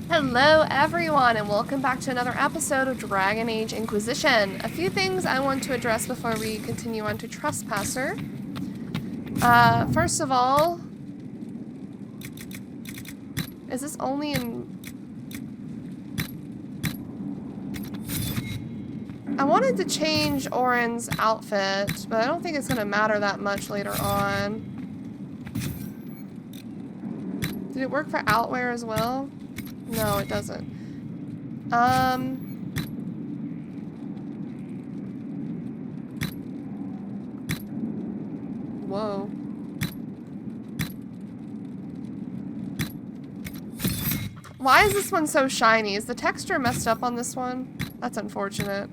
Hello everyone and welcome back to another episode of Dragon Age Inquisition. A few things I want to address before we continue on to Trespasser. First of all, is this only in... I wanted to change Orin's outfit, but I don't think it's going to matter that much later on. Did it work for outwear as well? No, it doesn't. Whoa. Why is this one so shiny? Is the texture messed up on this one? That's unfortunate.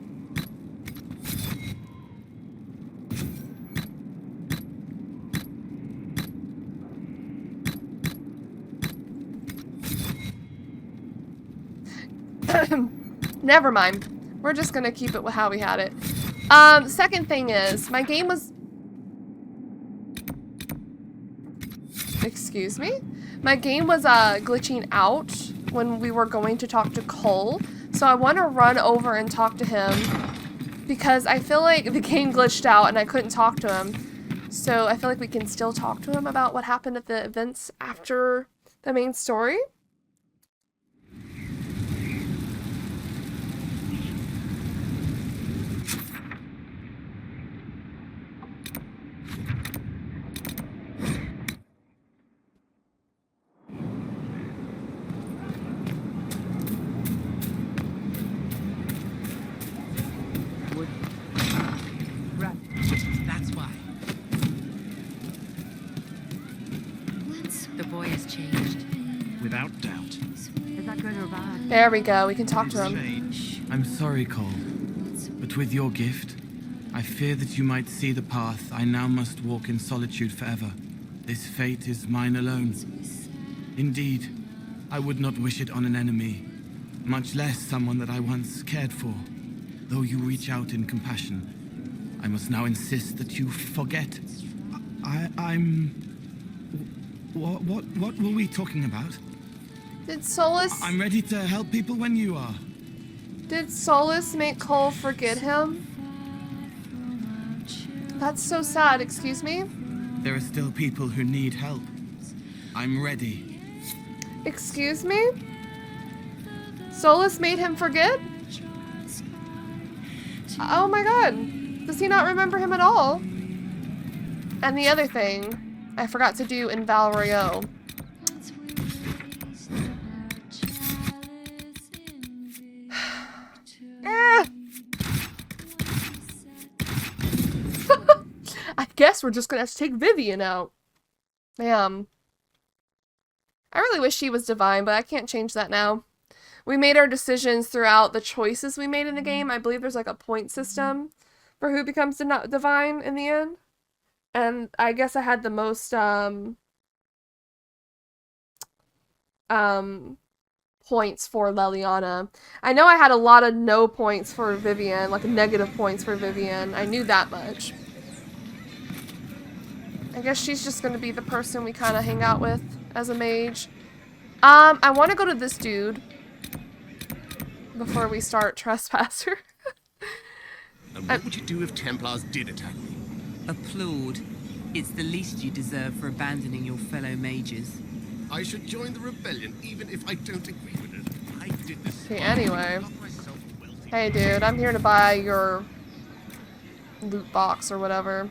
Never mind. We're just gonna keep it with how we had it. Second thing is, my game was... Excuse me? My game was, glitching out when we were going to talk to Cole. So I want to run over and talk to him because I feel like the game glitched out and I couldn't talk to him. So I feel like we can still talk to him about what happened at the events after the main story. Without doubt. Is that good or bad? There we go. We can talk to him. I'm sorry, Cole, but with your gift, I fear that you might see the path I now must walk in solitude forever. This fate is mine alone. Indeed, I would not wish it on an enemy, much less someone that I once cared for. Though you reach out in compassion, I must now insist that you forget. What were we talking about? Did Solus... I'm ready to help people when you are. Did Solus make Cole forget him? That's so sad, excuse me? There are still people who need help. I'm ready. Excuse me? Solus made him forget? Oh my god. Does he not remember him at all? And the other thing I forgot to do in Valrio. I guess we're just gonna have to take Vivian out. Damn. I really wish she was divine, but I can't change that now. We made our decisions throughout the choices we made in the game. I believe there's like a point system for who becomes divine in the end. And I guess I had the most points for Leliana. I know I had a lot of no points for Vivian, like negative points for Vivian. I knew that much. I guess she's just gonna be the person we kind of hang out with as a mage. I want to go to this dude before we start Trespasser. And what would you do if Templars did attack me? Applaud. It's the least you deserve for abandoning your fellow mages. I should join the rebellion even if I don't agree with it. I did this. Okay, anyway. Hey dude, I'm here to buy your loot box or whatever.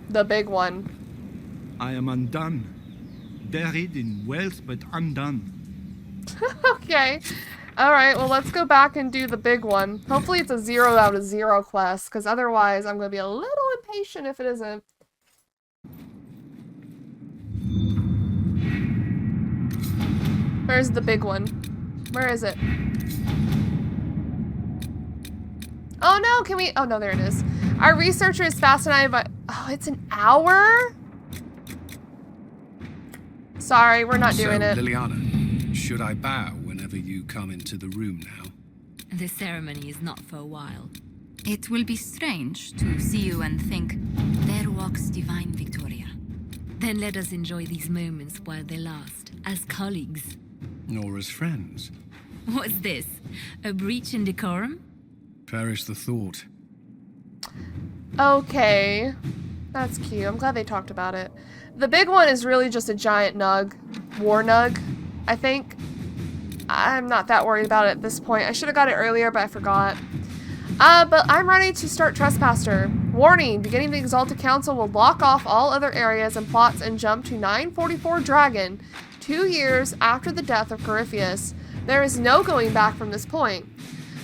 The big one. I am undone. Buried in wealth, but undone. Okay. Alright, well let's go back and do the big one. Hopefully it's a 0 out of 0 quest, because otherwise I'm going to be a little impatient if it isn't. Where's the big one? Where is it? Oh no, can we... Oh no, there it is. Our researcher is fascinated by... Oh, it's an hour? Sorry, we're not doing it. Liliana, should I bow whenever you come into the room now? The ceremony is not for a while. It will be strange to see you and think, there walks divine Victoria. Then let us enjoy these moments while they last, as colleagues. Nor as friends. What's this? A breach in decorum? Perish the thought. Okay. That's cute. I'm glad they talked about it. The big one is really just a giant nug. War nug, I think. I'm not that worried about it at this point. I should have got it earlier, but I forgot. But I'm ready to start Trespasser. Warning, beginning the Exalted Council will lock off all other areas and plots and jump to 944 Dragon, 2 years after the death of Corypheus. There is no going back from this point.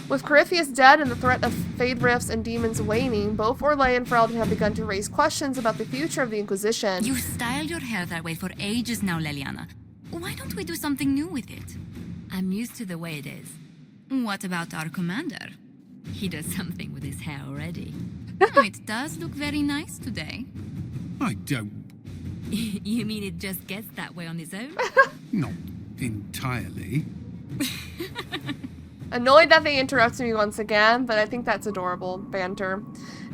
With Corypheus dead and the threat of Fade Rifts and demons waning, both Orlais and Ferelden have begun to raise questions about the future of the Inquisition. You've styled your hair that way for ages now, Leliana. Why don't we do something new with it? I'm used to the way it is. What about our commander? He does something with his hair already. Oh, it does look very nice today. I don't... You mean it just gets that way on its own? Not entirely. Annoyed that they interrupted me once again, but I think that's adorable banter.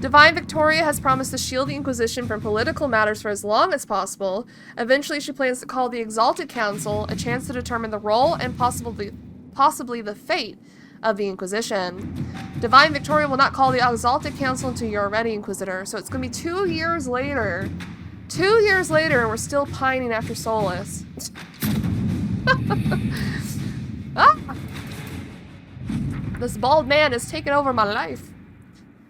Divine Victoria has promised to shield the Inquisition from political matters for as long as possible. Eventually, she plans to call the Exalted Council, a chance to determine the role and possibly the fate of the Inquisition. Divine Victoria will not call the Exalted Council until you're ready, Inquisitor, so it's going to be 2 years later. 2 years later, and we're still pining after Solus. Ah! This bald man has taken over my life.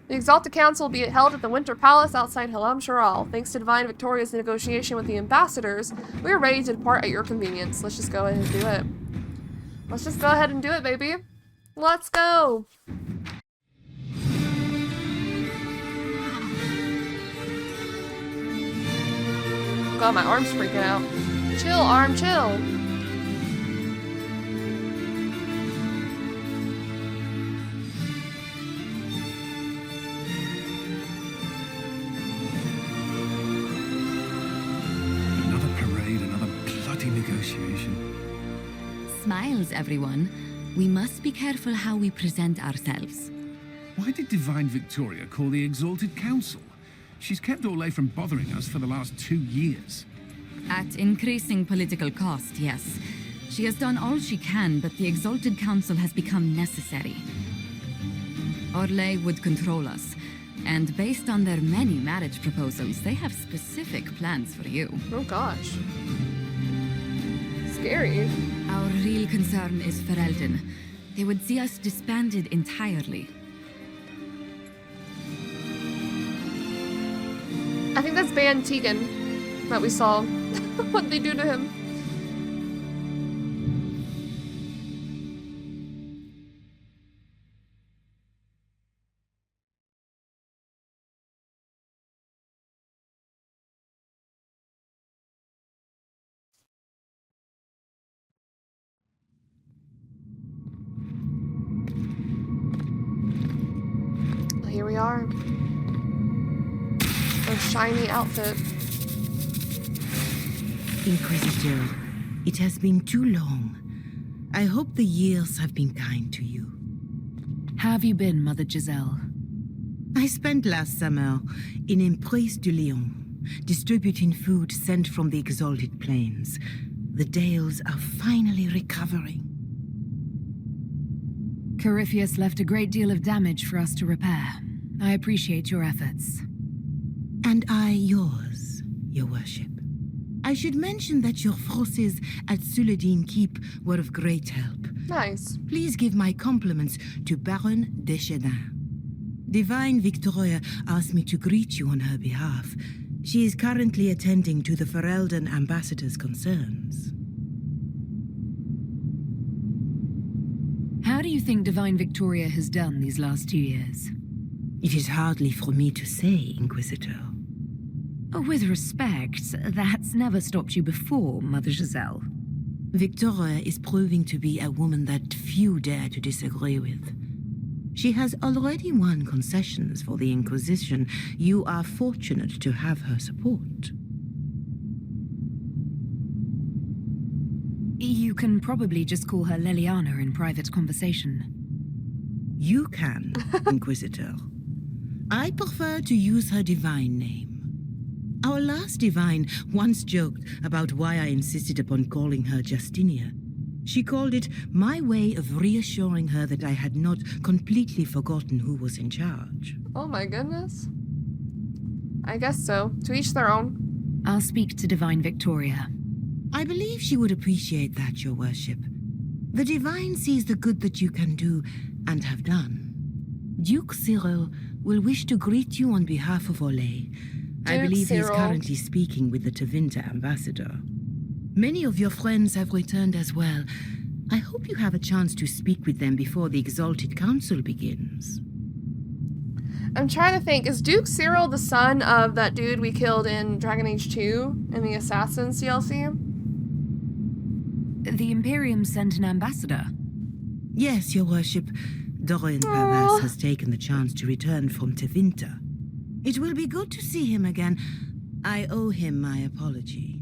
The Exalted Council will be held at the Winter Palace outside Halam Sharal. Thanks to Divine Victoria's negotiation with the ambassadors, we are ready to depart at your convenience. Let's just go ahead and do it. Let's just go ahead and do it, baby. Let's go. God, my arm's freaking out. Chill, arm, chill. Smiles, everyone. We must be careful how we present ourselves. Why did Divine Victoria call the Exalted Council? She's kept Orlais from bothering us for the last 2 years. At increasing political cost, yes. She has done all she can, but the Exalted Council has become necessary. Orlais would control us, and based on their many marriage proposals, they have specific plans for you. Oh gosh. Scary. Our real concern is Ferelden. They would see us disbanded entirely. I think that's Ban Tegan that we saw. What did they do to him? Here we are. A shiny outfit. Inquisitor, it has been too long. I hope the years have been kind to you. How have you been, Mother Giselle? I spent last summer in Emprise de Lyon, distributing food sent from the Exalted Plains. The Dales are finally recovering. Corypheus left a great deal of damage for us to repair. I appreciate your efforts. And I yours, your worship. I should mention that your forces at Suladin Keep were of great help. Nice. Please give my compliments to Baron Deschedin. Divine Victoria asked me to greet you on her behalf. She is currently attending to the Ferelden ambassador's concerns. How do you think Divine Victoria has done these last 2 years? It is hardly for me to say, Inquisitor. With respect, that's never stopped you before, Mother Giselle. Victoria is proving to be a woman that few dare to disagree with. She has already won concessions for the Inquisition. You are fortunate to have her support. You can probably just call her Leliana in private conversation. You can, Inquisitor. I prefer to use her divine name. Our last divine once joked about why I insisted upon calling her Justinia. She called it my way of reassuring her that I had not completely forgotten who was in charge. Oh my goodness. I guess so. To each their own. I'll speak to Divine Victoria. I believe she would appreciate that, Your Worship. The Divine sees the good that you can do and have done. Duke Cyril will wish to greet you on behalf of Olay. I believe he is Cyril. currently speaking with the Tevinter ambassador. Many of your friends have returned as well. I hope you have a chance to speak with them before the Exalted Council begins. I'm trying to think. Is Duke Cyril the son of that dude we killed in Dragon Age 2 in the Assassins DLC? The Imperium sent an ambassador. Yes, Your Worship. Dorian Pervas has taken the chance to return from Tevinter. It will be good to see him again. I owe him my apology.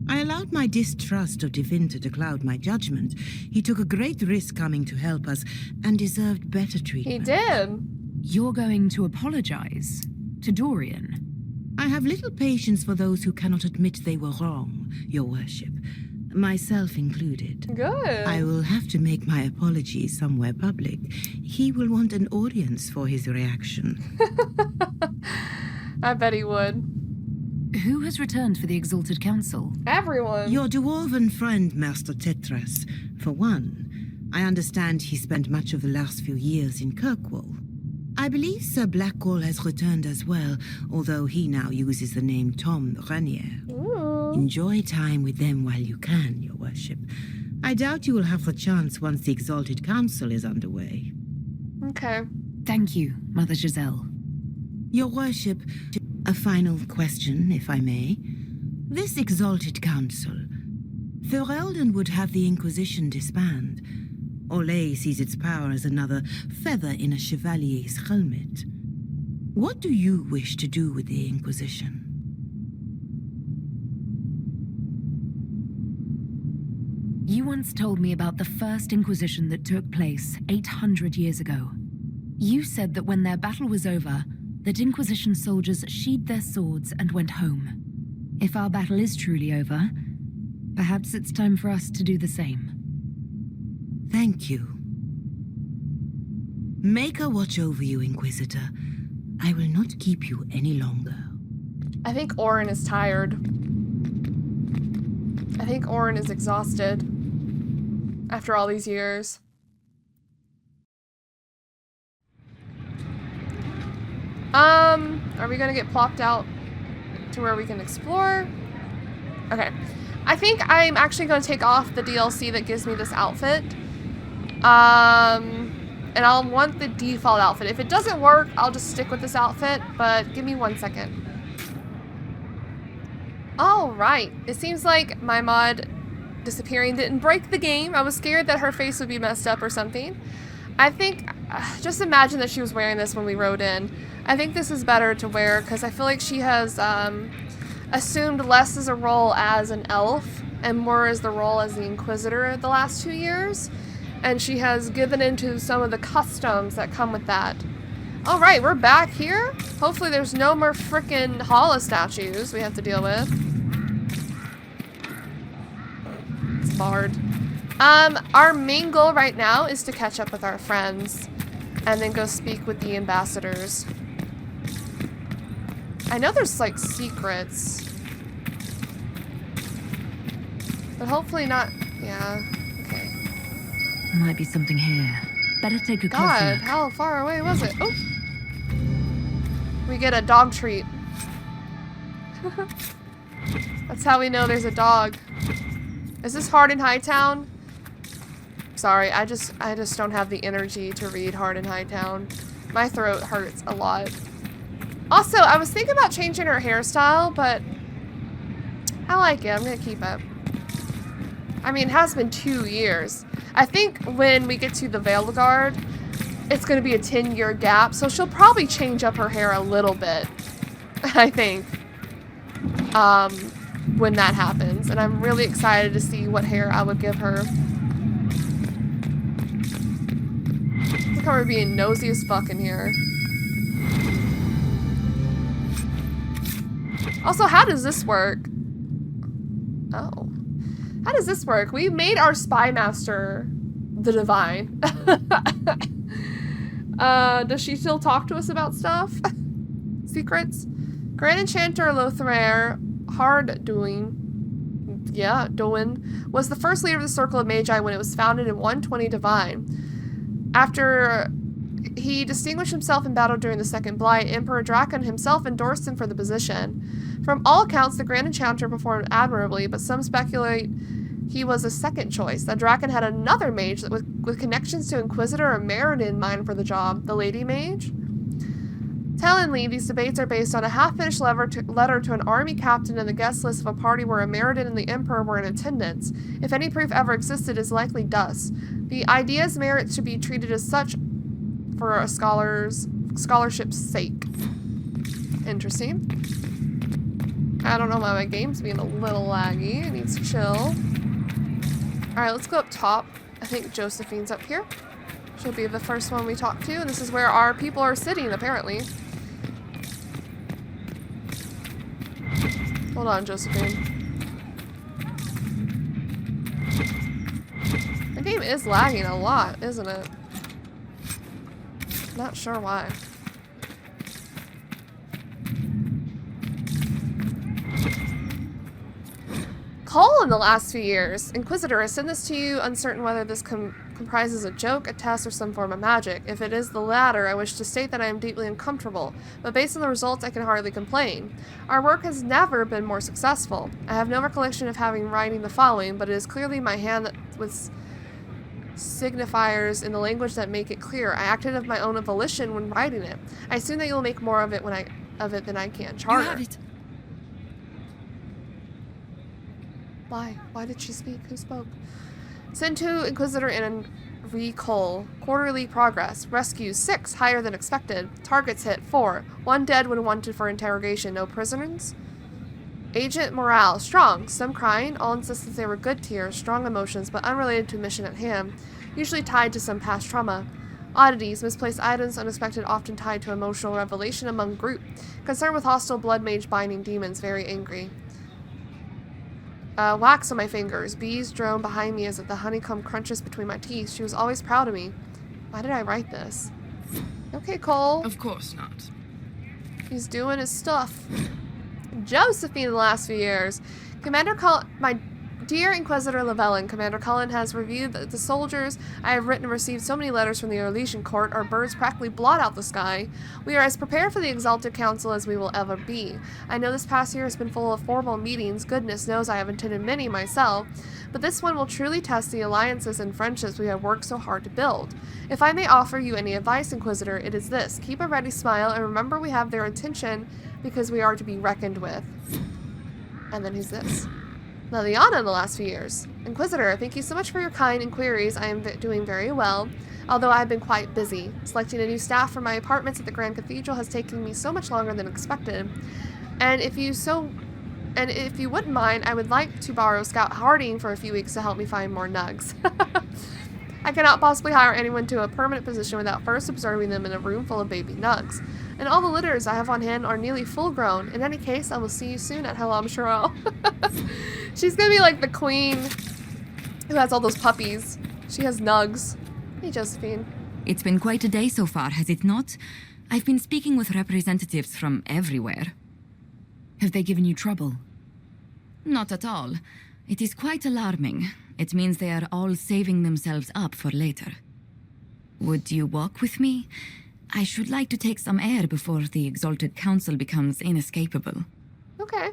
I allowed my distrust of Tevinter to cloud my judgment. He took a great risk coming to help us and deserved better treatment. He did. You're going to apologize to Dorian. I have little patience for those who cannot admit they were wrong, Your Worship. Myself included. Good. I will have to make my apologies somewhere public. He will want an audience for his reaction. I bet he would. Who has returned for the Exalted Council? Everyone. Your dwarven friend, Master Tetras. For one, I understand he spent much of the last few years in Kirkwall. I believe Sir Blackwall has returned as well, although he now uses the name Tom Ranier. Ooh. Enjoy time with them while you can, Your Worship. I doubt you will have the chance once the Exalted Council is underway. Okay. Thank you, Mother Giselle. Your Worship, a final question, if I may. This Exalted Council, Ferelden would have the Inquisition disband. Olay sees its power as another feather in a chevalier's helmet. What do you wish to do with the Inquisition? You once told me about the first Inquisition that took place 800 years ago. You said that when their battle was over, that Inquisition soldiers sheathed their swords and went home. If our battle is truly over, perhaps it's time for us to do the same. Thank you. Maker watch over you, Inquisitor. I will not keep you any longer. I think Orin is tired. I think Orin is exhausted after all these years. Are we gonna get plopped out to where we can explore? Okay. I think I'm actually gonna take off the DLC that gives me this outfit. And I'll want the default outfit. If it doesn't work, I'll just stick with this outfit, but give me 1 second. Alright, it seems like my mod disappearing didn't break the game. I was scared that her face would be messed up or something. I think, just imagine that she was wearing this when we rode in. I think this is better to wear because I feel like she has assumed less as a role as an elf and more as the role as the Inquisitor the last 2 years. And she has given into some of the customs that come with that. Alright, we're back here. Hopefully there's no more frickin' Hala statues we have to deal with. It's barred. Our main goal right now is to catch up with our friends and then go speak with the ambassadors. I know there's like secrets, but hopefully not. Yeah, okay. Might be something here. Better take a closer God, look. how far away was it? Oh, we get a dog treat. That's how we know there's a dog. Is this Hard in Hightown? Sorry, I just don't have the energy to read Hard in Hightown. My throat hurts a lot. Also, I was thinking about changing her hairstyle, but I like it. I'm gonna keep it. I mean, it has been 2 years. I think when we get to the Veilguard, it's gonna be a 10-year gap, so she'll probably change up her hair a little bit. I think. When that happens, and I'm really excited to see what hair I would give her. Look how we're being nosy as fuck in here. Also, how does this work? Oh. How does this work? We made our spy master the divine. Does she still talk to us about stuff? Secrets? Grand Enchanter Lothrair Harddoing, was the first leader of the Circle of Magi when it was founded in 120 Divine. After he distinguished himself in battle during the Second Blight, Emperor Darken himself endorsed him for the position. From all accounts, the Grand Enchanter performed admirably, but some speculate he was a second choice, that Darken had another mage with connections to Inquisitor or Meriden in mind for the job, the Lady Mage. Tellingly, these debates are based on a half-finished letter to an army captain and the guest list of a party where a Meriden and the Emperor were in attendance. If any proof ever existed, is likely dust. The idea's merit should be treated as such for a scholarship's sake. Interesting. I don't know why my game's being a little laggy. It needs to chill. Alright, let's go up top. I think Josephine's up here. She'll be the first one we talk to, and this is where our people are sitting, apparently. Hold on, Josephine. The game is lagging a lot, isn't it? Not sure why. Cole in the last few years. Inquisitor, I send this to you, uncertain whether this comprises a joke, a test, or some form of magic. If it is the latter, I wish to state that I am deeply uncomfortable, but based on the results, I can hardly complain. Our work has never been more successful. I have no recollection of having writing the following, but it is clearly my hand with signifiers in the language that make it clear. I acted of my own volition when writing it. I assume that you will make more of it than I can. Charter. You have it. Why? Why did she speak? Who spoke? Send to Inquisitor in recall. Quarterly progress. Rescues 6, higher than expected. Targets hit 4. 1 dead when wanted for interrogation. No prisoners. Agent morale strong. Some crying. All insist that they were good tears, strong emotions, but unrelated to mission at hand. Usually tied to some past trauma. Oddities, misplaced items, unexpected, often tied to emotional revelation among group. Concerned with hostile blood mage binding demons, very angry. Wax on my fingers. Bees drone behind me as the honeycomb crunches between my teeth. She was always proud of me. Why did I write this? Okay, Cole. Of course not. He's doing his stuff. Josephine in the last few years. My dear Inquisitor Llewellyn, Commander Cullen has reviewed the soldiers I have written and received so many letters from the Orlesian court. Our birds practically blot out the sky. We are as prepared for the Exalted Council as we will ever be. I know this past year has been full of formal meetings. Goodness knows I have attended many myself. But this one will truly test the alliances and friendships we have worked so hard to build. If I may offer you any advice, Inquisitor, it is this. Keep a ready smile and remember we have their attention because we are to be reckoned with. And then who's this? Liliana in the last few years. Inquisitor, thank you so much for your kind inquiries. I am doing very well, although I have been quite busy. Selecting a new staff for my apartments at the Grand Cathedral has taken me so much longer than expected. And if you wouldn't mind, I would like to borrow Scout Harding for a few weeks to help me find more nugs. I cannot possibly hire anyone to a permanent position without first observing them in a room full of baby nugs. And all the litters I have on hand are nearly full grown. In any case, I will see you soon at Hellam Sherelle. She's gonna be like the queen who has all those puppies. She has nugs. Hey, Josephine. It's been quite a day so far, has it not? I've been speaking with representatives from everywhere. Have they given you trouble? Not at all. It is quite alarming. It means they are all saving themselves up for later. Would you walk with me? I should like to take some air before the Exalted Council becomes inescapable. Okay.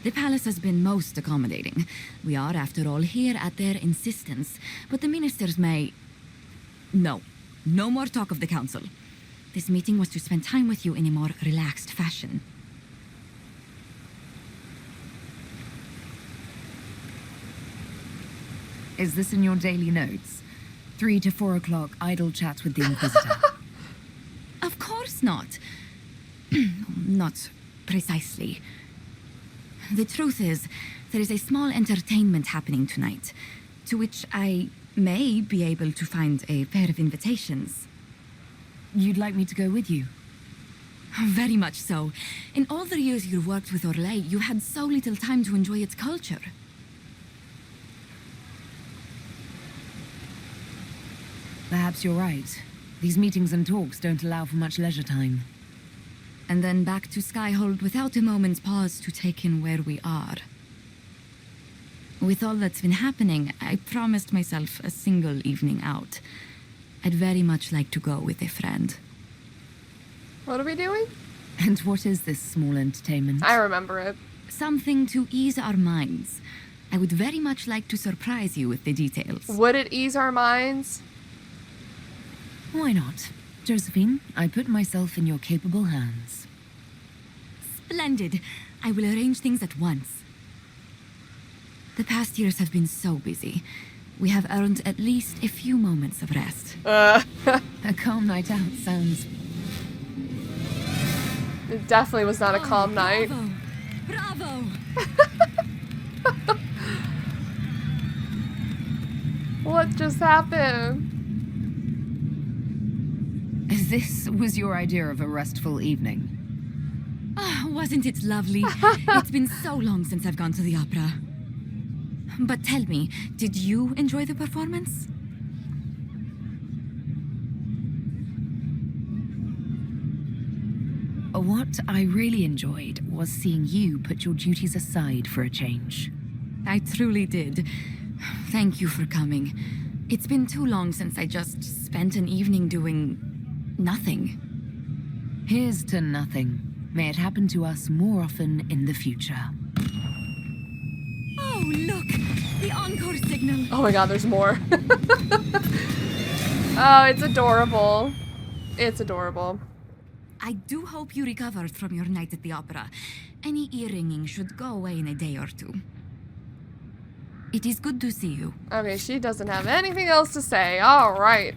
The palace has been most accommodating. We are, after all, here at their insistence, but the ministers may... No more talk of the council. This meeting was to spend time with you in a more relaxed fashion. Is this in your daily notes? 3 to 4 o'clock, idle chats with the Inquisitor. Of course not. Not precisely. The truth is, there is a small entertainment happening tonight, to which I may be able to find a pair of invitations. You'd like me to go with you? Very much so. In all the years you worked with Orlais, you had so little time to enjoy its culture. Perhaps you're right. These meetings and talks don't allow for much leisure time. And then back to Skyhold without a moment's pause to take in where we are. With all that's been happening, I promised myself a single evening out. I'd very much like to go with a friend. What are we doing? And what is this small entertainment? I remember it. Something to ease our minds. I would very much like to surprise you with the details. Would it ease our minds? Why not? Josephine, I put myself in your capable hands. Splendid. I will arrange things at once. The past years have been so busy. We have earned at least a few moments of rest. A calm night out sounds... It definitely was not a calm night. Bravo! What just happened? This was your idea of a restful evening. Ah, wasn't it lovely? It's been so long since I've gone to the opera. But tell me, did you enjoy the performance? What I really enjoyed was seeing you put your duties aside for a change. I truly did. Thank you for coming. It's been too long since I just spent an evening doing nothing. Here's to nothing. May it happen to us more often in the future. Oh, look! The encore signal! Oh my god, there's more. Oh, it's adorable. It's adorable. I do hope you recovered from your night at the opera. Any ear-ringing should go away in a day or two. It is good to see you. Okay, she doesn't have anything else to say. Alright.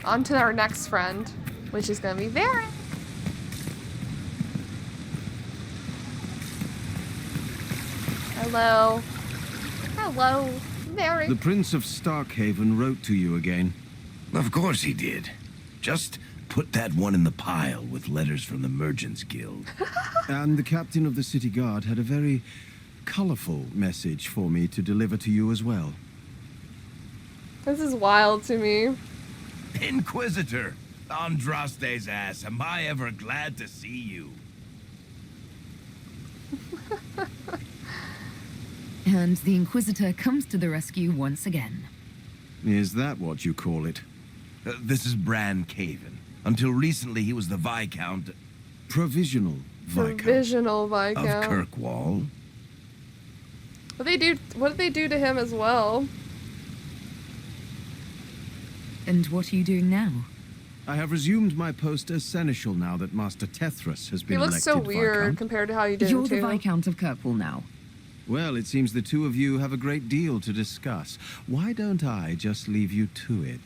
On to our next friend, which is gonna be Varric. Hello. Hello, Varric. The Prince of Starkhaven wrote to you again. Of course he did. Just put that one in the pile with letters from the Merchants Guild. And the captain of the city guard had a very colorful message for me to deliver to you as well. This is wild to me. Inquisitor! Andraste's ass, am I ever glad to see you? And the Inquisitor comes to the rescue once again. Is that what you call it? This is Bran Caven. Until recently, he was the Viscount... Provisional Viscount. Provisional of Viscount. Kirkwall. What did they do to him as well? And what are you doing now? I have resumed my post as Seneschal now that Master Tethras has He been looks elected so weird Viscount. compared to how you did You're him the too. Viscount of Kirkwall now. Well, it seems the two of you have a great deal to discuss. Why don't I just leave you to it?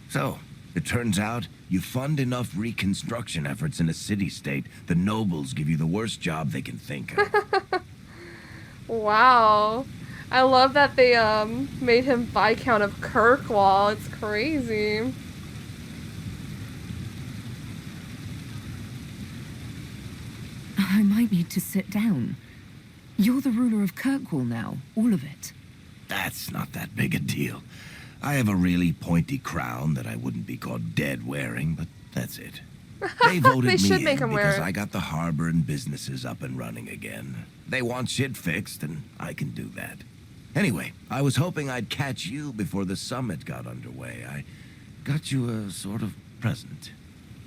So, it turns out you fund enough reconstruction efforts in a city-state, the nobles give you the worst job they can think of. Wow. I love that they made him Viscount of Kirkwall. It's crazy. I might need to sit down. You're the ruler of Kirkwall now, all of it. That's not that big a deal. I have a really pointy crown that I wouldn't be caught dead wearing, but that's it. They voted They should me make in him wear because it. I got the harbor and businesses up and running again. They want shit fixed, and I can do that. Anyway, I was hoping I'd catch you before the summit got underway. I got you a sort of present.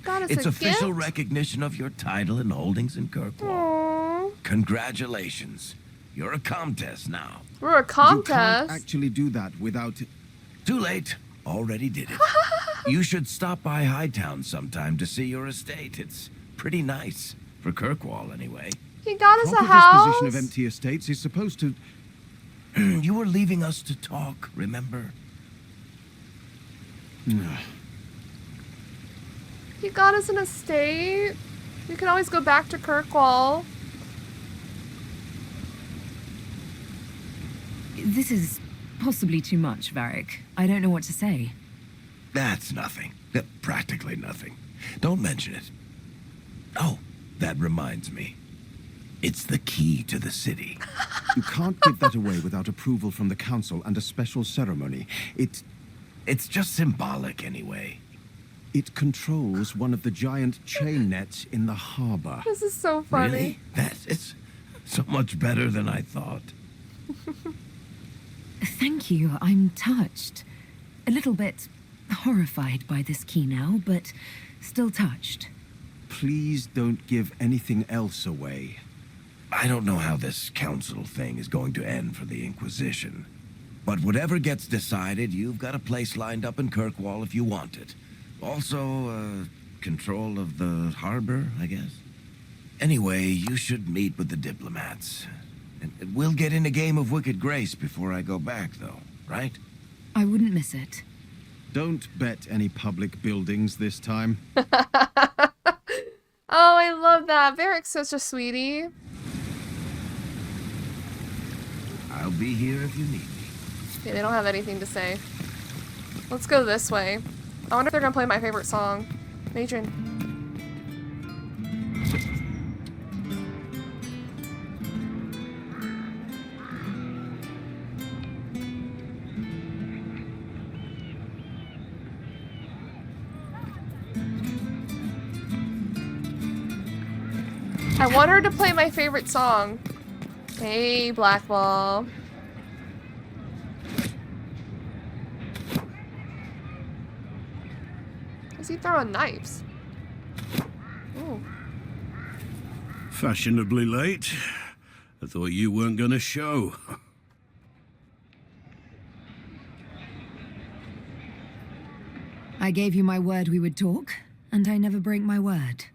Got us It's a official gift? recognition of your title and holdings in Kirkwall. Aww. Congratulations. You're a Comtesse now. We're a You can't Comtesse. actually do that without... Too late. Already did it. You should stop by Hightown sometime to see your estate. It's pretty nice. For Kirkwall, anyway. He got us a Proper house. disposition of empty estates is supposed to... You were leaving us to talk, remember? He got us an estate. We can always go back to Kirkwall. This is possibly too much, Varric. I don't know what to say. That's nothing. Practically nothing. Don't mention it. Oh, that reminds me. It's the key to the city. You can't give that away without approval from the council and a special ceremony. It's just symbolic anyway. It controls one of the giant chain nets in the harbor. This is so funny. Really? That is so much better than I thought. Thank you. I'm touched. A little bit horrified by this key now, but still touched. Please don't give anything else away. I don't know how this council thing is going to end for the Inquisition. But whatever gets decided, you've got a place lined up in Kirkwall if you want it. Also, control of the harbor, I guess. Anyway, you should meet with the diplomats. And we'll get in a game of Wicked Grace before I go back, though, right? I wouldn't miss it. Don't bet any public buildings this time. Oh, I love that. Varric's such a sweetie. I'll be here if you need me. Okay, they don't have anything to say. Let's go this way. I wonder if they're gonna play my favorite song. Adrian. I want her to play my favorite song. Hey, Blackwall. Is he throwing knives? Ooh. Fashionably late. I thought you weren't gonna show. I gave you my word we would talk, and I never break my word.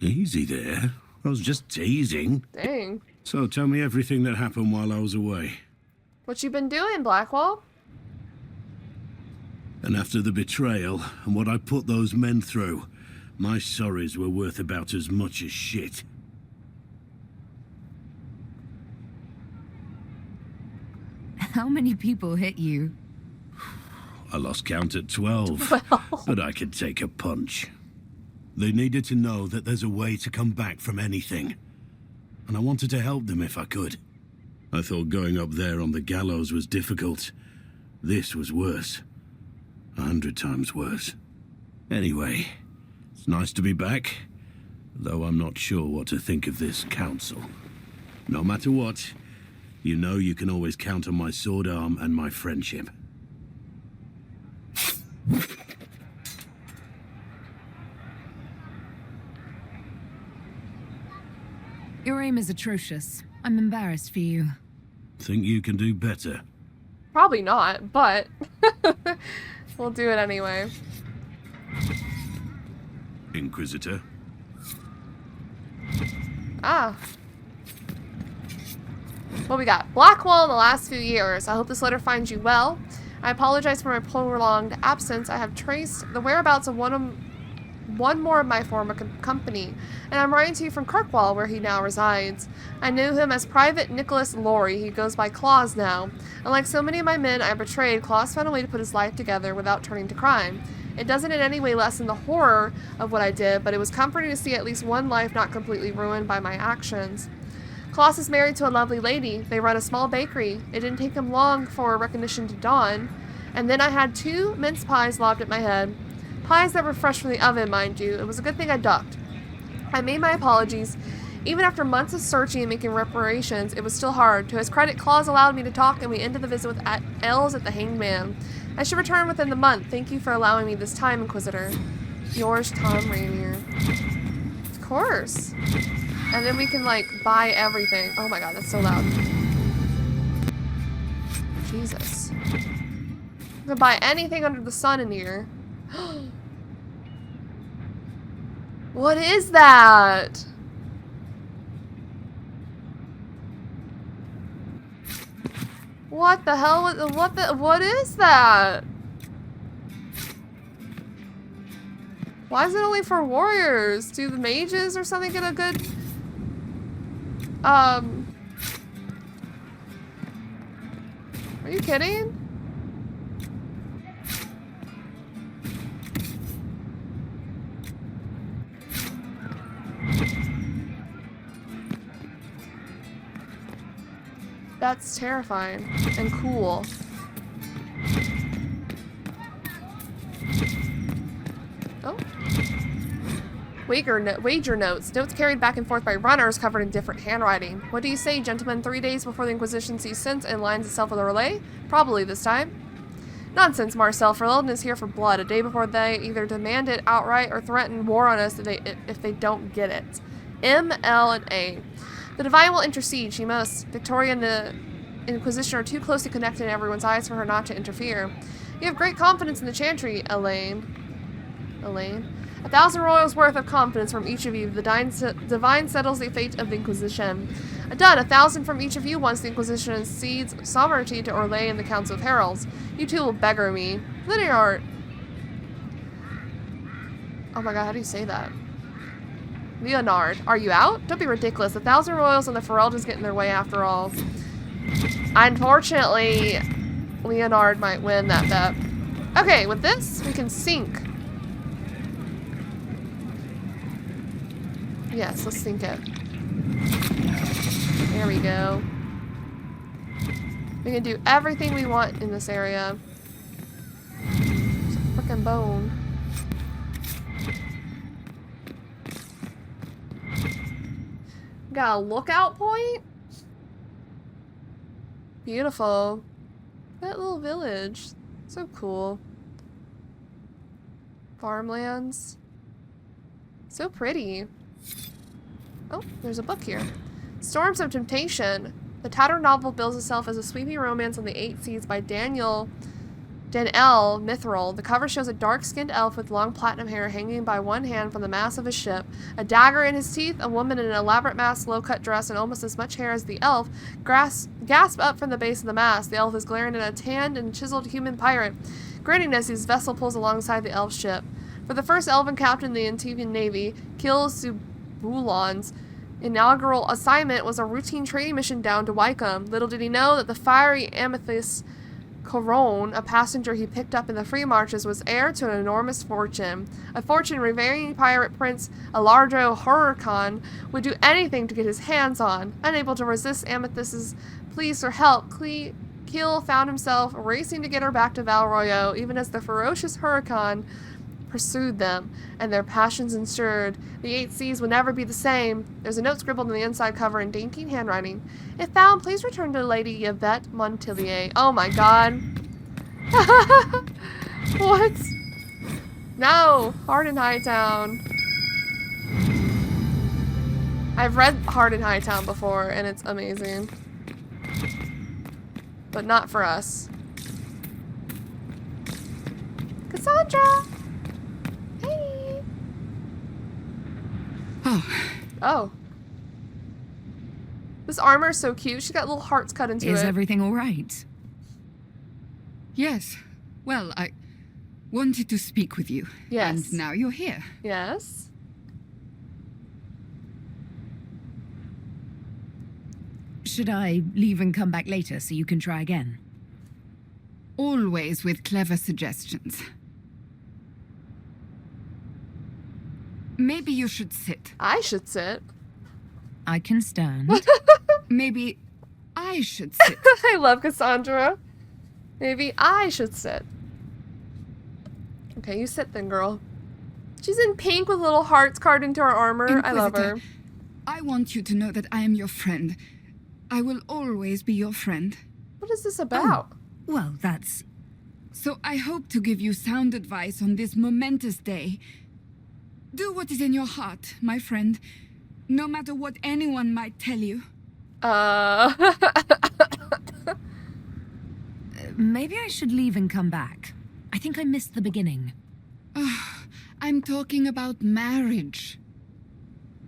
Easy there. I was just teasing. Dang. So tell me everything that happened while I was away. What you been doing, Blackwall? And after the betrayal and what I put those men through, my sorries were worth about as much as shit. How many people hit you? I lost count at 12, but I could take a punch. They needed to know that there's a way to come back from anything. And I wanted to help them if I could. I thought going up there on the gallows was difficult. This was worse. 100 times worse. Anyway, it's nice to be back, though I'm not sure what to think of this council. No matter what, you know you can always count on my sword arm and my friendship. Your aim is atrocious. I'm embarrassed for you. Think you can do better? Probably not, but we'll do it anyway. Inquisitor. Ah. What we got? Blackwall in the last few years. I hope this letter finds you well. I apologize for my prolonged absence. I have traced the whereabouts of one more of my former company, and I'm writing to you from Kirkwall, where he now resides. I knew him as Private Nicholas Lorry. He goes by Claus now. And like so many of my men I betrayed, Claus found a way to put his life together without turning to crime. It doesn't in any way lessen the horror of what I did, but it was comforting to see at least one life not completely ruined by my actions. Claus is married to a lovely lady. They run a small bakery. It didn't take him long for recognition to dawn. And then I had 2 mince pies lobbed at my head. Pies that were fresh from the oven, mind you. It was a good thing I ducked. I made my apologies. Even after months of searching and making reparations, it was still hard. To his credit, Claus allowed me to talk, and we ended the visit with ales at the Hanged Man. I should return within the month. Thank you for allowing me this time, Inquisitor. Yours, Tom Rainier. Of course. And then we can, like, buy everything. Oh my god, that's so loud. Jesus. We can buy anything under the sun in here. What is that? What the hell? What is that? Why is it only for warriors? Do the mages or something get a good... Are you kidding? That's terrifying and cool. Oh. Wager notes. Notes carried back and forth by runners covered in different handwriting. What do you say, gentlemen? 3 days before the Inquisition sees sense and lines itself with a relay? Probably this time. Nonsense, Marcel. Ferelden is here for blood. A day before they either demand it outright or threaten war on us if they don't get it. M, L, and A. The Divine will intercede. She must. Victoria and the Inquisition are too closely connected in everyone's eyes for her not to interfere. You have great confidence in the Chantry, Elaine. 1,000 royals worth of confidence from each of you. The Divine settles the fate of the Inquisition. Done. 1,000 from each of you once the Inquisition cedes sovereignty to Orlais and the Council of Heralds. You two will beggar me. Leonard. Oh my god, how do you say that? Leonard, are you out? Don't be ridiculous. 1,000 royals and the Ferelden's get in their way after all. Unfortunately, Leonard might win that bet. Okay, with this, we can sink. Yes, let's sink it. There we go. We can do everything we want in this area. It's a frickin' bone. Got a lookout point? Beautiful. That little village. So cool. Farmlands. So pretty. Oh, there's a book here. Storms of Temptation. The tattered novel bills itself as a sweeping romance on the 8 Seas by Daniel Mithril. The cover shows a dark-skinned elf with long platinum hair hanging by one hand from the mast of his ship, a dagger in his teeth, a woman in an elaborate masked low-cut dress and almost as much hair as the elf, gasp up from the base of the mast. The elf is glaring at a tanned and chiseled human pirate, grinning as his vessel pulls alongside the elf's ship. For the first elven captain in the Antivian Navy, Kil Subulon's inaugural assignment was a routine trading mission down to Wycombe. Little did he know that the fiery amethyst Corone, a passenger he picked up in the free marches, was heir to an enormous fortune. A fortune revering pirate prince Alardo Huracan would do anything to get his hands on. Unable to resist Amethyst's pleas for help, Kil found himself racing to get her back to Val Royeaux, even as the ferocious Huracan pursued them, and their passions ensured. The 8 Seas would never be the same. There's a note scribbled on the inside cover in dainty handwriting. If found, please return to Lady Yvette Montilier. Oh my god. What? No! Hard in Hightown. I've read Hard in Hightown before, and it's amazing. But not for us. Cassandra! Hey! Oh. This armor is so cute. She's got little hearts cut into it. Is everything all right? Yes. Well, I wanted to speak with you. Yes. And now you're here. Yes. Should I leave and come back later so you can try again? Always with clever suggestions. Maybe you should sit. I should sit. I can stand. Maybe I should sit. I love Cassandra. Maybe I should sit. Okay, you sit then, girl. She's in pink with little hearts carved into her armor. Inquisitor, I love her. I want you to know that I am your friend. I will always be your friend. What is this about? Oh, well, that's... So I hope to give you sound advice on this momentous day. Do what is in your heart, my friend. No matter what anyone might tell you. Maybe I should leave and come back. I think I missed the beginning. I'm talking about marriage.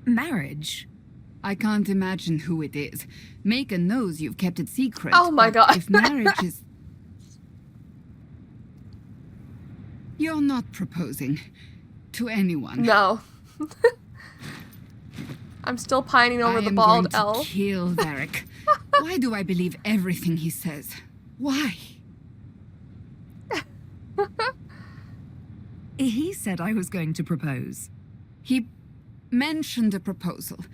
Marriage? I can't imagine who it is. Macon knows you've kept it secret. Oh my god. If marriage is... You're not proposing to anyone. No. I'm still pining over the bald elf. I am going to kill Varric. Why do I believe everything he says? Why? He said I was going to propose. He mentioned a proposal.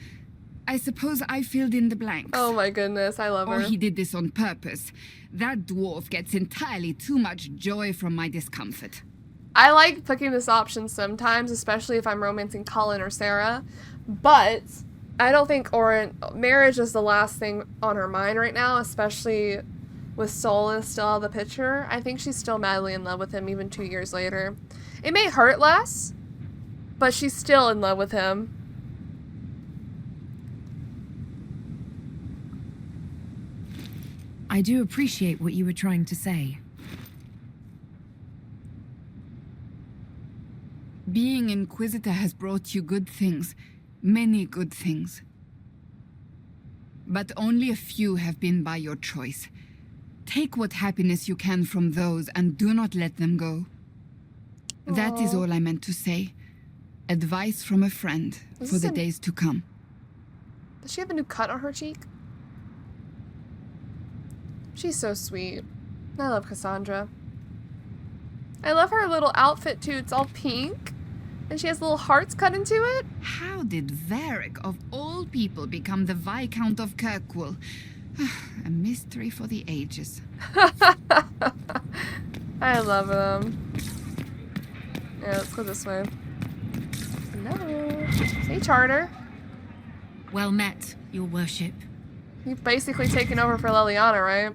I suppose I filled in the blanks. Oh my goodness, I love her. Or he did this on purpose. That dwarf gets entirely too much joy from my discomfort. I like picking this option sometimes, especially if I'm romancing Colin or Sarah, but I don't think marriage is the last thing on her mind right now, especially with Solus still out of the picture. I think she's still madly in love with him even 2 years later. It may hurt less, but she's still in love with him. I do appreciate what you were trying to say. Being Inquisitor has brought you good things. Many good things. But only a few have been by your choice. Take what happiness you can from those and do not let them go. Aww. That is all I meant to say. Advice from a friend for the days to come. Does she have a new cut on her cheek? She's so sweet. I love Cassandra. I love her little outfit too. It's all pink. And she has little hearts cut into it. How did Varric, of all people, become the Viscount of Kirkwall? A mystery for the ages. I love them. Yeah, let's go this way. Hello. Hey, Charter. Well met, your worship. You've basically taken over for Leliana, right?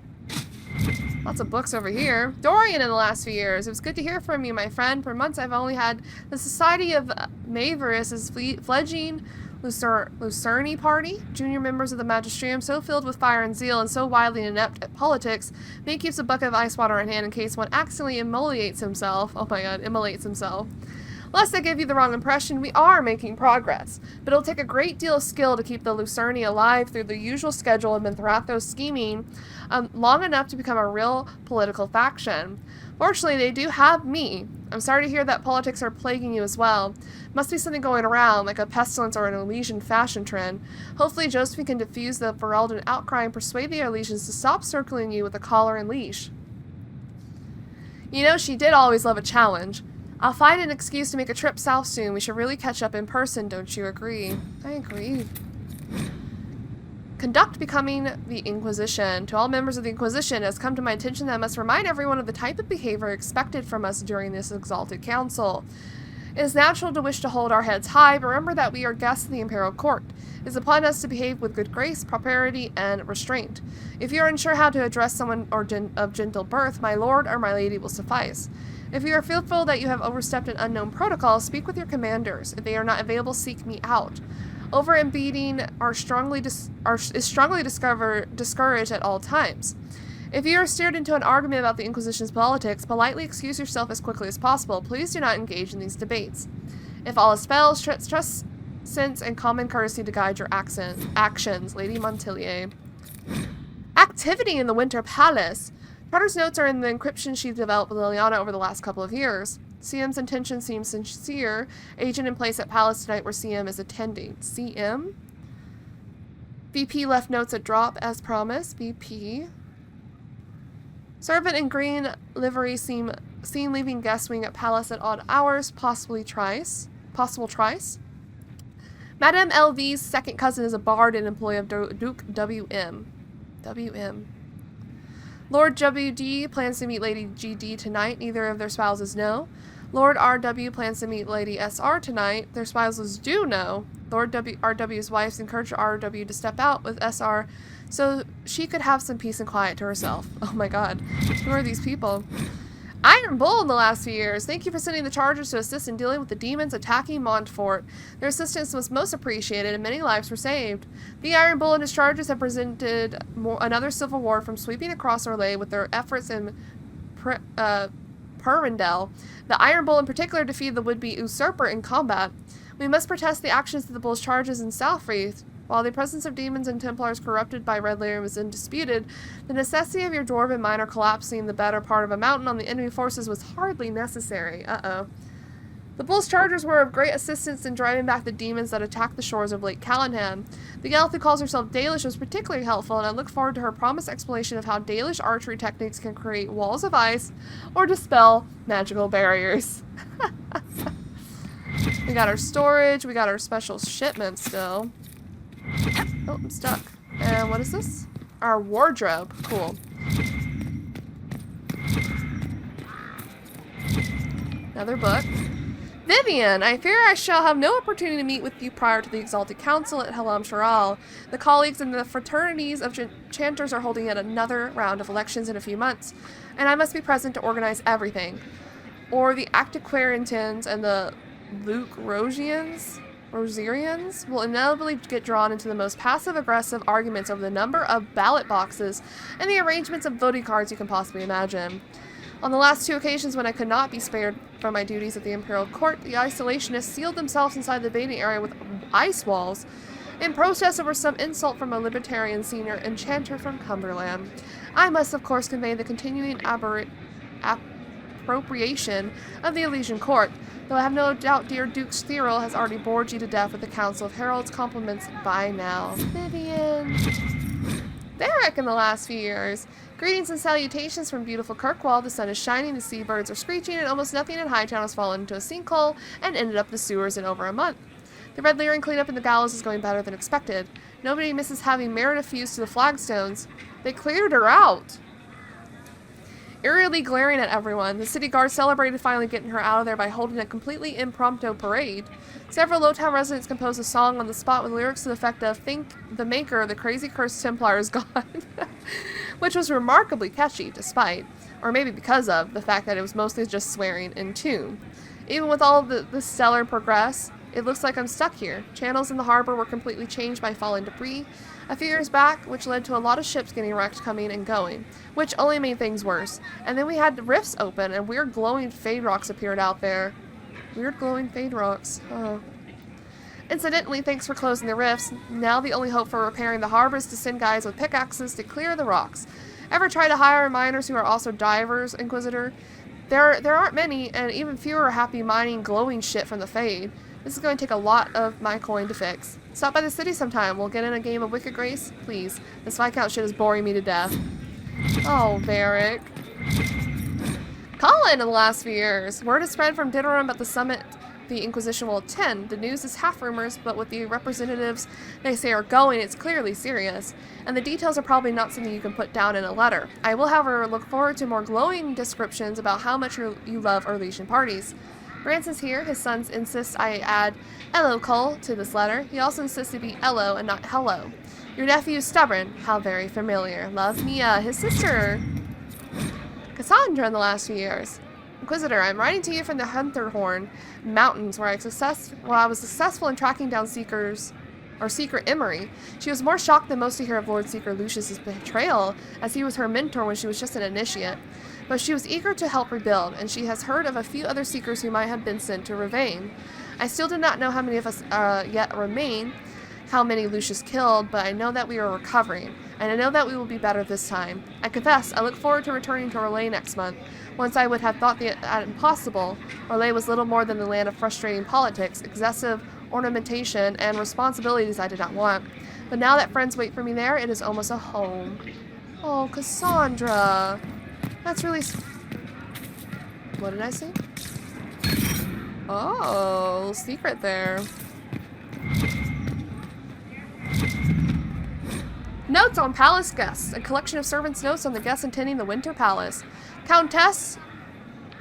Lots of books over here. Dorian in the last few years. It was good to hear from you, my friend. For months I've only had the Society of Maverus' fledgling Lucerne party. Junior members of the Magisterium, so filled with fire and zeal and so widely inept at politics, May keeps a bucket of ice water in hand in case one accidentally immolates himself. Oh my god, immolates himself. Lest I give you the wrong impression, we are making progress, but it'll take a great deal of skill to keep the Lucerne alive through the usual schedule of Minthratho's scheming long enough to become a real political faction. Fortunately, they do have me. I'm sorry to hear that politics are plaguing you as well. Must be something going around, like a pestilence or an Elysian fashion trend. Hopefully, Josephine can diffuse the Ferelden outcry and persuade the Elysians to stop circling you with a collar and leash. You know, she did always love a challenge. I'll find an excuse to make a trip south soon. We should really catch up in person, don't you agree? I agree. Conduct becoming the Inquisition. To all members of the Inquisition, it has come to my attention that I must remind everyone of the type of behavior expected from us during this exalted council. It is natural to wish to hold our heads high, but remember that we are guests of the Imperial Court. It is upon us to behave with good grace, propriety, and restraint. If you are unsure how to address someone of gentle birth, my lord or my lady will suffice. If you are fearful that you have overstepped an unknown protocol, speak with your commanders. If they are not available, seek me out. Over and beating is strongly discouraged at all times. If you are steered into an argument about the Inquisition's politics, politely excuse yourself as quickly as possible. Please do not engage in these debates. If all is fails, trust sense and common courtesy to guide your actions. Lady Montilier. Activity in the Winter Palace. Carter's notes are in the encryption she developed with Liliana over the last couple of years. CM's intention seems sincere. Agent in place at Palace tonight where CM is attending. CM? VP left notes at drop as promised. VP. Servant in green livery seen leaving guest wing at Palace at odd hours. Possible trice. Madame LV's second cousin is a bard and employee of Duke WM. Lord WD plans to meet Lady GD tonight. Neither of their spouses know. Lord RW plans to meet Lady SR tonight. Their spouses do know. Lord RW's wives encouraged RW to step out with SR so she could have some peace and quiet to herself. Oh my god. Who are these people? Iron Bull in the last few years. Thank you for sending the Chargers to assist in dealing with the demons attacking Montfort. Their assistance was most appreciated and many lives were saved. The Iron Bull and his Chargers have presented another civil war from sweeping across Orlais with their efforts in Purindel. The Iron Bull in particular defeated the would-be usurper in combat. We must protest the actions of the Bull's charges in Southfree. While the presence of demons and templars corrupted by Red Layer was undisputed, the necessity of your dwarven miner collapsing the better part of a mountain on the enemy forces was hardly necessary. Uh-oh. The Bull's chargers were of great assistance in driving back the demons that attacked the shores of Lake Callahan. The elf who calls herself Dalish was particularly helpful, and I look forward to her promised explanation of how Dalish archery techniques can create walls of ice or dispel magical barriers. We got our storage, we got our special shipment still. Oh, I'm stuck. And what is this? Our wardrobe. Cool. Another book. Vivian, I fear I shall have no opportunity to meet with you prior to the Exalted Council at Halam Sharal. The colleagues and the fraternities of Chanters are holding yet another round of elections in a few months, and I must be present to organize everything. Or the Actiquarians and the Luke Rosians will inevitably get drawn into the most passive-aggressive arguments over the number of ballot boxes and the arrangements of voting cards you can possibly imagine. On the last 2 occasions when I could not be spared from my duties at the Imperial Court, the isolationists sealed themselves inside the debating area with ice walls in protest over some insult from a libertarian senior enchanter from Cumberland. I must, of course, convey the continuing appropriation of the Elysian Court, though I have no doubt dear Duke Thyril has already bored you to death with the Council of Heralds' compliments by now. Vivian. Derek in the last few years. Greetings and salutations from beautiful Kirkwall. The sun is shining, the seabirds are screeching, and almost nothing in Hightown has fallen into a sinkhole and ended up the sewers in over a month. The Red Lyran cleanup in the gallows is going better than expected. Nobody misses having Meredith fused to the flagstones. They cleared her out. Eerily glaring at everyone, the city guard celebrated finally getting her out of there by holding a completely impromptu parade. Several Lowtown residents composed a song on the spot with lyrics to the effect of "Think the maker of the crazy cursed Templar is gone," which was remarkably catchy, despite, or maybe because of, the fact that it was mostly just swearing in tune. Even with all of the stellar progress, it looks like I'm stuck here. Channels in the harbor were completely changed by falling debris a few years back, which led to a lot of ships getting wrecked coming and going, which only made things worse. And then we had the rifts open, and weird glowing fade rocks appeared out there. Weird glowing fade rocks. Oh. Incidentally, thanks for closing the rifts. Now the only hope for repairing the harbor is to send guys with pickaxes to clear the rocks. Ever try to hire miners who are also divers, Inquisitor? There aren't many, and even fewer are happy mining glowing shit from the fade. This is going to take a lot of my coin to fix. Stop by the city sometime. We'll get in a game of Wicked Grace. Please. This Viscount shit is boring me to death. Oh, Varric. Colin in the last few years. Word has spread from Ditterum about the summit the Inquisition will attend. The news is half rumors, but with the representatives they say are going, it's clearly serious. And the details are probably not something you can put down in a letter. I will, however, look forward to more glowing descriptions about how much you love Orlesian parties. Branson's here. His sons insist I add Elo Cole to this letter. He also insists to be Elo and not Hello. Your nephew is stubborn. How very familiar. Love, Mia, his sister. Cassandra in the last few years. Inquisitor, I'm writing to you from the Hunterhorn Mountains, where I was successful in tracking down Seeker Emery. She was more shocked than most to hear of Lord Seeker Lucius's betrayal, as he was her mentor when she was just an initiate. But she was eager to help rebuild, and she has heard of a few other Seekers who might have been sent to Ravane. I still do not know how many of us yet remain, how many Lucius killed, but I know that we are recovering, and I know that we will be better this time. I confess, I look forward to returning to Orlais next month. Once I would have thought that impossible. Orlais was little more than the land of frustrating politics, excessive ornamentation, and responsibilities I did not want. But now that friends wait for me there, it is almost a home. Oh, Cassandra. That's really... What did I say? Oh, secret there. Notes on palace guests. A collection of servants' notes on the guests attending the Winter Palace. Countess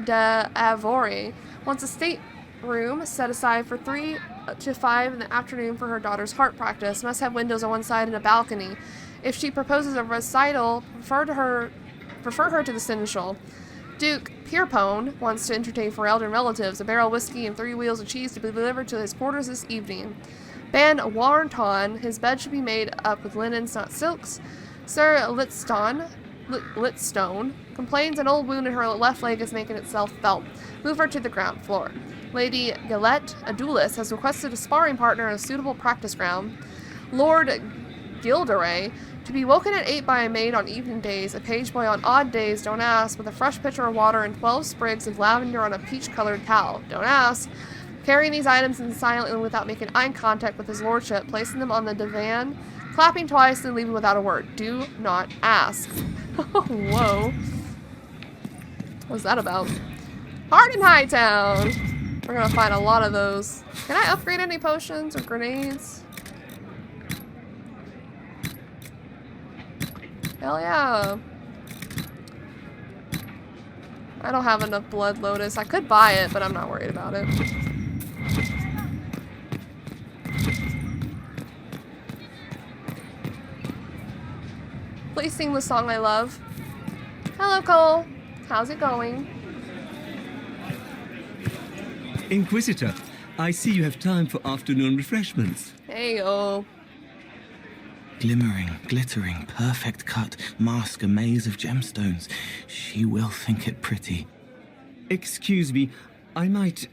de Avori wants a stateroom set aside for 3 to 5 in the afternoon for her daughter's harp practice. Must have windows on one side and a balcony. If she proposes a recital, prefer her to the seneschal. Duke Pierpone wants to entertain Ferelden relatives. A barrel of whiskey and 3 wheels of cheese to be delivered to his quarters this evening. Ban Warnton, his bed should be made up with linens, not silks. Sir Litstone complains an old wound in her left leg is making itself felt. Move her to the ground floor. Lady Gillette, a duelist, has requested a sparring partner in a suitable practice ground. Lord Gilderay, to be woken at 8 by a maid on evening days, a page boy on odd days, don't ask, with a fresh pitcher of water and 12 sprigs of lavender on a peach-colored towel, don't ask. Carrying these items in silently without making eye contact with his lordship, placing them on the divan, clapping twice and leaving without a word. Do not ask. Whoa. What's that about? Hard in Hightown! We're gonna find a lot of those. Can I upgrade any potions or grenades? Hell yeah. I don't have enough blood lotus. I could buy it, but I'm not worried about it. Please sing the song I love. Hello, Cole. How's it going? Inquisitor, I see you have time for afternoon refreshments. Hey-o. Glimmering, glittering, perfect cut, mask a maze of gemstones. She will think it pretty. Excuse me, I might,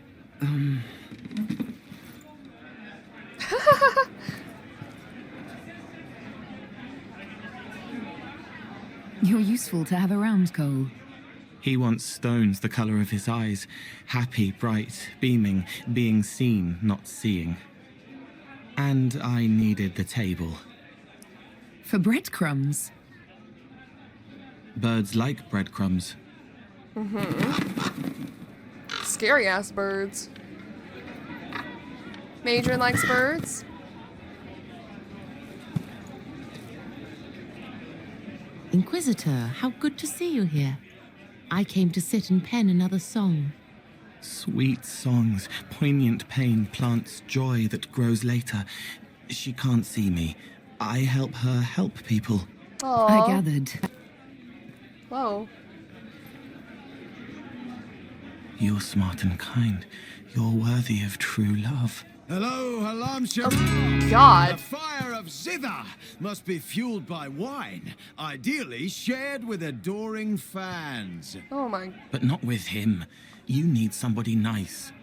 You're useful to have around, Cole. He wants stones the color of his eyes. Happy, bright, beaming, being seen, not seeing. And I needed the table. For breadcrumbs. Birds like breadcrumbs. Scary ass birds. Major likes birds. Inquisitor, how good to see you here. I came to sit and pen another song. Sweet songs, poignant pain plants joy that grows later. She can't see me. I help her help people. Aww. I gathered. Whoa. You're smart and kind. You're worthy of true love. Hello, Halam Oh, God. The fire of Zither must be fueled by wine, ideally shared with adoring fans. Oh my. But not with him. You need somebody nice.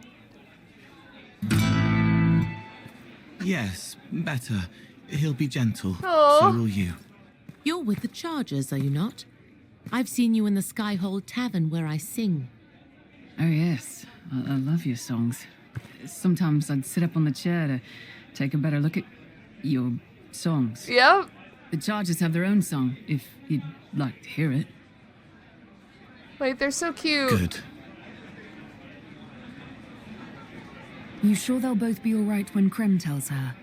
Yes, better. He'll be gentle. Aww. So will you. You're with the Chargers, are you not? I've seen you in the Skyhold Tavern where I sing. Oh, yes. I love your songs. Sometimes I'd sit up on the chair to take a better look at your songs. Yep. The Chargers have their own song, if you'd like to hear it. Wait, they're so cute. Good. You sure they'll both be all right when Krem tells her?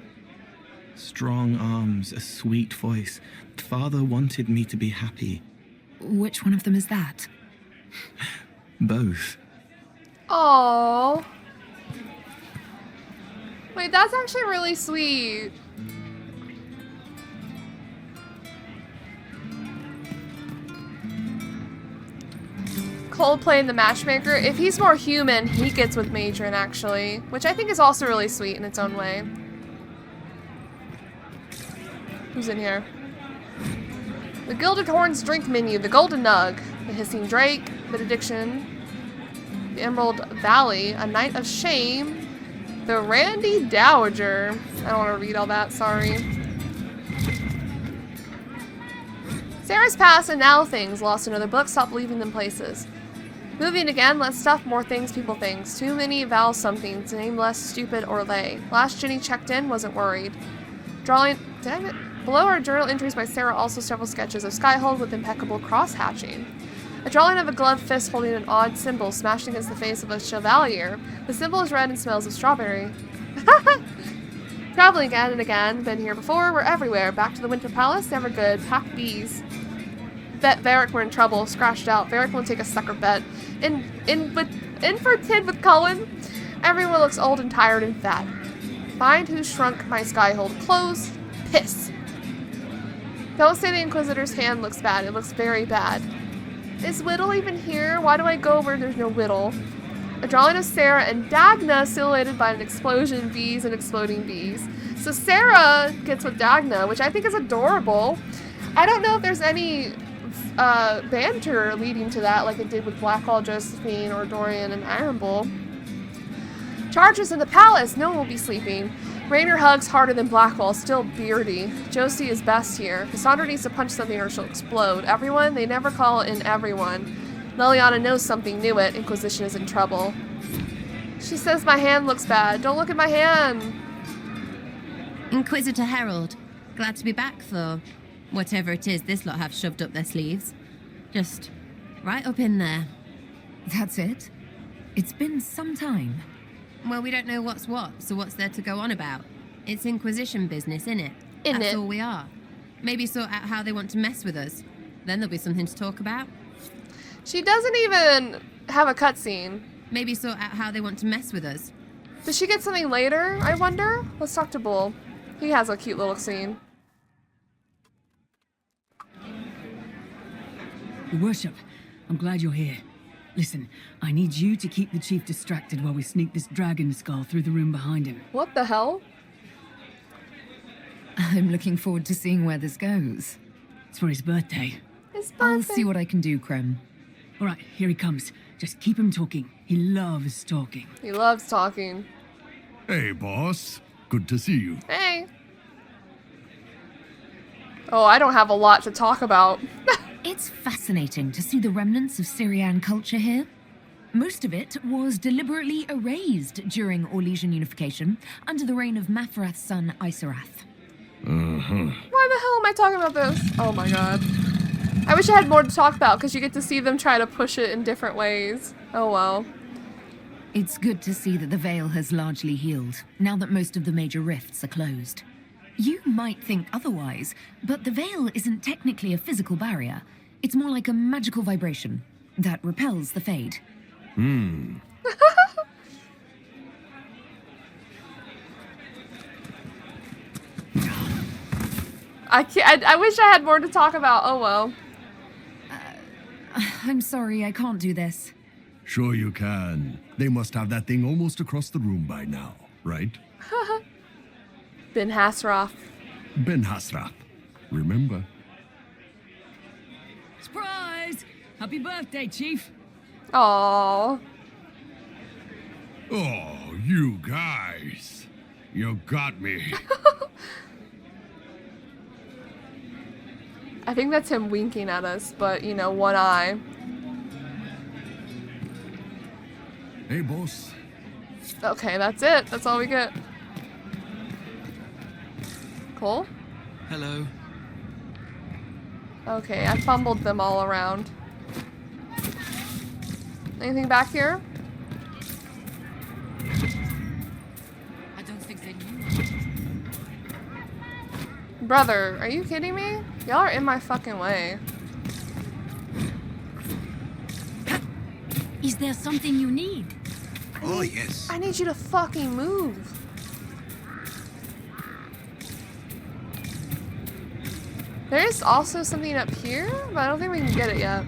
Strong arms, a sweet voice. Father wanted me to be happy. Which one of them is that? Both. Aww. Wait, that's actually really sweet. Cole playing the matchmaker. If he's more human, he gets with Madron, actually. Which I think is also really sweet in its own way. Who's in here? The Gilded Horns drink menu. The Golden Nug. The Hissing Drake. Benediction. The Emerald Valley. A Night of Shame. The Randy Dowager. I don't want to read all that, sorry. Sarah's past and now things. Lost another book. Stop leaving them places. Moving again. Less stuff. More things. People things. Too many vowel somethings. Name less stupid or lay. Last Jenny checked in. Wasn't worried. Drawing. Dang it. Below are journal entries by Sarah. Also several sketches of Skyhold with impeccable cross-hatching. A drawing of a gloved fist holding an odd symbol smashed against the face of a chevalier. The symbol is red and smells of strawberry. Traveling again and again. Been here before. We're everywhere. Back to the Winter Palace. Never good. Pack bees. Bet Varric we're in trouble. Scratched out. Varric won't take a sucker bet. In for 10 with Cullen. Everyone looks old and tired and fat. Find who shrunk my Skyhold clothes. Piss. Don't say the Inquisitor's hand looks bad. It looks very bad. Is Whittle even here? Why do I go where there's no Whittle? A drawing of Sarah and Dagna silhouetted by an explosion of bees and exploding bees. So Sarah gets with Dagna, which I think is adorable. I don't know if there's any banter leading to that like it did with Blackwall, Josephine, or Dorian and Iron Bull. Chargers in the palace. No one will be sleeping. Raynor hugs harder than Blackwall, still beardy. Josie is best here. Cassandra needs to punch something or she'll explode. Everyone? They never call in everyone. Leliana knows something, knew it. Inquisition is in trouble. She says my hand looks bad. Don't look at my hand. Inquisitor Herald. Glad to be back for whatever it is this lot have shoved up their sleeves. Just right up in there. That's it? It's been some time. Well, we don't know what's what, so what's there to go on about? It's Inquisition business, innit? Innit. That's all we are. Maybe sort out how they want to mess with us. Then there'll be something to talk about. She doesn't even have a cutscene. Maybe sort out how they want to mess with us. Does she get something later, I wonder? Let's talk to Bull. He has a cute little scene. Your worship, I'm glad you're here. Listen, I need you to keep the chief distracted while we sneak this dragon skull through the room behind him. What the hell? I'm looking forward to seeing where this goes. It's for his birthday. His birthday. I'll see what I can do, Krem. All right, here he comes. Just keep him talking. He loves talking. He loves talking. Hey, boss. Good to see you. Hey. Oh, I don't have a lot to talk about. It's fascinating to see the remnants of Syrian culture here. Most of it was deliberately erased during Orlesian unification under the reign of Mafarath's son Isarath. Why the hell am I talking about this? Oh my god. I wish I had more to talk about because you get to see them try to push it in different ways. Oh well. It's good to see that the veil has largely healed, now that most of the major rifts are closed. You might think otherwise, but the veil isn't technically a physical barrier. It's more like a magical vibration that repels the fade. I wish I had more to talk about. Oh well. I'm sorry, I can't do this. Sure you can. They must have that thing almost across the room by now, right? Ben Hasrath. Ben Hasrath. Remember? Surprise! Happy birthday, Chief. Aww. Oh, you guys. You got me. I think that's him winking at us, but, you know, one eye. Hey, boss. Okay, that's it. That's all we get. Cool. Hello. Okay, I fumbled them all around. Anything back here? I don't think they knew. Brother, are you kidding me? Y'all are in my fucking way. Is there something you need? Oh, yes. I need you to fucking move. There is also something up here, but I don't think we can get it yet.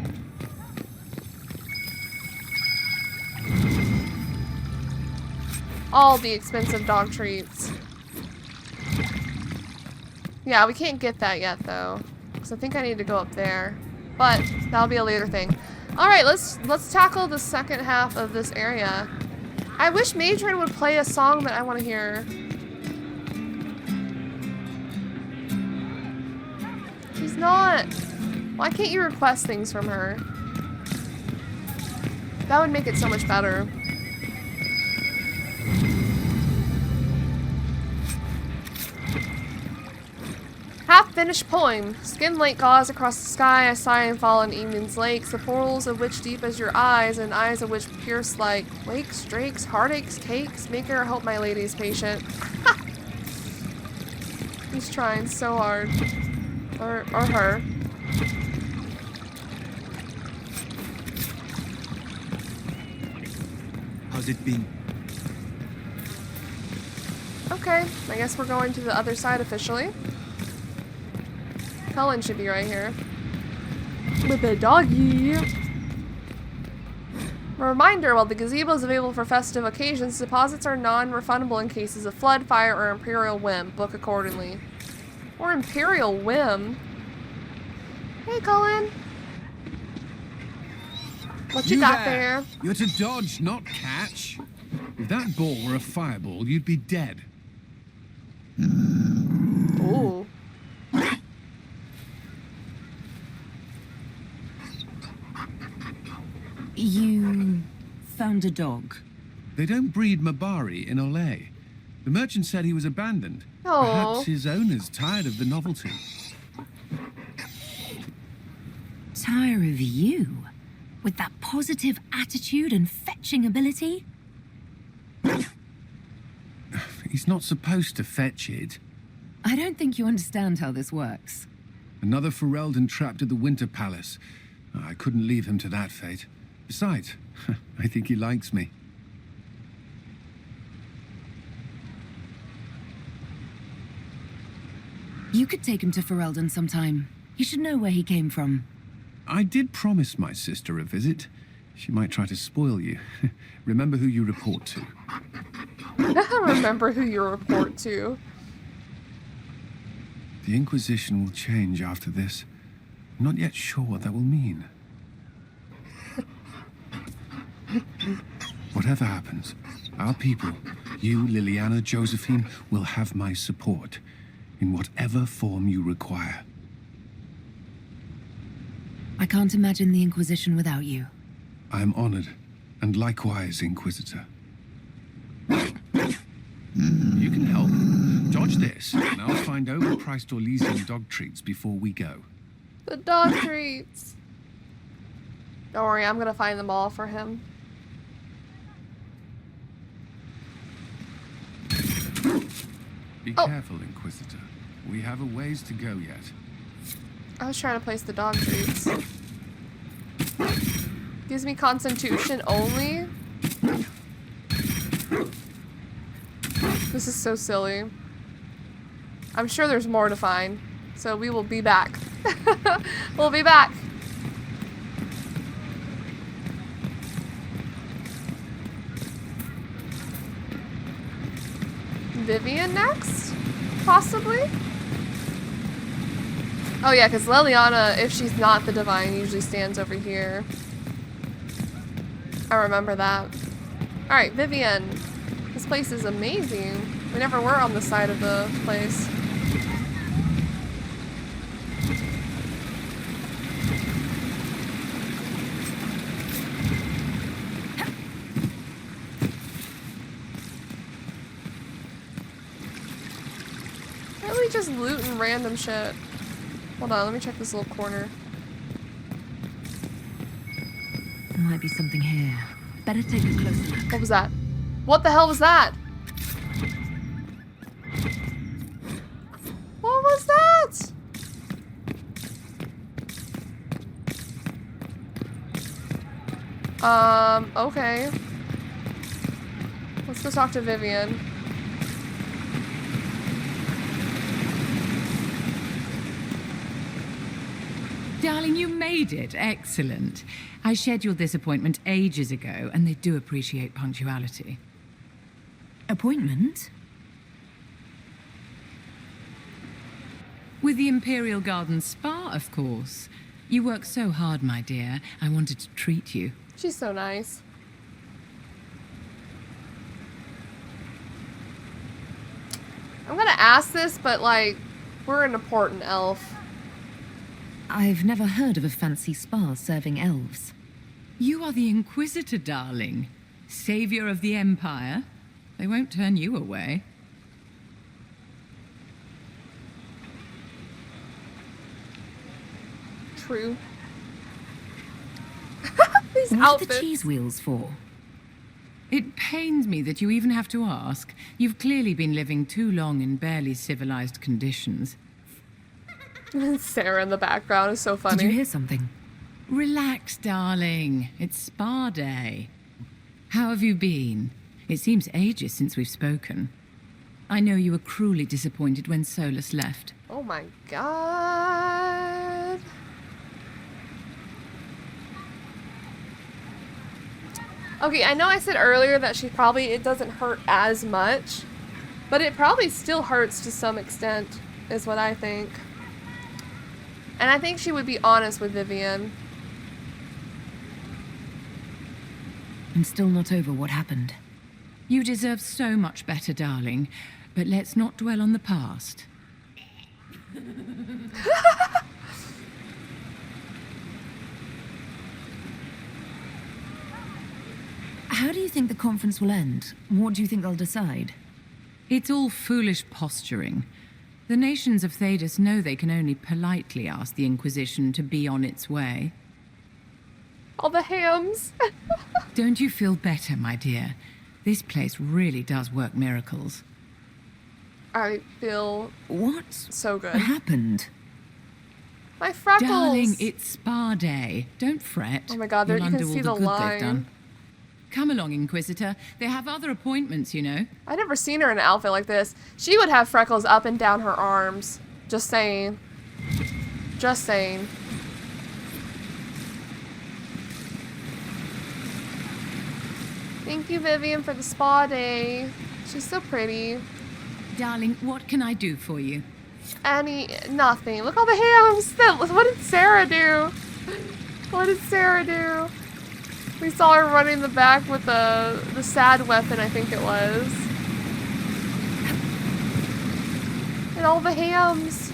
All the expensive dog treats. Yeah, we can't get that yet though, because I think I need to go up there. But that'll be a later thing. All right, let's tackle the second half of this area. I wish Madrid would play a song that I want to hear. She's not. Why can't you request things from her? That would make it so much better. Half-finished poem. Skin like gauze across the sky, I sigh and fall in evening's lakes, the portals of which deep as your eyes, and eyes of which pierce like wakes, drakes, heartaches, cakes. Make her hope my lady is patient. He's trying so hard. Or her. How's it been? Okay, I guess we're going to the other side officially. Cullen should be right here. With the doggy. A reminder, while the gazebo is available for festive occasions, deposits are non-refundable in cases of flood, fire, or imperial whim. Book accordingly. Or imperial whim. Hey, Cullen. What you got there? You're to dodge, not catch. If that ball were a fireball, you'd be dead. Ooh. You found a dog. They don't breed Mabari in Olay. The merchant said he was abandoned. Oh. Perhaps his owner's tired of the novelty. Tire of you? With that positive attitude and fetching ability? He's not supposed to fetch it. I don't think you understand how this works. Another Ferelden trapped at the Winter Palace. I couldn't leave him to that fate. Besides, I think he likes me. You could take him to Ferelden sometime. He should know where he came from. I did promise my sister a visit. She might try to spoil you. Remember who you report to. Remember who you report to. The Inquisition will change after this. I'm not yet sure what that will mean. Whatever happens, our people, you, Liliana, Josephine, will have my support in whatever form you require. I can't imagine the Inquisition without you. I am honored, and likewise, Inquisitor. You can help. Dodge this, and I'll find overpriced Orlesian dog treats before we go. The dog treats. Don't worry, I'm gonna find them all for him. Be careful, Inquisitor. We have a ways to go yet. I was trying to place the dog treats. Gives me constitution only? This is so silly. I'm sure there's more to find. So we will be back. We'll be back. Vivian next? Possibly? Oh yeah, because Leliana, if she's not the divine, usually stands over here. I remember that. Alright, Vivian. This place is amazing. We never were on the side of the place. Why are we just looting random shit? Hold on, let me check this little corner. There might be something here. Better take a closer look. What was that? What the hell was that? What was that? Okay. Let's go talk to Vivian. Darling, you made it. Excellent. I scheduled this appointment ages ago, and they do appreciate punctuality. Appointment? With the Imperial Garden Spa, of course. You work so hard, my dear. I wanted to treat you. She's so nice. I'm gonna ask this, but like, we're an important elf. I've never heard of a fancy spa serving elves. You are the Inquisitor, darling. Savior of the Empire. They won't turn you away. True. These what outfits. Are the cheese wheels for? It pains me that you even have to ask. You've clearly been living too long in barely civilized conditions. Sarah in the background is so funny. Did you hear something? Relax, darling. It's spa day. How have you been? It seems ages since we've spoken. I know you were cruelly disappointed when Solus left. Oh my god. Okay, I know I said earlier that it doesn't hurt as much, but it probably still hurts to some extent, is what I think. And I think she would be honest with Vivian. I'm still not over what happened. You deserve so much better, darling, but let's not dwell on the past. How do you think the conference will end? What do you think they'll decide? It's all foolish posturing. The nations of Thedas know they can only politely ask the Inquisition to be on its way. All the hams. Don't you feel better, my dear? This place really does work miracles. I feel what so good. What happened? My freckles! Darling, it's spa day. Don't fret. Oh my god, there You'll you can undo see all the good line. they've done. Come along, Inquisitor. They have other appointments, you know. I've never seen her in an outfit like this. She would have freckles up and down her arms. Just saying. Just saying. Thank you, Vivian, for the spa day. She's so pretty. Darling, what can I do for you? Nothing. Look all the hams. What did Sarah do? What did Sarah do? We saw her running in the back with the sad weapon, I think it was. And all the hams.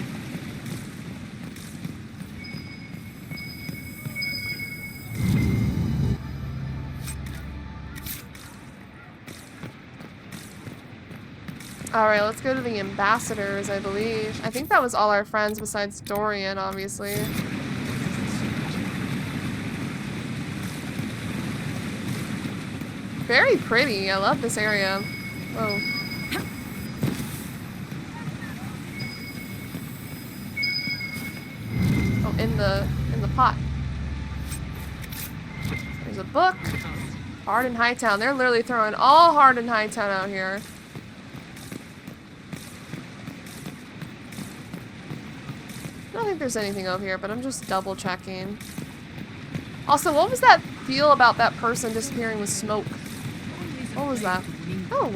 Alright, let's go to the ambassadors, I believe. I think that was all our friends besides Dorian, obviously. Very pretty. I love this area. Whoa. Oh, in the pot. There's a book. Hard and Hightown. They're literally throwing all Hard and Hightown out here. I don't think there's anything over here, but I'm just double checking. Also, what was that feel about that person disappearing with smoke? What was that? Oh.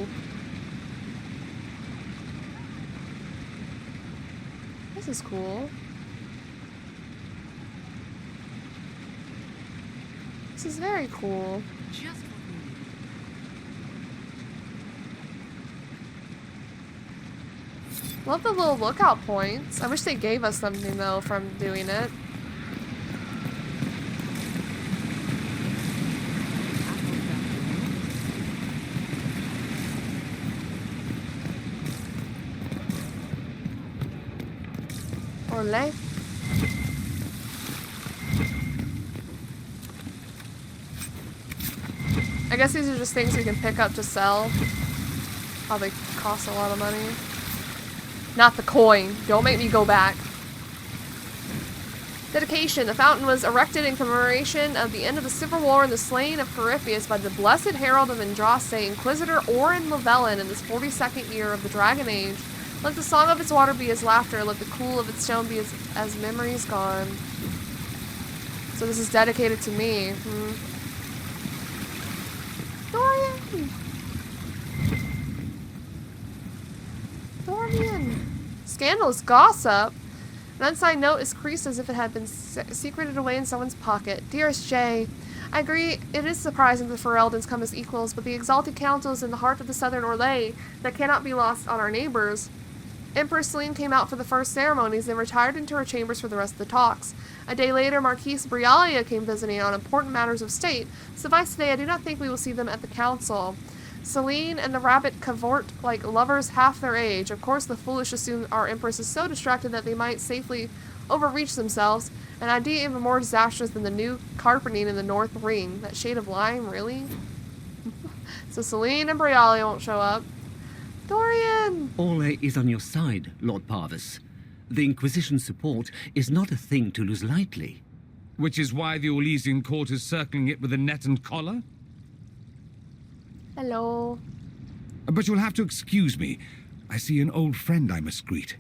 This is cool. This is very cool. Love the little lookout points. I wish they gave us something, though, from doing it. Olé. I guess these are just things we can pick up to sell. Probably cost a lot of money. Not the coin. Don't make me go back. Dedication. The fountain was erected in commemoration of the end of the Civil War and the slaying of Corypheus by the Blessed Herald of Andraste, Inquisitor Orin Llewellyn in this 42nd year of the Dragon Age. Let the song of its water be as laughter, let the cool of its stone be as memories gone. So this is dedicated to me. Dorian! Dorian! Scandalous gossip. An unsigned note is creased as if it had been secreted away in someone's pocket. Dearest Jay, I agree it is surprising that the Fereldans come as equals, but the exalted council is in the heart of the southern Orlais that cannot be lost on our neighbors. Empress Celine came out for the first ceremonies, then retired into her chambers for the rest of the talks. A day later, Marquise Brialia came visiting on important matters of state. Suffice today, I do not think we will see them at the council. Celine and the rabbit cavort like lovers half their age. Of course, the foolish assume our Empress is so distracted that they might safely overreach themselves. An idea even more disastrous than the new carpeting in the North Ring. That shade of lime, really? So Celine and Brialia won't show up. Dorian! Orlais is on your side, Lord Parvis. The Inquisition's support is not a thing to lose lightly. Which is why the Orlesian court is circling it with a net and collar? Hello. But you'll have to excuse me. I see an old friend I must greet.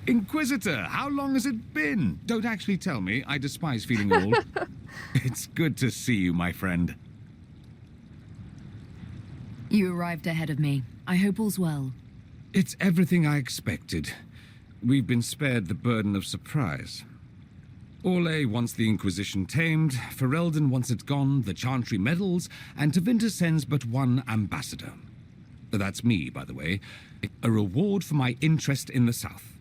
Inquisitor, how long has it been? Don't actually tell me. I despise feeling old. It's good to see you, my friend. You arrived ahead of me. I hope all's well. It's everything I expected. We've been spared the burden of surprise. Orlais wants the Inquisition tamed, Ferelden wants it gone, the Chantry meddles, and Tevinter sends but one ambassador. That's me, by the way. A reward for my interest in the South.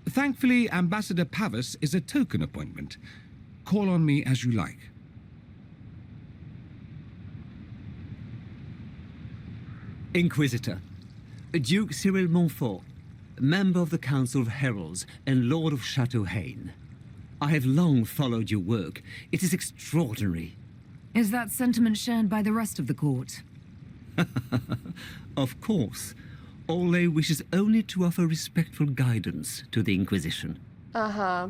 Thankfully, Ambassador Pavis is a token appointment. Call on me as you like. Inquisitor, Duke Cyril Montfort, member of the Council of Heralds and Lord of Chateau Haine. I have long followed your work. It is extraordinary. Is that sentiment shared by the rest of the court? Of course. Ole wishes only to offer respectful guidance to the Inquisition. Uh-huh.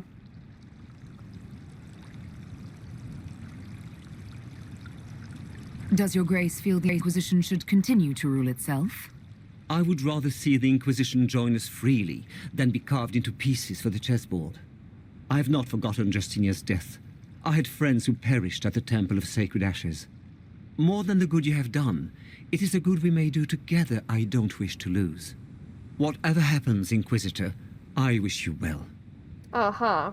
Does your grace feel the Inquisition should continue to rule itself? I would rather see the Inquisition join us freely than be carved into pieces for the chessboard. I have not forgotten Justinia's death. I had friends who perished at the Temple of Sacred Ashes. More than the good you have done, it is the good we may do together I don't wish to lose. Whatever happens, Inquisitor, I wish you well. Uh-huh.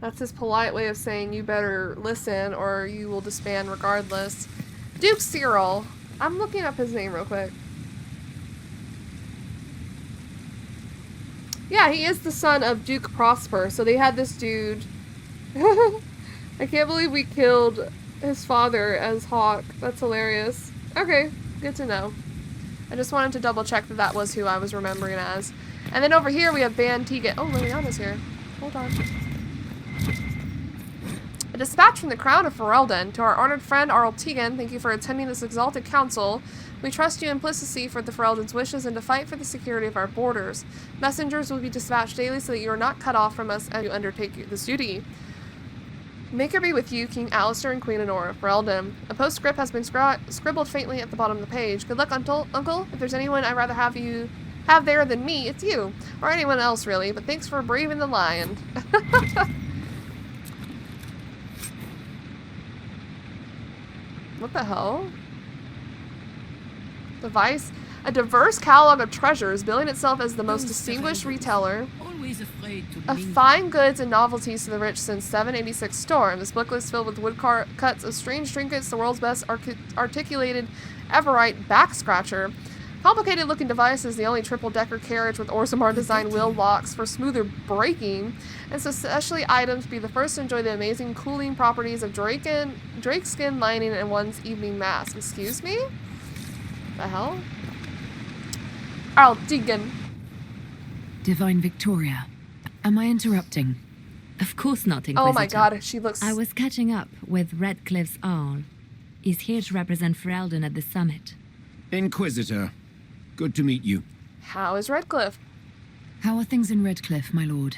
That's his polite way of saying you better listen or you will disband regardless. Duke Cyril. I'm looking up his name real quick. Yeah, he is the son of Duke Prosper. So they had this dude. I can't believe we killed his father as Hawk. That's hilarious. Okay, good to know. I just wanted to double check that that was who I was remembering as. And then over here we have Van Tegan. Oh, Liliana's here. Hold on. A dispatch from the Crown of Ferelden. To our honored friend, Arl Tegan, thank you for attending this exalted council. We trust you implicitly for the Ferelden's wishes and to fight for the security of our borders. Messengers will be dispatched daily so that you are not cut off from us as you undertake this duty. May her be with you, King Alistair and Queen Honora, Ferelden. A postscript has been scribbled faintly at the bottom of the page. Good luck, Uncle. If there's anyone I'd rather have there than me, it's you. Or anyone else, really. But thanks for braving the lion. What the hell? A diverse catalog of treasures, billing itself as the most distinguished retailer of fine goods and novelties to the rich since 786 store. This booklet is filled with woodcuts of strange trinkets, the world's best articulated Everite back scratcher. Complicated looking devices, the only triple-decker carriage with Orzammar designed wheel locks for smoother braking, and especially items be the first to enjoy the amazing cooling properties of drake skin lining and one's evening mask. Excuse me? The hell? Arl Tegan. Divine Victoria, am I interrupting? Of course not, Inquisitor. Oh my god, she looks... I was catching up with Redcliffe's Arl. He's here to represent Ferelden at the summit. Inquisitor, good to meet you. How is Redcliffe? How are things in Redcliffe, my lord?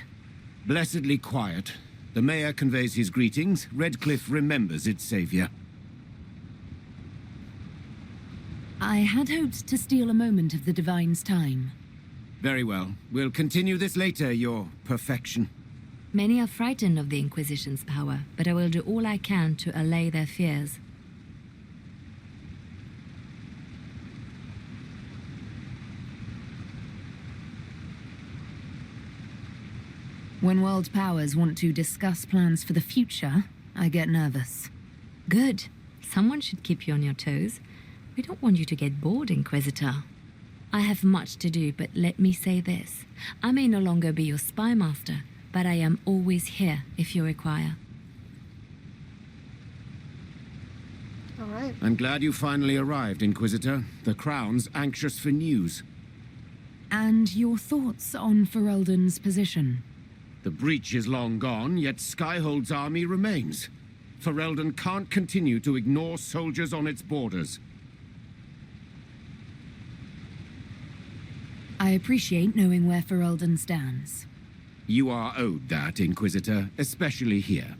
Blessedly quiet. The mayor conveys his greetings. Redcliffe remembers its savior. I had hoped to steal a moment of the Divine's time. Very well. We'll continue this later, your perfection. Many are frightened of the Inquisition's power, but I will do all I can to allay their fears. When world powers want to discuss plans for the future, I get nervous. Good. Someone should keep you on your toes. We don't want you to get bored, Inquisitor. I have much to do, but let me say this. I may no longer be your spy master, but I am always here if you require. All right. I'm glad you finally arrived, Inquisitor. The Crown's anxious for news. And your thoughts on Ferelden's position? The breach is long gone, yet Skyhold's army remains. Ferelden can't continue to ignore soldiers on its borders. I appreciate knowing where Ferelden stands. You are owed that, Inquisitor, especially here.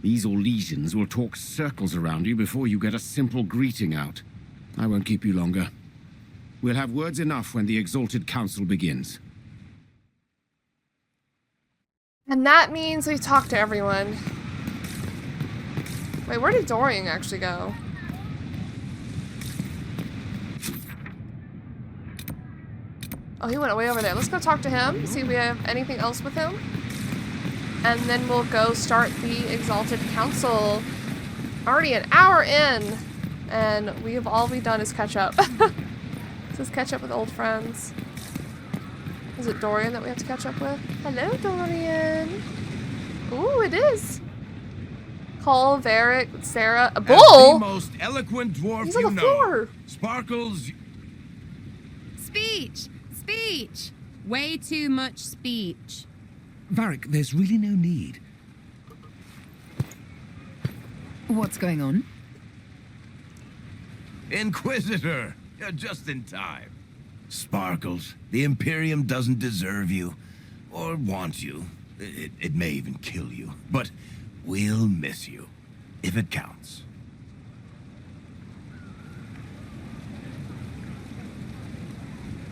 These Orlesians will talk circles around you before you get a simple greeting out. I won't keep you longer. We'll have words enough when the Exalted Council begins. And that means we talk to everyone. Wait, where did Dorian actually go? Oh, he went way over there. Let's go talk to him, see if we have anything else with him. And then we'll go start the Exalted Council. Already an hour in, and all we've done is catch up. This is catch up with old friends. Is it Dorian that we have to catch up with? Hello, Dorian. Ooh, it is. Cole, Varric, Sarah, a bull. The most eloquent dwarf He's on the floor. Sparkles. Speech. Speech. Way too much speech. Varric, there's really no need. What's going on? Inquisitor, you're just in time. Sparkles, the Imperium doesn't deserve you, or want you. It may even kill you, but we'll miss you, if it counts.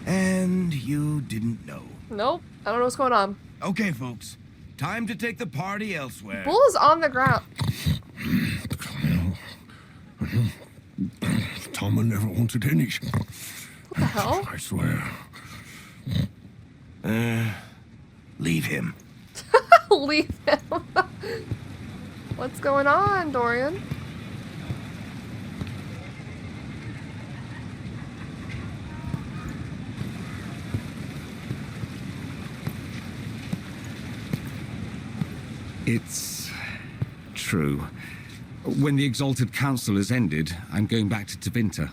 And you didn't know. Nope, I don't know what's going on. Okay, folks, time to take the party elsewhere. Bull is on the ground. Tama never wanted any. What the hell? I swear. Leave him. Leave him. What's going on, Dorian? It's true. When the Exalted Council has ended, I'm going back to Tevinter.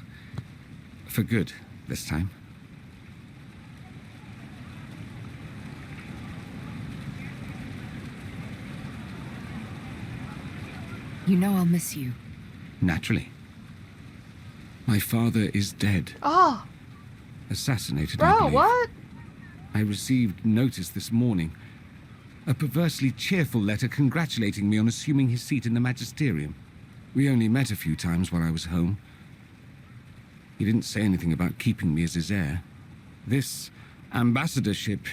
For good, this time. You know I'll miss you. Naturally. My father is dead. Oh. Assassinated, I Bro, believe. what? I received notice this morning. A perversely cheerful letter congratulating me on assuming his seat in the magisterium. We only met a few times while I was home. He didn't say anything about keeping me as his heir. This ambassadorship,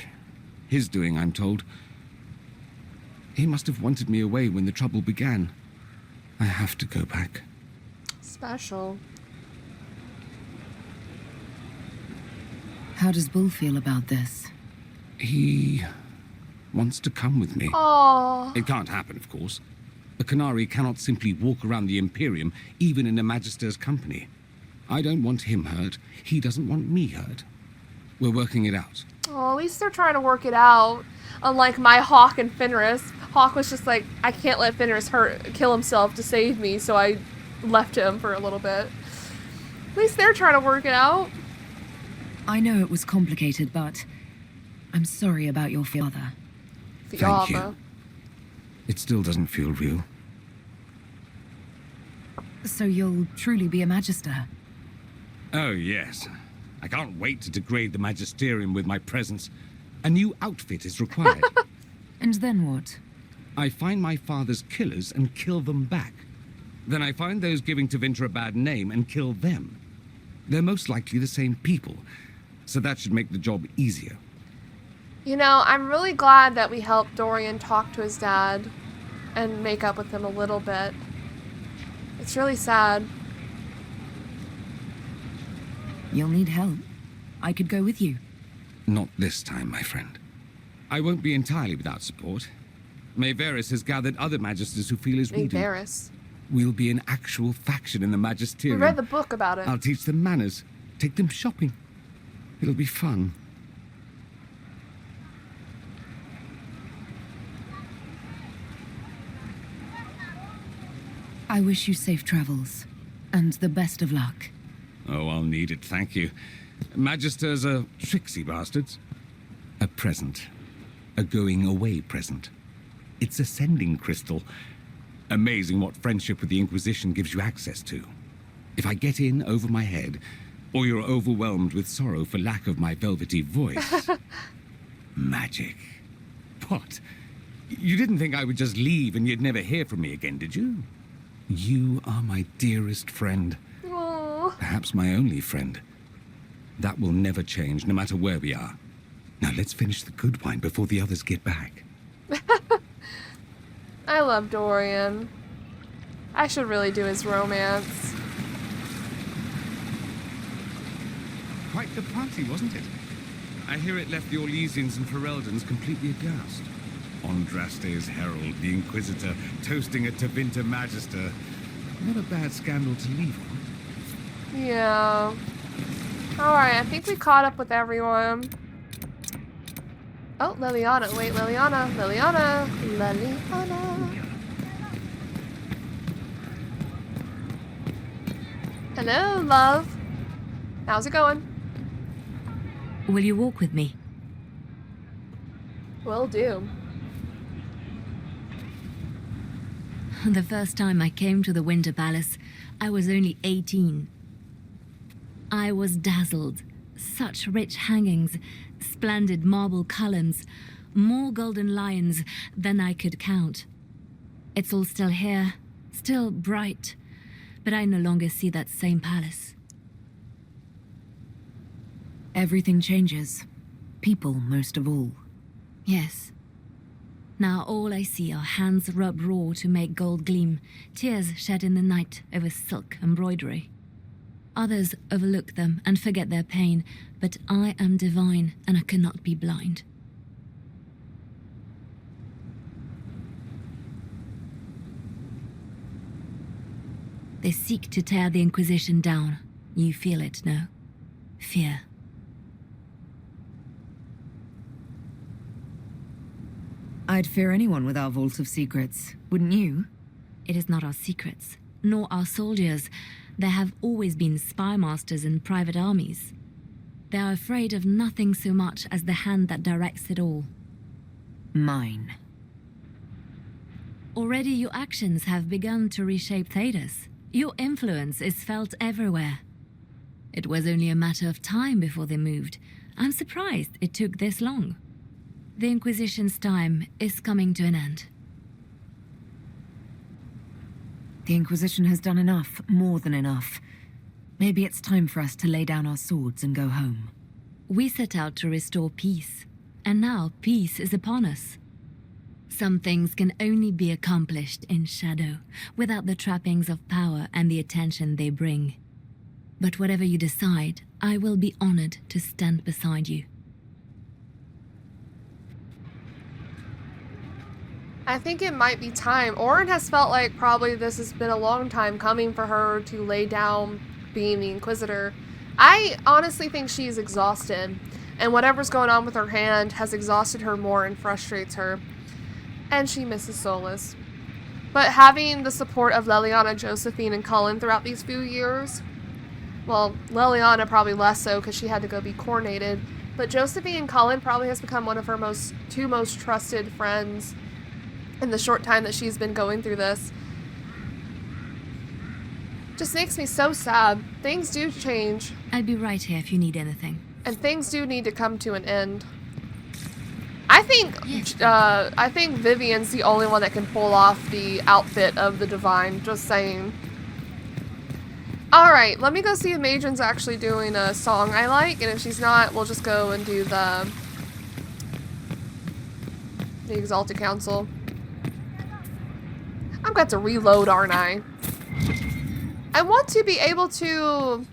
his doing, I'm told. He must have wanted me away when the trouble began. I have to go back. Special. How does Bull feel about this? He wants to come with me. Aww. It can't happen, of course. A Canary cannot simply walk around the Imperium, even in a Magister's company. I don't want him hurt. He doesn't want me hurt. We're working it out. Oh, at least they're trying to work it out. Unlike my Hawk and Fenris. Hawk was just like, I can't let Fenris kill himself to save me, so I left him for a little bit. At least they're trying to work it out. I know it was complicated, but I'm sorry about your father. Thank you. It still doesn't feel real. So you'll truly be a Magister? Oh, yes. I can't wait to degrade the Magisterium with my presence. A new outfit is required. And then what? I find my father's killers and kill them back. Then I find those giving Tevinter a bad name and kill them. They're most likely the same people, so that should make the job easier. You know, I'm really glad that we helped Dorian talk to his dad and make up with him a little bit. It's really sad. You'll need help. I could go with you. Not this time, my friend. I won't be entirely without support. Mayveris has gathered other Magisters who feel as we do. Mayveris. We'll be an actual faction in the We Magisterium. read the book about it. I'll teach them manners, take them shopping. It'll be fun. I wish you safe travels, and the best of luck. Oh, I'll need it, thank you. Magisters are tricksy bastards. A present. A going-away present. It's a sending crystal. Amazing what friendship with the Inquisition gives you access to. If I get in over my head, or you're overwhelmed with sorrow for lack of my velvety voice... Magic. What? You didn't think I would just leave and you'd never hear from me again, did you? You are my dearest friend. Aww. Perhaps my only friend. That will never change, no matter where we are. Now let's finish the good wine before the others get back. I love Dorian. I should really do his romance. Quite the party, wasn't it? I hear it left the Orlesians and Fereldans completely aghast. Andraste's herald, the Inquisitor, toasting a Tevinter Magister. Not a bad scandal to leave on. Yeah. Alright, I think we caught up with everyone. Oh, Liliana. Wait, Liliana. Liliana. Liliana. Hello, love. How's it going? Will you walk with me? Will do. The first time I came to the Winter Palace, I was only 18. I was dazzled, Such rich hangings, splendid marble columns, more golden lions than I could count. It's all still here, still bright, but I no longer see that same palace. Everything changes. People, most of all. Yes. Now all I see are hands rubbed raw to make gold gleam, tears shed in the night over silk embroidery. Others overlook them and forget their pain, but I am divine and I cannot be blind. They seek to tear the Inquisition down. You feel it, no? Fear. I'd fear anyone with our vault of secrets, wouldn't you? It is not our secrets, nor our soldiers. There have always been spy masters and private armies. They are afraid of nothing so much as the hand that directs it all. Mine. Already your actions have begun to reshape Thedas. Your influence is felt everywhere. It was only a matter of time before they moved. I'm surprised it took this long. The Inquisition's time is coming to an end. The Inquisition has done enough, more than enough. Maybe it's time for us to lay down our swords and go home. We set out to restore peace, and now peace is upon us. Some things can only be accomplished in shadow, without the trappings of power and the attention they bring. But whatever you decide, I will be honored to stand beside you. I think it might be time. Orin has felt like probably this has been a long time coming for her to lay down being the Inquisitor. I honestly think she's exhausted, and whatever's going on with her hand has exhausted her more and frustrates her. And she misses Solus. But having the support of Leliana, Josephine, and Cullen throughout these few years, well, Leliana probably less so because she had to go be coronated, but Josephine and Cullen probably has become one of her two most trusted friends in the short time that she's been going through this. Just makes me so sad. Things do change. I'll be right here if you need anything. And things do need to come to an end. I think Vivian's the only one that can pull off the outfit of the Divine. Just saying. Alright, let me go see if Madron's actually doing a song I like, and if she's not, we'll just go and do the Exalted Council. I'm going to reload, aren't I? I want to be able to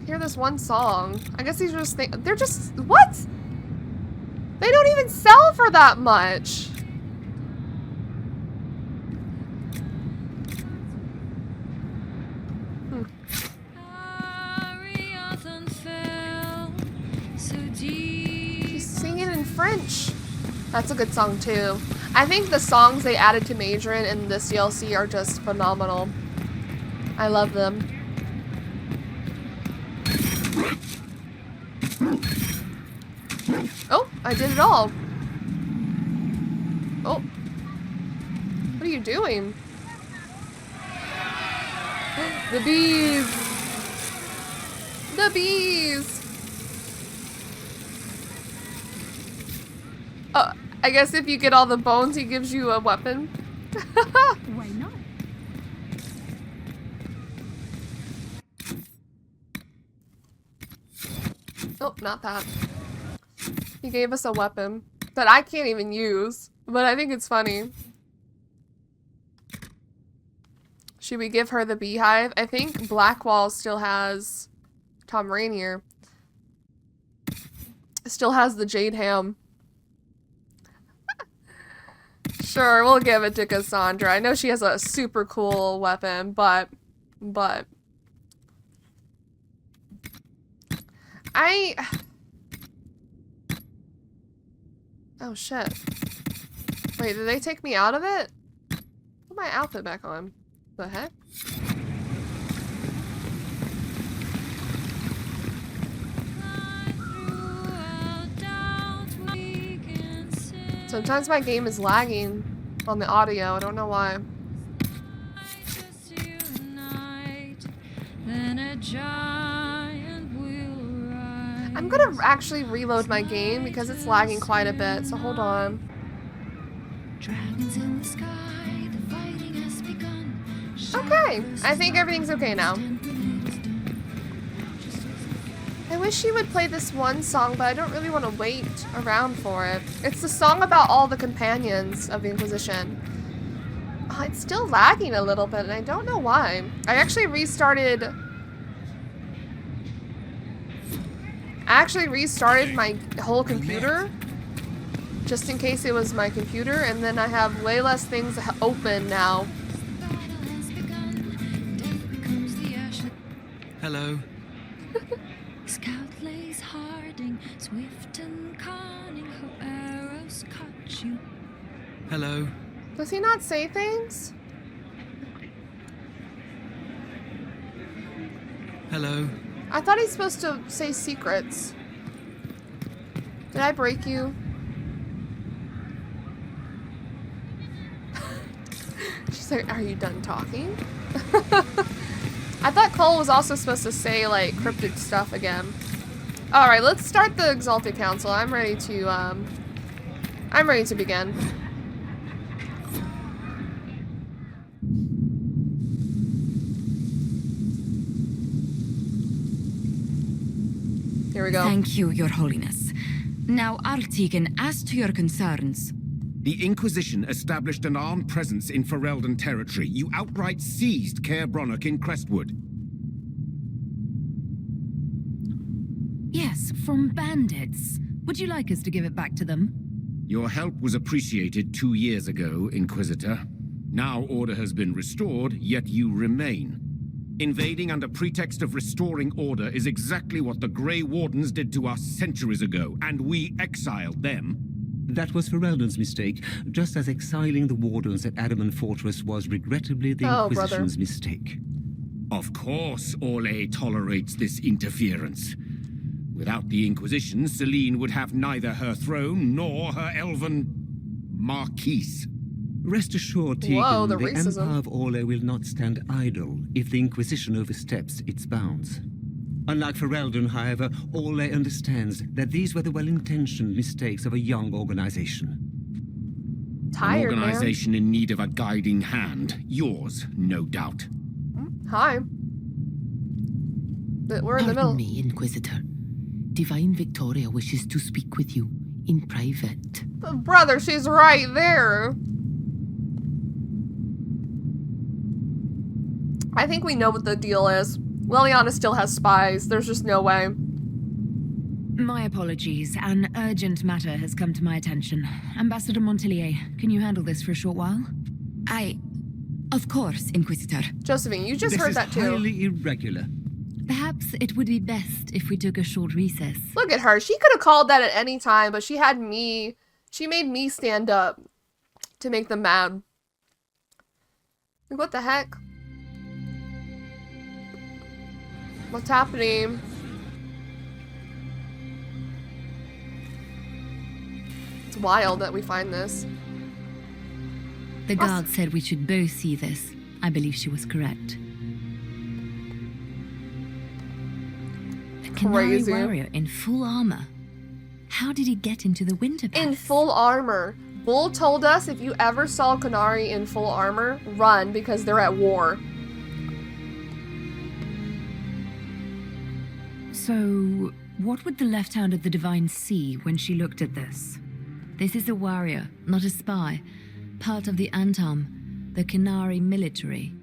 hear this one song. I guess these are just they're just what? They don't even sell for that much. She's singing in French. That's a good song too. I think the songs they added to Madron in this DLC are just phenomenal. I love them. Oh, I did it all. Oh. What are you doing? The bees! The bees! I guess if you get all the bones, he gives you a weapon. Why not? Oh, not that. He gave us a weapon that I can't even use, but I think it's funny. Should we give her the beehive? I think Blackwall still has Tom Rainier. Still has the Jade Ham. Sure, we'll give it to Cassandra. I know she has a super cool weapon, but oh shit. Wait, did they take me out of it? Put my outfit back on. The heck? Sometimes my game is lagging on the audio. I don't know why. I'm gonna actually reload my game because it's lagging quite a bit, so hold on. Okay, I think everything's okay now. I wish she would play this one song, but I don't really want to wait around for it. It's the song about all the companions of the Inquisition. Oh, it's still lagging a little bit, and I don't know why. I actually restarted my whole computer, just in case it was my computer, and then I have way less things open now. Hello. Scout lays harding, swift and cunning, her arrows cut you. Hello. Does he not say things? Hello. I thought he's supposed to say secrets. Did I break you? She's like, are you done talking? I thought Cole was also supposed to say, like, cryptic stuff again. Alright, let's start the Exalted Council. I'm ready to begin. Here we go. Thank you, Your Holiness. Now, Artigan, as to your concerns. The Inquisition established an armed presence in Ferelden territory. You outright seized Caer Bronach in Crestwood. Yes, from bandits. Would you like us to give it back to them? Your help was appreciated 2 years ago, Inquisitor. Now order has been restored, yet you remain. Invading under pretext of restoring order is exactly what the Grey Wardens did to us centuries ago, and we exiled them. That was Ferelden's mistake, just as exiling the Wardens at Adamant Fortress was regrettably the Inquisition's mistake. Of course Orlais tolerates this interference. Without the Inquisition, Celine would have neither her throne nor her elven marquise. Rest assured, Tegan, the Empire of Orlais will not stand idle if the Inquisition oversteps its bounds. Unlike Ferelden, however, Orlais understands that these were the well-intentioned mistakes of a young organization. Tired, An organization in need of a guiding hand. Yours, no doubt. Hi. But we're in the middle. Pardon me, Inquisitor. Divine Victoria wishes to speak with you in private. Brother, she's right there. I think we know what the deal is. Liliana still has spies. There's just no way. My apologies. An urgent matter has come to my attention. Ambassador Montillier, can you handle this for a short while? Of course, Inquisitor. Josephine, you just heard that too. This is highly irregular. Perhaps it would be best if we took a short recess. Look at her. She could have called that at any time, but she had me. She made me stand up to make them mad. Like, what the heck? What's happening? It's wild that we find this. The guard said we should both see this. I believe she was correct. A Canary warrior in full armor. How did he get into the winter palace? In full armor. Bull told us if you ever saw Canary in full armor, run because they're at war. So, what would the left hand of the Divine see when she looked at this? This is a warrior, not a spy. Part of the Antam, the Canary military.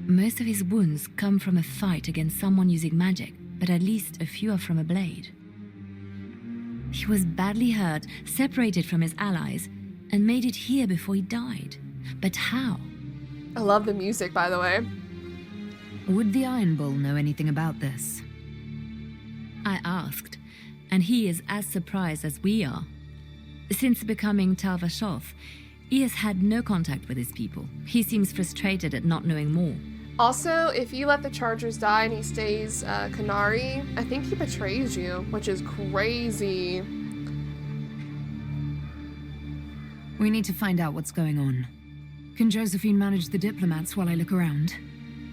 Most of his wounds come from a fight against someone using magic, but at least a few are from a blade. He was badly hurt, separated from his allies, and made it here before he died. But how? I love the music, by the way. Would the Iron Bull know anything about this? I asked, and he is as surprised as we are. Since becoming Tal Vashoth, he has had no contact with his people. He seems frustrated at not knowing more. Also, if you let the Chargers die and he stays Canary, I think he betrays you, which is crazy. We need to find out what's going on. Can Josephine manage the diplomats while I look around?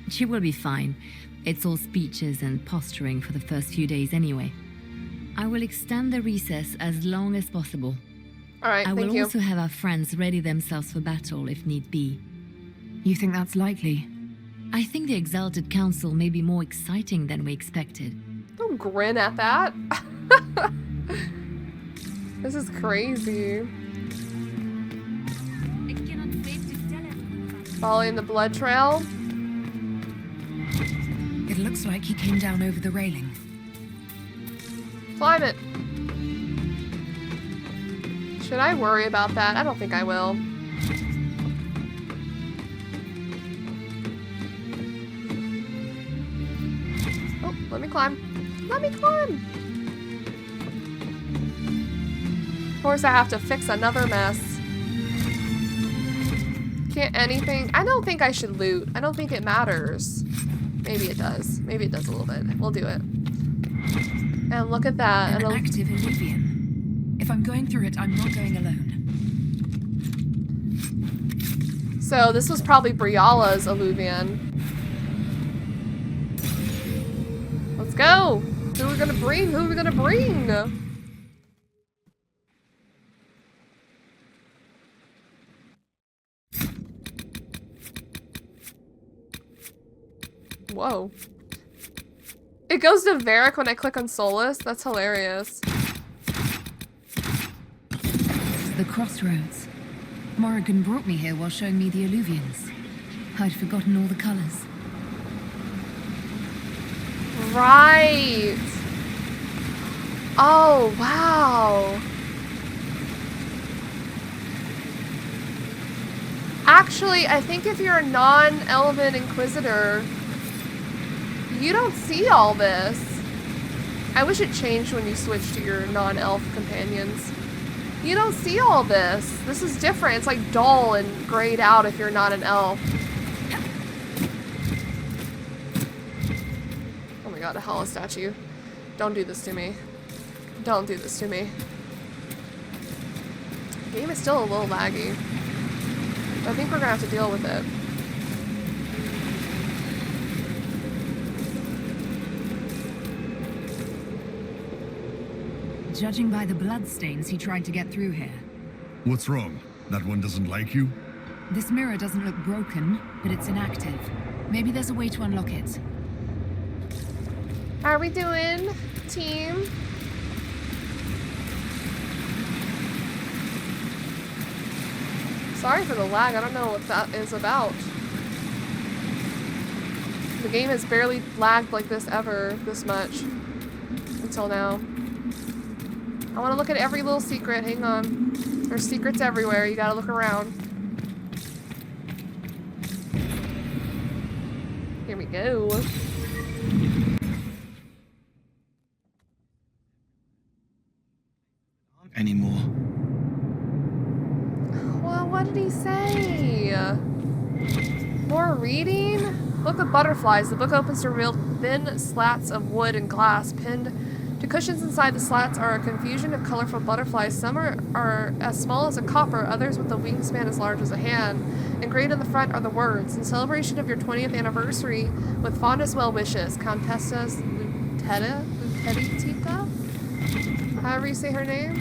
She will be fine. It's all speeches and posturing for the first few days anyway. I will extend the recess as long as possible. All right, I thank will you. also have our friends ready themselves for battle if need be. You think that's likely? I think the Exalted Council may be more exciting than we expected. Don't grin at that. This is crazy. Following the blood trail. It looks like he came down over the railing. Climb it. Should I worry about that? I don't think I will. Oh, let me climb. Let me climb. Of course, I have to fix another mess. Can't anything. I don't think I should loot. I don't think it matters. Maybe it does. Maybe it does a little bit. We'll do it. And look at that. An active illuvian. If I'm going through it, I'm not going alone. So this was probably Briala's illuvian. Let's go. Who are we gonna bring? Who are we gonna bring? Whoa. It goes to Varric when I click on Solus. That's hilarious. The crossroads. Morrigan brought me here while showing me the illuvians. I'd forgotten all the colors. Right. Oh, wow. Actually, I think if you're a non-Elven Inquisitor, you don't see all this. I wish it changed when you switch to your non-elf companions. You don't see all this. This is different. It's like dull and grayed out if you're not an elf. Oh my god, a hollow statue. Don't do this to me. Don't do this to me. The game is still a little laggy. I think we're gonna have to deal with it. Judging by the bloodstains, he tried to get through here. What's wrong? That one doesn't like you? This mirror doesn't look broken, but it's inactive. Maybe there's a way to unlock it. How are we doing, team? Sorry for the lag. I don't know what that is about. The game has barely lagged like this ever, this much, until now. I want to look at every little secret. Hang on. There's secrets everywhere. You gotta look around. Here we go. Anymore. Well, what did he say? More reading? Book of Butterflies. The book opens to reveal thin slats of wood and glass pinned to cushions. Inside the slats are a confusion of colorful butterflies. Some are as small as a copper, others with a wingspan as large as a hand. Engraved on the front are the words, "In celebration of your 20th anniversary, with fondest well wishes, Countessas Lutetica?" However you say her name.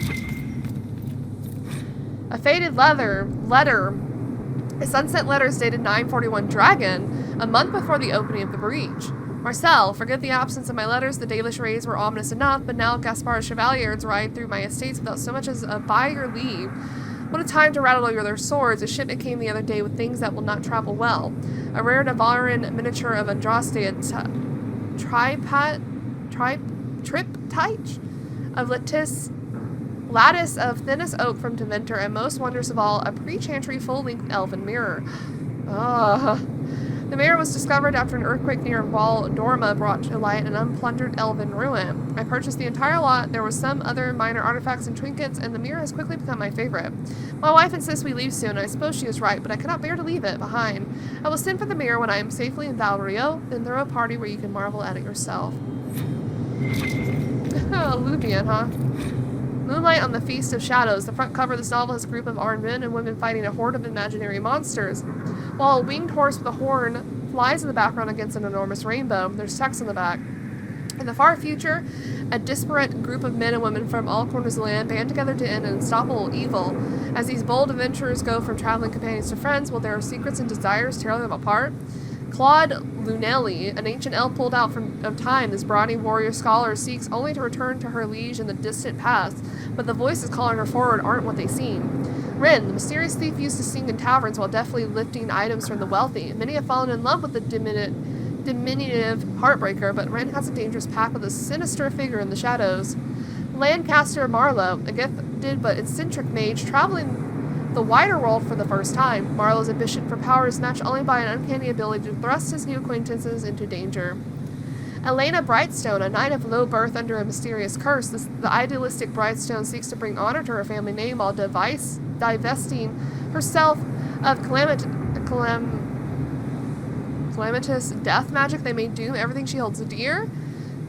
A faded letter. A sunset letter is dated 941 Dragon, a month before the opening of the breach. Marcel, forgive the absence of my letters. The Dalish raids were ominous enough, but now Gaspar's chevaliers ride through my estates without so much as a by your leave. What a time to rattle their swords. A shipment came the other day with things that will not travel well. A rare Navaran miniature of Andraste, a triptych of lattice of thinnest oak from Dementor, and most wondrous of all, a pre-chantry full-length elven mirror. The mirror was discovered after an earthquake near Val Dorma brought to light an unplundered elven ruin. I purchased the entire lot. There were some other minor artifacts and trinkets, and the mirror has quickly become my favorite. My wife insists we leave soon. I suppose she is right, but I cannot bear to leave it behind. I will send for the mirror when I am safely in Val Rio, then throw a party where you can marvel at it yourself. Luvian, huh? Moonlight on the Feast of Shadows. The front cover of this novel has a group of armed men and women fighting a horde of imaginary monsters. While a winged horse with a horn flies in the background against an enormous rainbow. There's text on the back. In the far future, a disparate group of men and women from all corners of the land band together to end an unstoppable evil. As these bold adventurers go from traveling companions to friends, will their secrets and desires tear them apart? Claude Lunelli, an ancient elf pulled out of time, this brawny warrior scholar seeks only to return to her liege in the distant past, but the voices calling her forward aren't what they seem. Rin, the mysterious thief, used to sing in taverns while deftly lifting items from the wealthy. Many have fallen in love with the diminutive heartbreaker, but Rin has a dangerous pact with a sinister figure in the shadows. Lancaster Marlowe, a gifted but eccentric mage traveling the wider world for the first time. Marlowe's ambition for power is matched only by an uncanny ability to thrust his new acquaintances into danger. Elena Brightstone, a knight of low birth under a mysterious curse, the idealistic Brightstone seeks to bring honor to her family name while divesting herself of calamitous death magic they may doom everything she holds dear.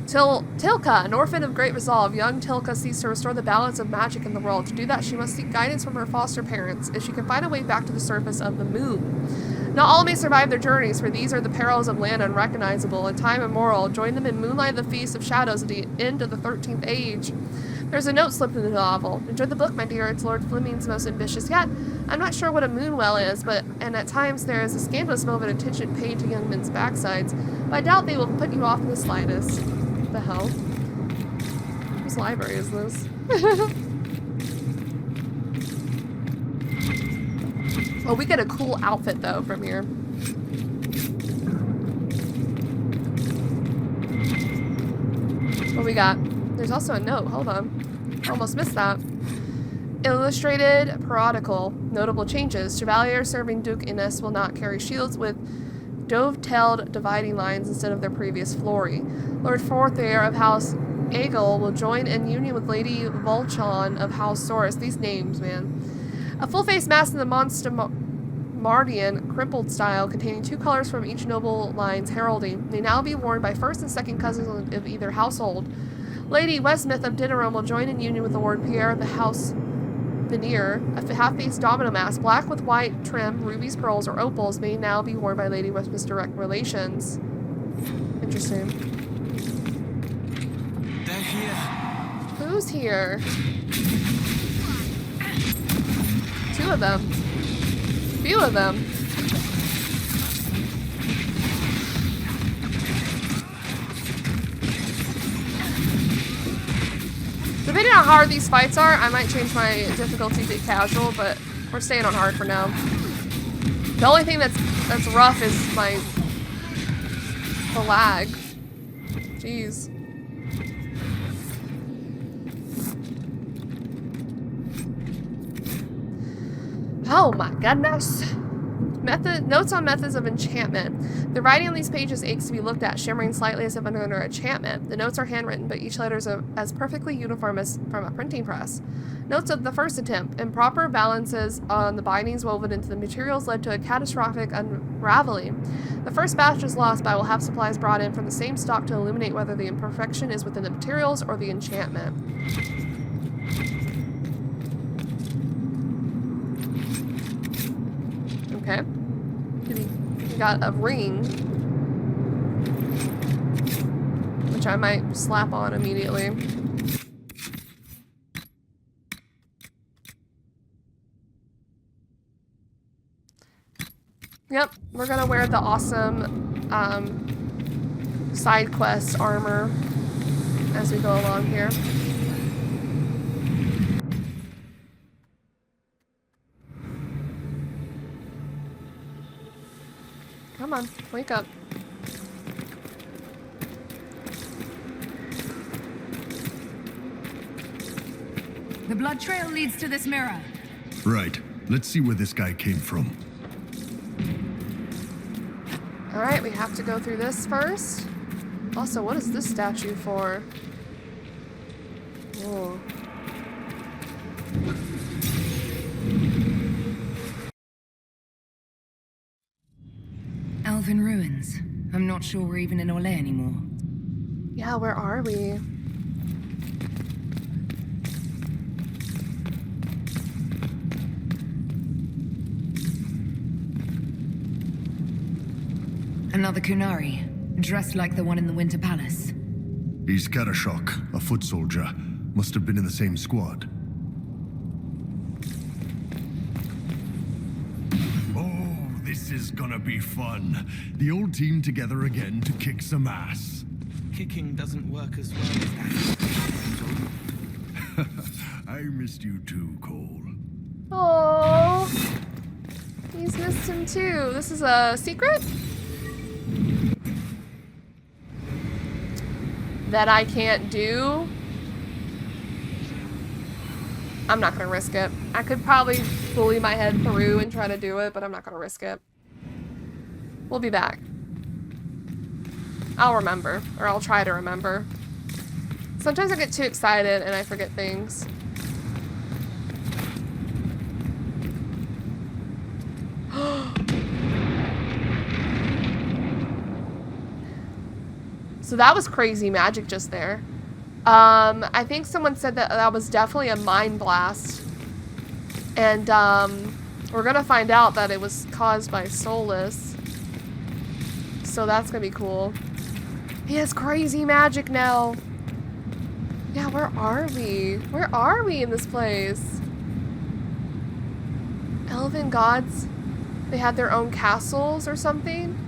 Tilka, an orphan of great resolve, young Tilka seeks to restore the balance of magic in the world. To do that, she must seek guidance from her foster parents, if she can find a way back to the surface of the moon. Not all may survive their journeys, for these are the perils of land unrecognizable and time immoral. Join them in Moonlight the Feast of Shadows at the end of the 13th Age. There's a note slipped in the novel. Enjoy the book, my dear. It's Lord Fleming's most ambitious yet. I'm not sure what a moonwell is, and at times there is a scandalous smell of attention paid to young men's backsides, but I doubt they will put you off in the slightest. The hell? Whose library is this? Oh, we get a cool outfit though from here. What we got? There's also a note. Hold on. Almost missed that. Illustrated Parodical. Notable changes. Chevalier serving Duke Innes will not carry shields with dovetailed dividing lines instead of their previous flory. Lord Forthair of House Aegle will join in union with Lady Volchon of House Saurus. These names, man. A full-face mask in the Monster Mardian crumpled style, containing 2 colors from each noble line's heralding, may now be worn by first and second cousins of either household. Lady Westmouth of Dinnerum will join in union with Lord Pierre of the House Veneer. A half-face domino mask, black with white trim, rubies, pearls, or opals, may now be worn by Lady Westmouth's direct relations. Interesting. They're here. Who's here? 2 of them. Few of them. Depending on how hard these fights are, I might change my difficulty to casual, but we're staying on hard for now. The only thing that's rough is the lag. Jeez. Oh my goodness. Notes on methods of enchantment. The writing on these pages aches to be looked at, shimmering slightly as if under enchantment. The notes are handwritten, but each letter is as perfectly uniform as from a printing press. Notes of the first attempt. Improper balances on the bindings woven into the materials led to a catastrophic unraveling. The first batch is lost, but I will have supplies brought in from the same stock to illuminate whether the imperfection is within the materials or the enchantment. Okay. We got a ring, which I might slap on immediately. Yep, we're gonna wear the awesome side quest armor as we go along here. Come on, wake up. The blood trail leads to this mirror. Right. Let's see where this guy came from. Alright, we have to go through this first. Also, what is this statue for? Whoa. Elven ruins. I'm not sure we're even in Orlais anymore. Yeah, where are we? An Another Kunari, dressed like the one in the Winter Palace. He's Karashok, a foot soldier. Must have been in the same squad. Oh, this is gonna be fun. The old team together again to kick some ass. Kicking doesn't work as well as that. I missed you too, Cole. Oh, he's missed him too. This is a secret that I can't do. I'm not gonna risk it. I could probably bully my head through and try to do it, but I'm not gonna risk it. We'll be back. I'll remember, or I'll try to remember. Sometimes I get too excited and I forget things. So that was crazy magic just there. I think someone said that that was definitely a mind blast. And we're gonna find out that it was caused by Solus. So that's gonna be cool. He has crazy magic now. Yeah, where are we? Where are we in this place? Elven gods? They had their own castles or something?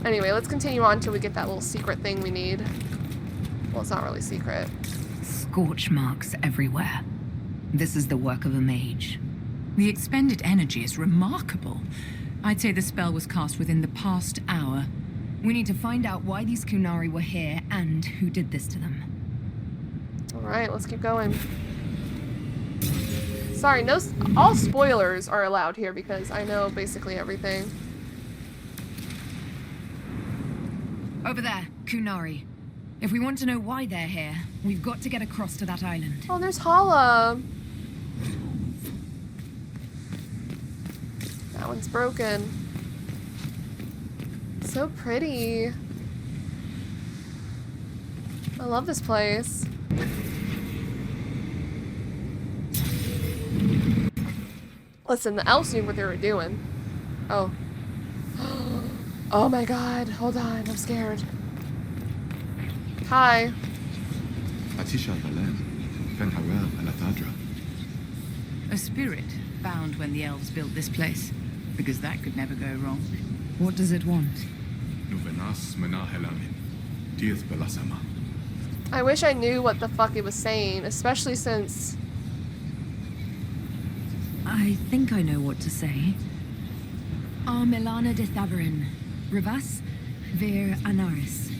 Anyway, let's continue on till we get that little secret thing we need. Well, it's not really secret. Scorch marks everywhere. This is the work of a mage. The expended energy is remarkable. I'd say the spell was cast within the past hour. We need to find out why these Kunari were here and who did this to them. Alright, let's keep going. Sorry, no, all spoilers are allowed here because I know basically everything. Over there, Kunari. If we want to know why they're here, we've got to get across to that island. Oh, there's Hala. That one's broken. So pretty. I love this place. Listen, the elves knew what they were doing. Oh. Oh my god, hold on, I'm scared. Hi. A spirit found when the elves built this place, because that could never go wrong. What does it want? I wish I knew what the fuck it was saying, especially since... I think I know what to say. Milana de Thaverin. Rivas Vir Anaris.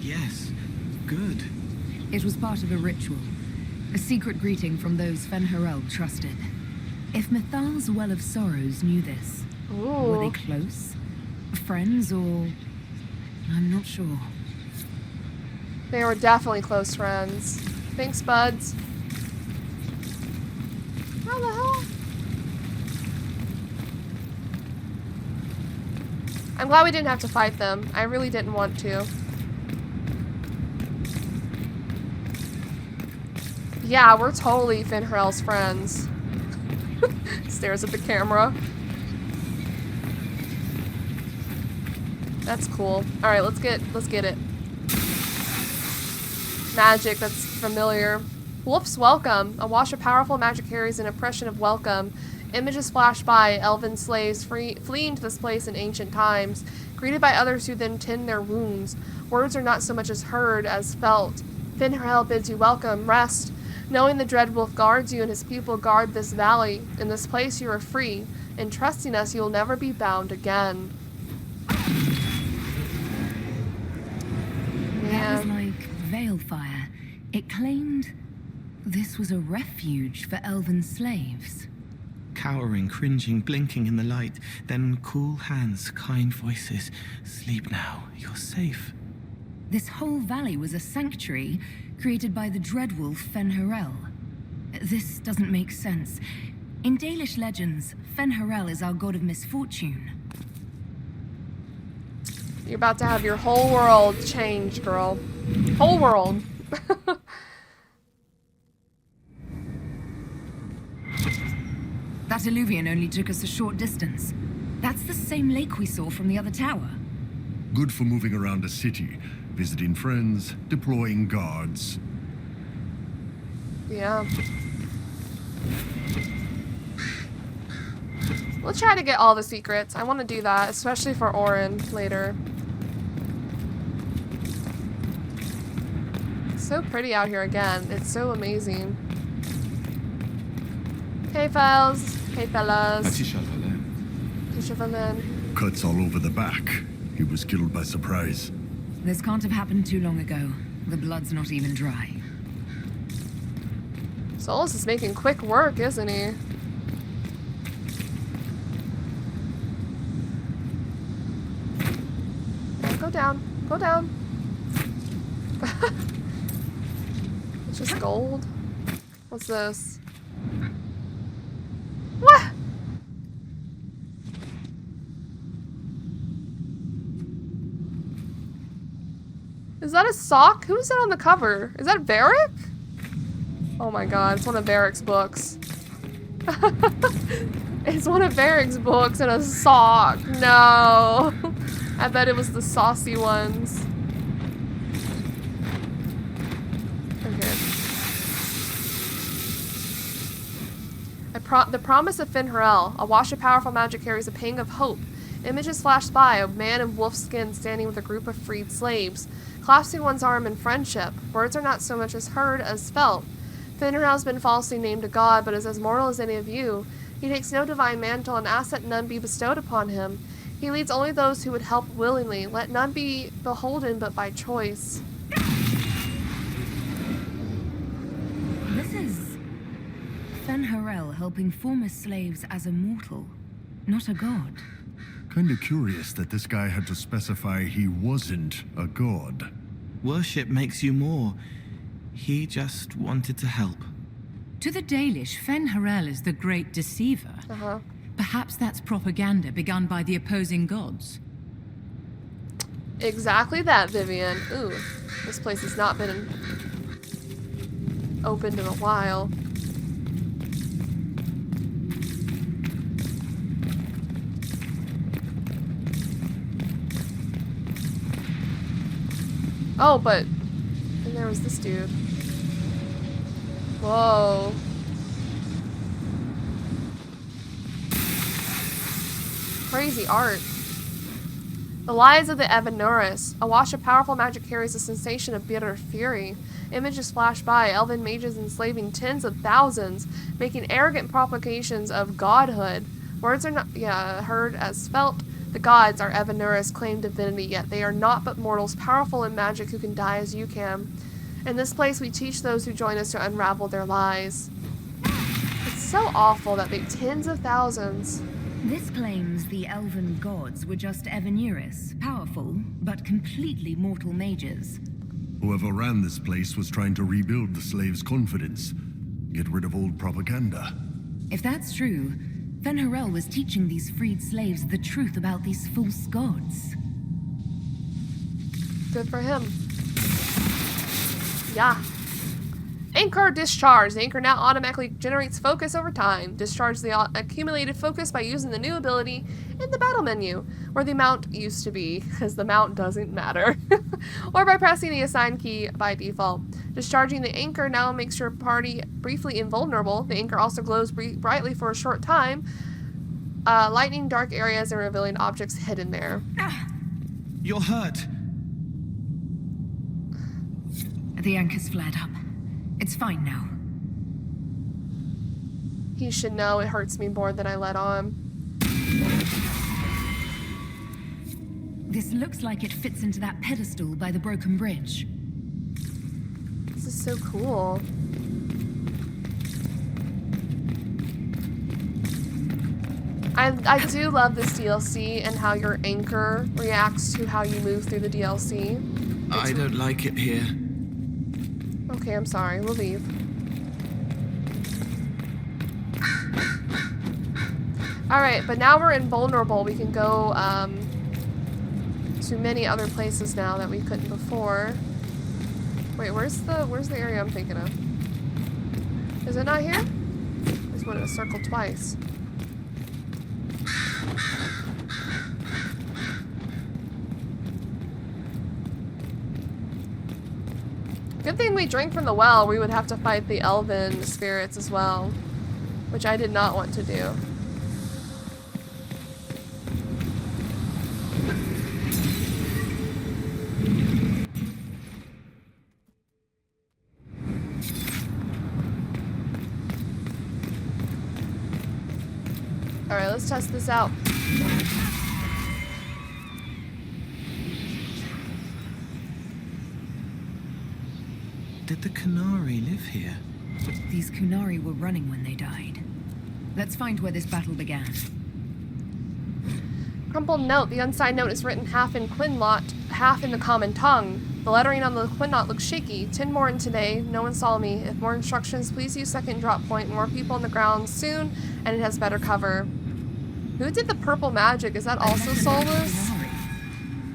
Yes, good. It was part of a ritual. A secret greeting from those Fen'Harel trusted. If Mithal's Well of Sorrows knew this, were they close? Friends or... I'm not sure. They were definitely close friends. Thanks, buds. How the hell? I'm glad we didn't have to fight them. I really didn't want to. Yeah, we're totally Fen'Harel's friends. Stares at the camera. That's cool. Alright, let's get it. Magic, that's familiar. Wolf's welcome. A wash of powerful magic carries an impression of welcome. Images flash by, elven slaves fleeing to this place in ancient times, greeted by others who then tend their wounds. Words are not so much as heard as felt. Fen'Harel bids you welcome, rest. Knowing the Dread Wolf guards you and his people guard this valley. In this place you are free. In trusting us, you will never be bound again. That was like Veilfire. It claimed this was a refuge for elven slaves. Cowering, cringing, blinking in the light, then cool hands, kind voices. Sleep now, you're safe. This whole valley was a sanctuary created by the Dreadwolf Fen'Harel. This doesn't make sense. In Dalish legends, Fen'Harel is our god of misfortune. You're about to have your whole world change, girl. Whole world. That antediluvian only took us a short distance. That's the same lake we saw from the other tower. Good for moving around a city, visiting friends, deploying guards. Yeah. We'll try to get all the secrets. I want to do that, especially for Orin later. It's so pretty out here again. It's so amazing. Hey, fellas. Hey, fellas. Cuts all over the back. He was killed by surprise. This can't have happened too long ago. The blood's not even dry. Solus is making quick work, isn't he? Go down. Go down. It's just gold. What's this? What? Is that a sock? Who is that on the cover? Is that Varric? Oh my god, it's one of Varric's books. It's one of Varric's books and a sock. No. I bet it was the saucy ones. Okay. The promise of Finharel. A wash of powerful magic carries a pang of hope. Images flash by, a man in wolf skin standing with a group of freed slaves, clasping one's arm in friendship. Words are not so much as heard as felt. Finharel's been falsely named a god, but is as mortal as any of you. He takes no divine mantle, an asset none be bestowed upon him. He leads only those who would help willingly. Let none be beholden but by choice. This is Finharel helping former slaves as a mortal, not a god. Kinda curious that this guy had to specify he wasn't a god. Worship makes you more. He just wanted to help. To the Dalish, Finharel is the great deceiver. Perhaps that's propaganda begun by the opposing gods. Exactly that, Vivian. Ooh, this place has not been opened in a while. Oh, but... and there was this dude. Whoa. Crazy art. The lies of the Evanuris. A wash of powerful magic carries a sensation of bitter fury. Images flash by, elven mages enslaving tens of thousands, making arrogant propagations of godhood. Words are not heard as felt. The gods, our Evanuris, claim divinity, yet they are not but mortals powerful in magic who can die as you can. In this place we teach those who join us to unravel their lies. It's so awful that they tens of thousands. This claims the elven gods were just Evanuris, powerful, but completely mortal mages. Whoever ran this place was trying to rebuild the slaves' confidence. Get rid of old propaganda. If that's true, Finharel was teaching these freed slaves the truth about these false gods. Good for him. Yeah. Anchor discharge. The anchor now automatically generates focus over time. Discharge the accumulated focus by using the new ability in the battle menu, where the amount used to be, because the amount doesn't matter, or by pressing the assigned key by default. Discharging the anchor now makes your party briefly invulnerable. The anchor also glows brightly for a short time, lightening dark areas and revealing objects hidden there. You're hurt. The anchor's flared up. It's fine now. He should know it hurts me more than I let on. This looks like it fits into that pedestal by the broken bridge. This is so cool. I do love this DLC and how your anchor reacts to how you move through the DLC. I don't like it here. Okay, I'm sorry. We'll leave. Alright, but now we're invulnerable. We can go to many other places now that we couldn't before. Wait, where's the area I'm thinking of? Is it not here? I just wanted to circle twice. Good thing we drank from the well. We would have to fight the elven spirits as well, which I did not want to do. Alright, let's test this out. Did the Qunari live here? These Qunari were running when they died. Let's find where this battle began. Crumpled note. The unsigned note is written half in Quinlot, half in the common tongue. The lettering on the Quinlot looks shaky. 10 more in today. No one saw me. If more instructions, please use second drop point. More people on the ground soon, and it has better cover. Who did the purple magic? Is that also soulless?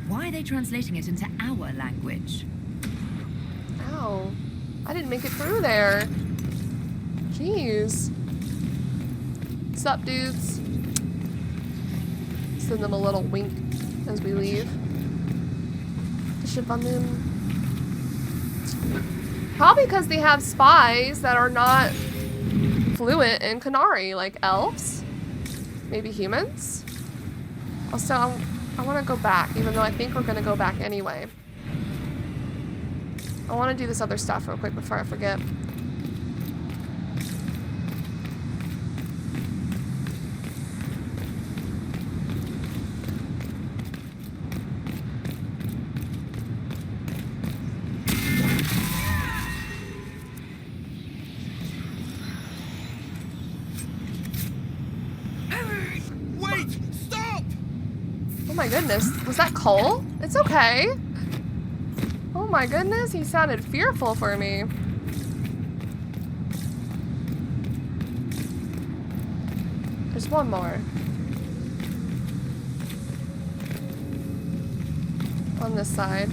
Why are they translating it into our language? Ow. I didn't make it through there. Jeez. Sup, dudes? Send them a little wink as we leave. The ship on them. Probably because they have spies that are not fluent in Qunari, like elves. Maybe humans? Also, I want to go back, even though I think we're going to go back anyway. I want to do this other stuff real quick before I forget. Wait! Stop! Oh my goodness. Was that Cole? It's okay. Oh my goodness, he sounded fearful for me. There's one more. On this side.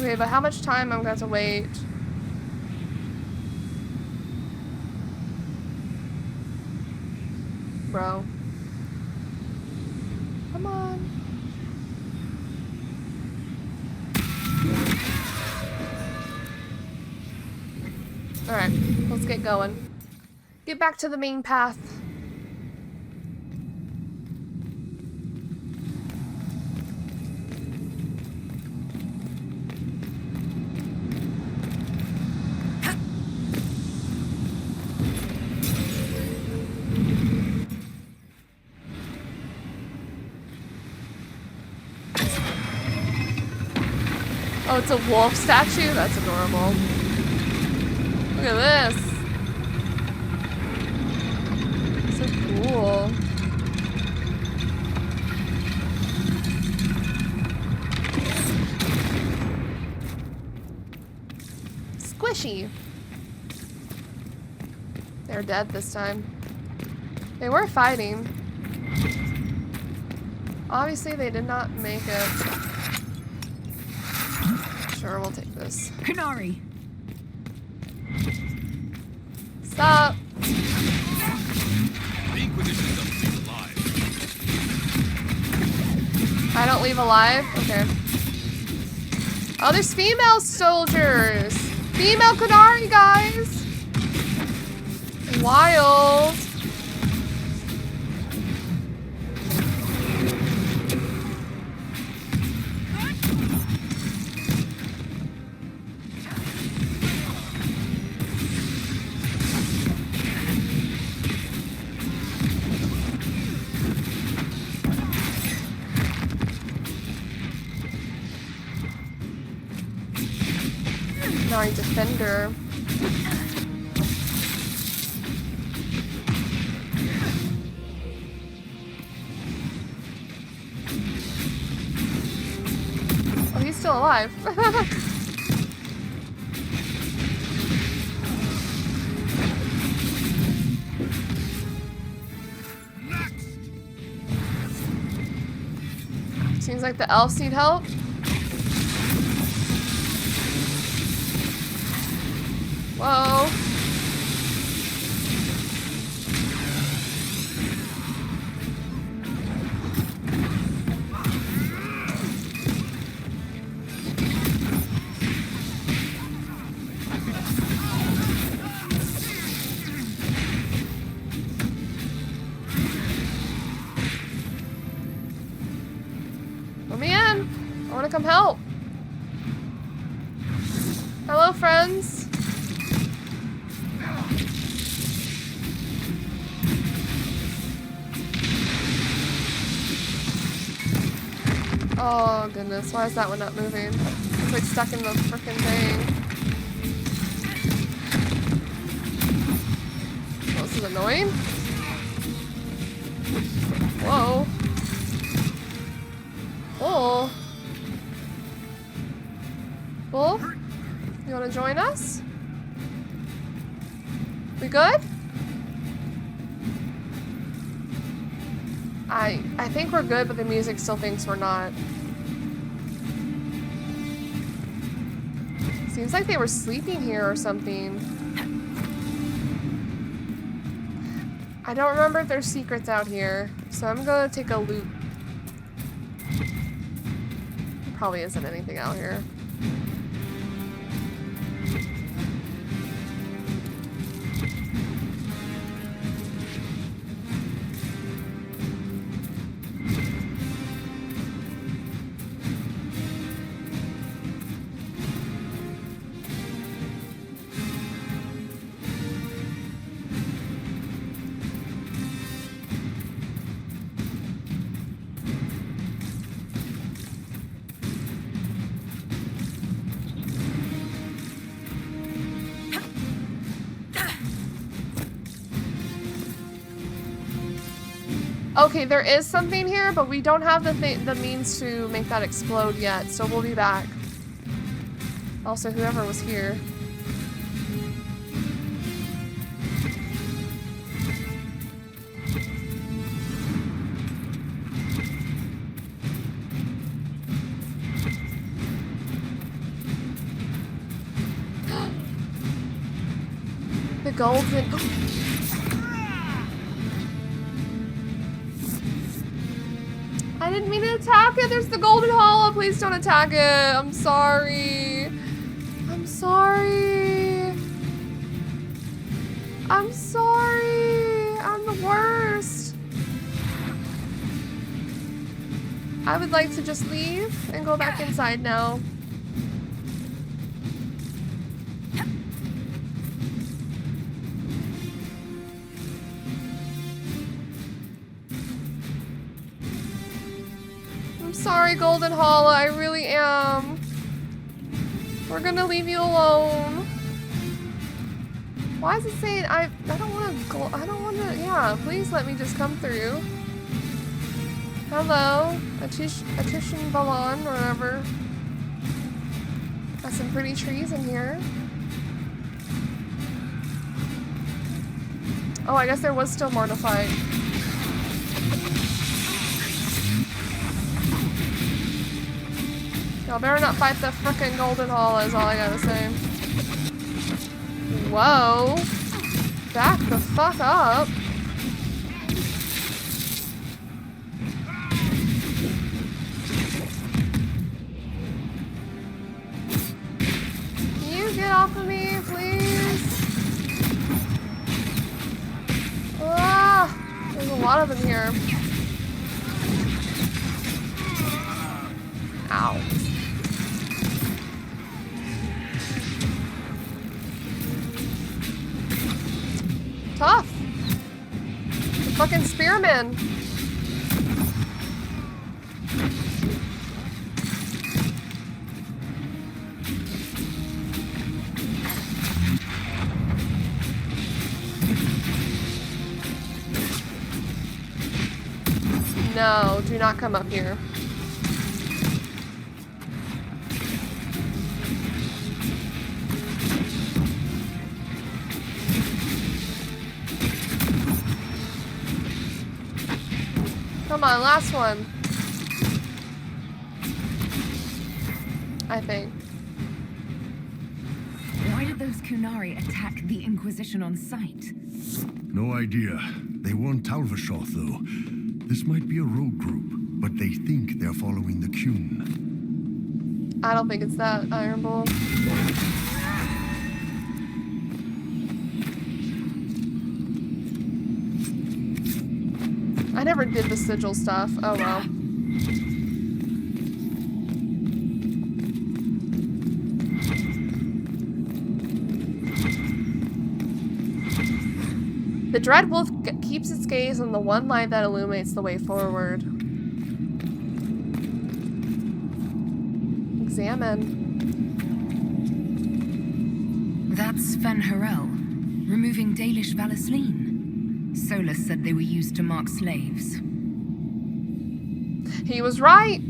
Okay, but how much time I'm going to have to wait? Bro. Come on. Alright, let's get going. Get back to the main path. Oh, it's a wolf statue? That's adorable. Look at this. So cool. Squishy. They're dead this time. They were fighting. Obviously, they did not make it. Sure, we'll take this. Qunari! Stop! The Inquisition doesn't leave alive. I don't leave alive? Okay. Oh, there's female soldiers! Female Qunari, guys! Wild! Qunari defender. Oh, he's still alive. Seems like the elves need help. Whoa. Let me in. I want to come help. Hello, friends. Oh goodness, why is that one not moving? It's like stuck in the frickin' thing. Oh, this is annoying. Whoa. Oh. Bull, you wanna join us? We good? I think we're good, but the music still thinks we're not. Seems like they were sleeping here or something. I don't remember if there's secrets out here, so I'm gonna take a loot. There probably isn't anything out here. Okay, there is something here, but we don't have the means to make that explode yet, so we'll be back. Also, whoever was here. The golden... I didn't mean to attack it. There's the golden hollow. Please don't attack it. I'm sorry. I'm sorry. I'm sorry. I'm the worst. I would like to just leave and go back inside now. Sorry, Golden Hollow, I really am. We're gonna leave you alone. Why is it saying I don't want to, yeah, please let me just come through. Hello, Attrition Ballon, or whatever. Got some pretty trees in here. Oh, I guess there was still more to fight. Y'all better not fight the frickin' golden hollow is all I gotta say. Whoa. Back the fuck up. Can you get off of me, please? Ah, there's a lot of them here. Ow. Tough. The fucking spearman. No, do not come up here. Come on, last one. I think. Why did those Kunari attack the Inquisition on sight? No idea. They weren't Talvashoth, though. This might be a rogue group, but they think they're following the Qun. I don't think it's that, Iron Bull. I never did the sigil stuff. Oh well. The Dread Wolf keeps its gaze on the one light that illuminates the way forward. Examine. That's Fen Harel, removing Dalish Valasleen. Solus said they were used to mark slaves. He was right.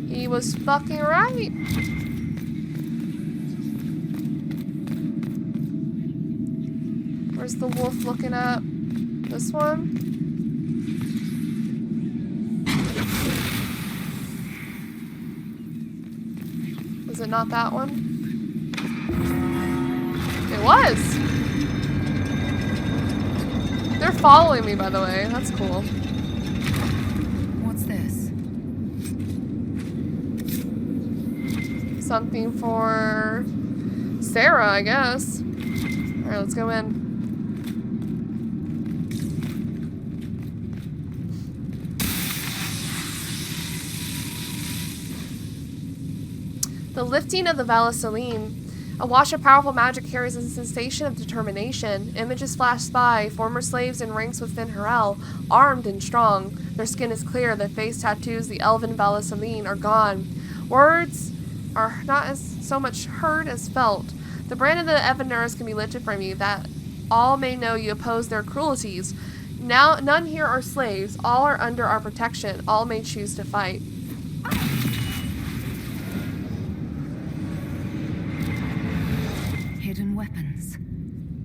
He was fucking right. Where's the wolf looking at? This one? Was it not that one? It was! They're following me, by the way. That's cool. What's this? Something for Sarah, I guess. Alright, let's go in. The lifting of the Valasleen. A wash of powerful magic carries a sensation of determination. Images flash by, former slaves in ranks with Fen Harel, armed and strong. Their skin is clear, their face tattoos, the elven Valasleen are gone. Words are not as so much heard as felt. The brand of the Evaners can be lifted from you, that all may know you oppose their cruelties. Now none here are slaves, all are under our protection, all may choose to fight. Hidden weapons.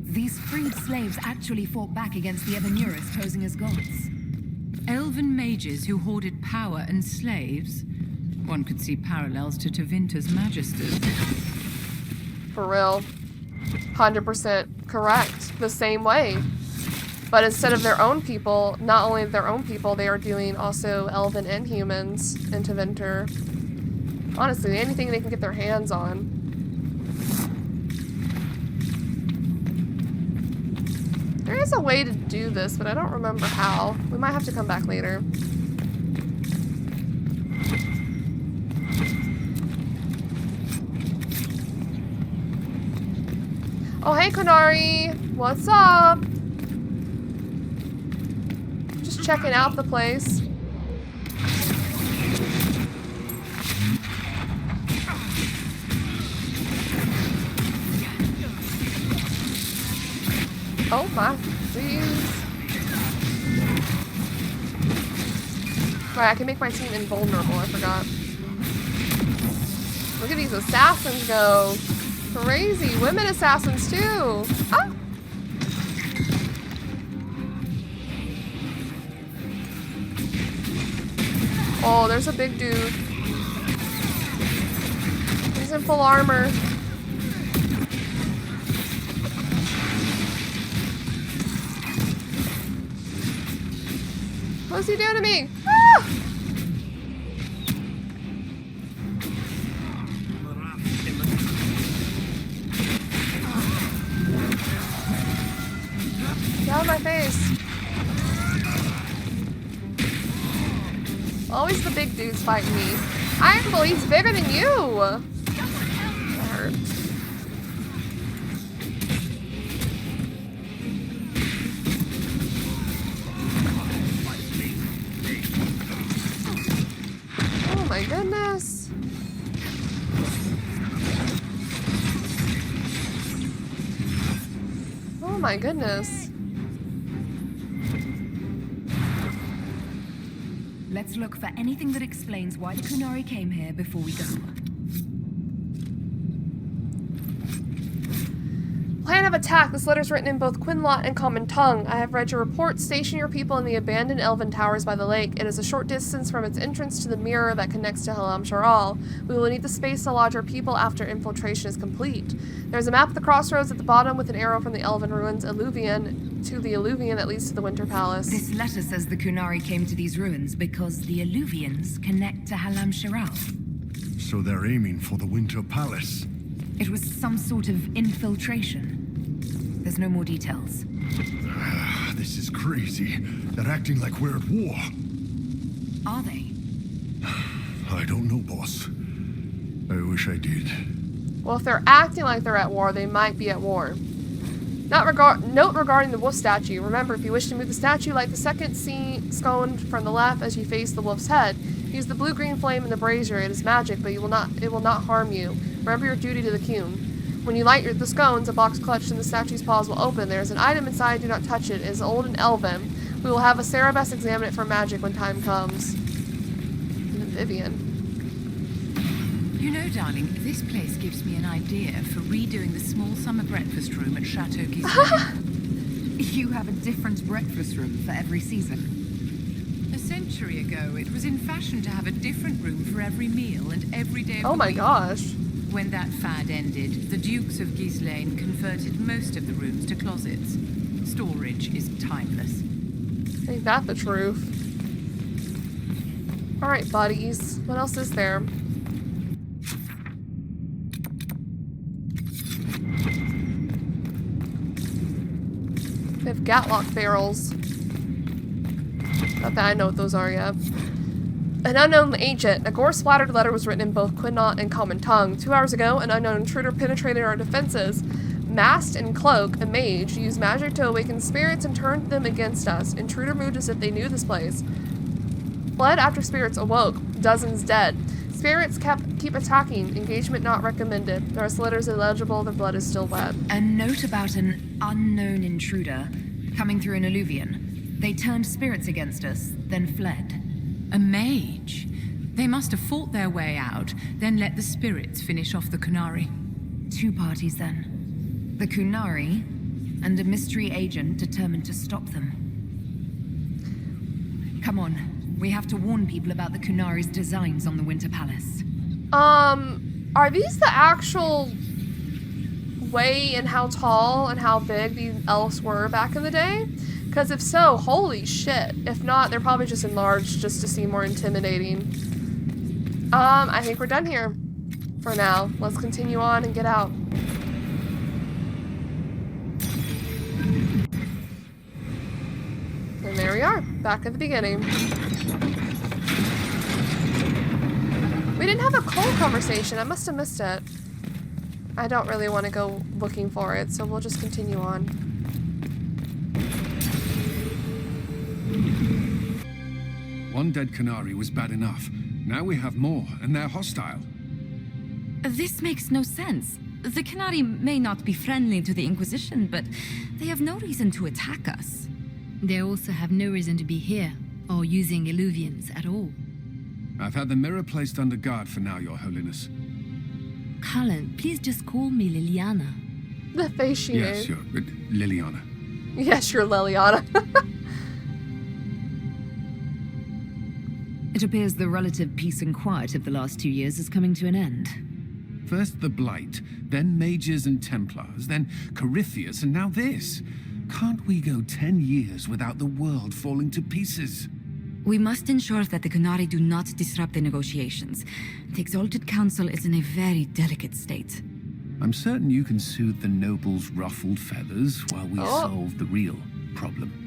These freed slaves actually fought back against the Evanuras posing as gods. Elven mages who hoarded power and slaves? One could see parallels to Tevinter's magisters. For real. 100% correct. The same way. But instead of their own people, not only their own people, they are doing also elven and humans in Tevinter. Honestly, anything they can get their hands on. There is a way to do this, but I don't remember how. We might have to come back later. Oh, hey, Kunari. What's up? Just checking out the place. Oh my, jeez. Right, I can make my team invulnerable, I forgot. Look at these assassins go. Crazy, women assassins too. Ah! Oh, there's a big dude. He's in full armor. What's he doing to me? Ah! Get out of my face. Always the big dudes fighting me. Iron Bull, he's bigger than you. That hurt. Oh my goodness. Oh my goodness. Let's look for anything that explains why the Kunari came here before we go. Plan have attacked. This letter is written in both Quinlot and Common Tongue. I have read your report. Station your people in the abandoned elven towers by the lake. It is a short distance from its entrance to the mirror that connects to Halam Sharal. We will need the space to lodge our people after infiltration is complete. There's a map of the crossroads at the bottom with an arrow from the elven ruins Alluvian to the Alluvian that leads to the Winter Palace. This letter says the Kunari came to these ruins because the Alluvians connect to Halam Sharal. So they're aiming for the Winter Palace. It was some sort of infiltration. There's no more details. This is crazy. They're acting like we're at war. Are they? I don't know, boss. I wish I did. Well, if they're acting like they're at war, they might be at war. Note regarding the wolf statue. Remember, if you wish to move the statue, light the second scone from the left as you face the wolf's head. Use the blue-green flame in the brazier. It is magic, but it will not harm you. Remember your duty to the Kuhn. When you light the scones, a box clutched in the statue's paws will open. There is an item inside. Do not touch it. It is old and elven. We will have a Cerebus examine it for magic when time comes. And then Vivian. You know, darling, this place gives me an idea for redoing the small summer breakfast room at Chateau Giselle. You have a different breakfast room for every season. A century ago, it was in fashion to have a different room for every meal and every day of the week. Oh my gosh. When that fad ended, the Dukes of Ghislaine converted most of the rooms to closets. Storage is timeless. Ain't that the truth? Alright, buddies. What else is there? They have Gatlock barrels. Not that I know what those are yet. An unknown agent. A gore-splattered letter was written in both Quinot and Common Tongue. 2 hours ago, an unknown intruder penetrated our defenses. Masked in cloak, a mage used magic to awaken spirits and turned them against us. Intruder moved as if they knew this place. Fled after spirits awoke. Dozens dead. Spirits keep attacking. Engagement not recommended. The rest letters illegible. The blood is still wet. A note about an unknown intruder coming through an alluvian. They turned spirits against us, then fled. A mage? They must have fought their way out, then let the spirits finish off the Kunari. 2 parties then. The Kunari and a mystery agent determined to stop them. Come on, we have to warn people about the Kunari's designs on the Winter Palace. Are these the actual way and how tall and how big these elves were back in the day? Because if so, holy shit. If not, they're probably just enlarged just to seem more intimidating. I think we're done here for now. Let's continue on and get out. And there we are, back at the beginning. We didn't have a coal conversation. I must have missed it. I don't really want to go looking for it, so we'll just continue on. One dead Canary was bad enough. Now we have more, and they're hostile. This makes no sense. The Canary may not be friendly to the Inquisition, but they have no reason to attack us. They also have no reason to be here, or using Illuvians at all. I've had the mirror placed under guard for now, Your Holiness. Cullen, please just call me Liliana. The face she made. Yes, you're Liliana. Yes, you're Liliana. It appears the relative peace and quiet of the last 2 years is coming to an end. First the Blight, then Mages and Templars, then Corypheus, and now this. Can't we go 10 years without the world falling to pieces? We must ensure that the Kunari do not disrupt the negotiations. The Exalted Council is in a very delicate state. I'm certain you can soothe the nobles' ruffled feathers while we solve the real problem.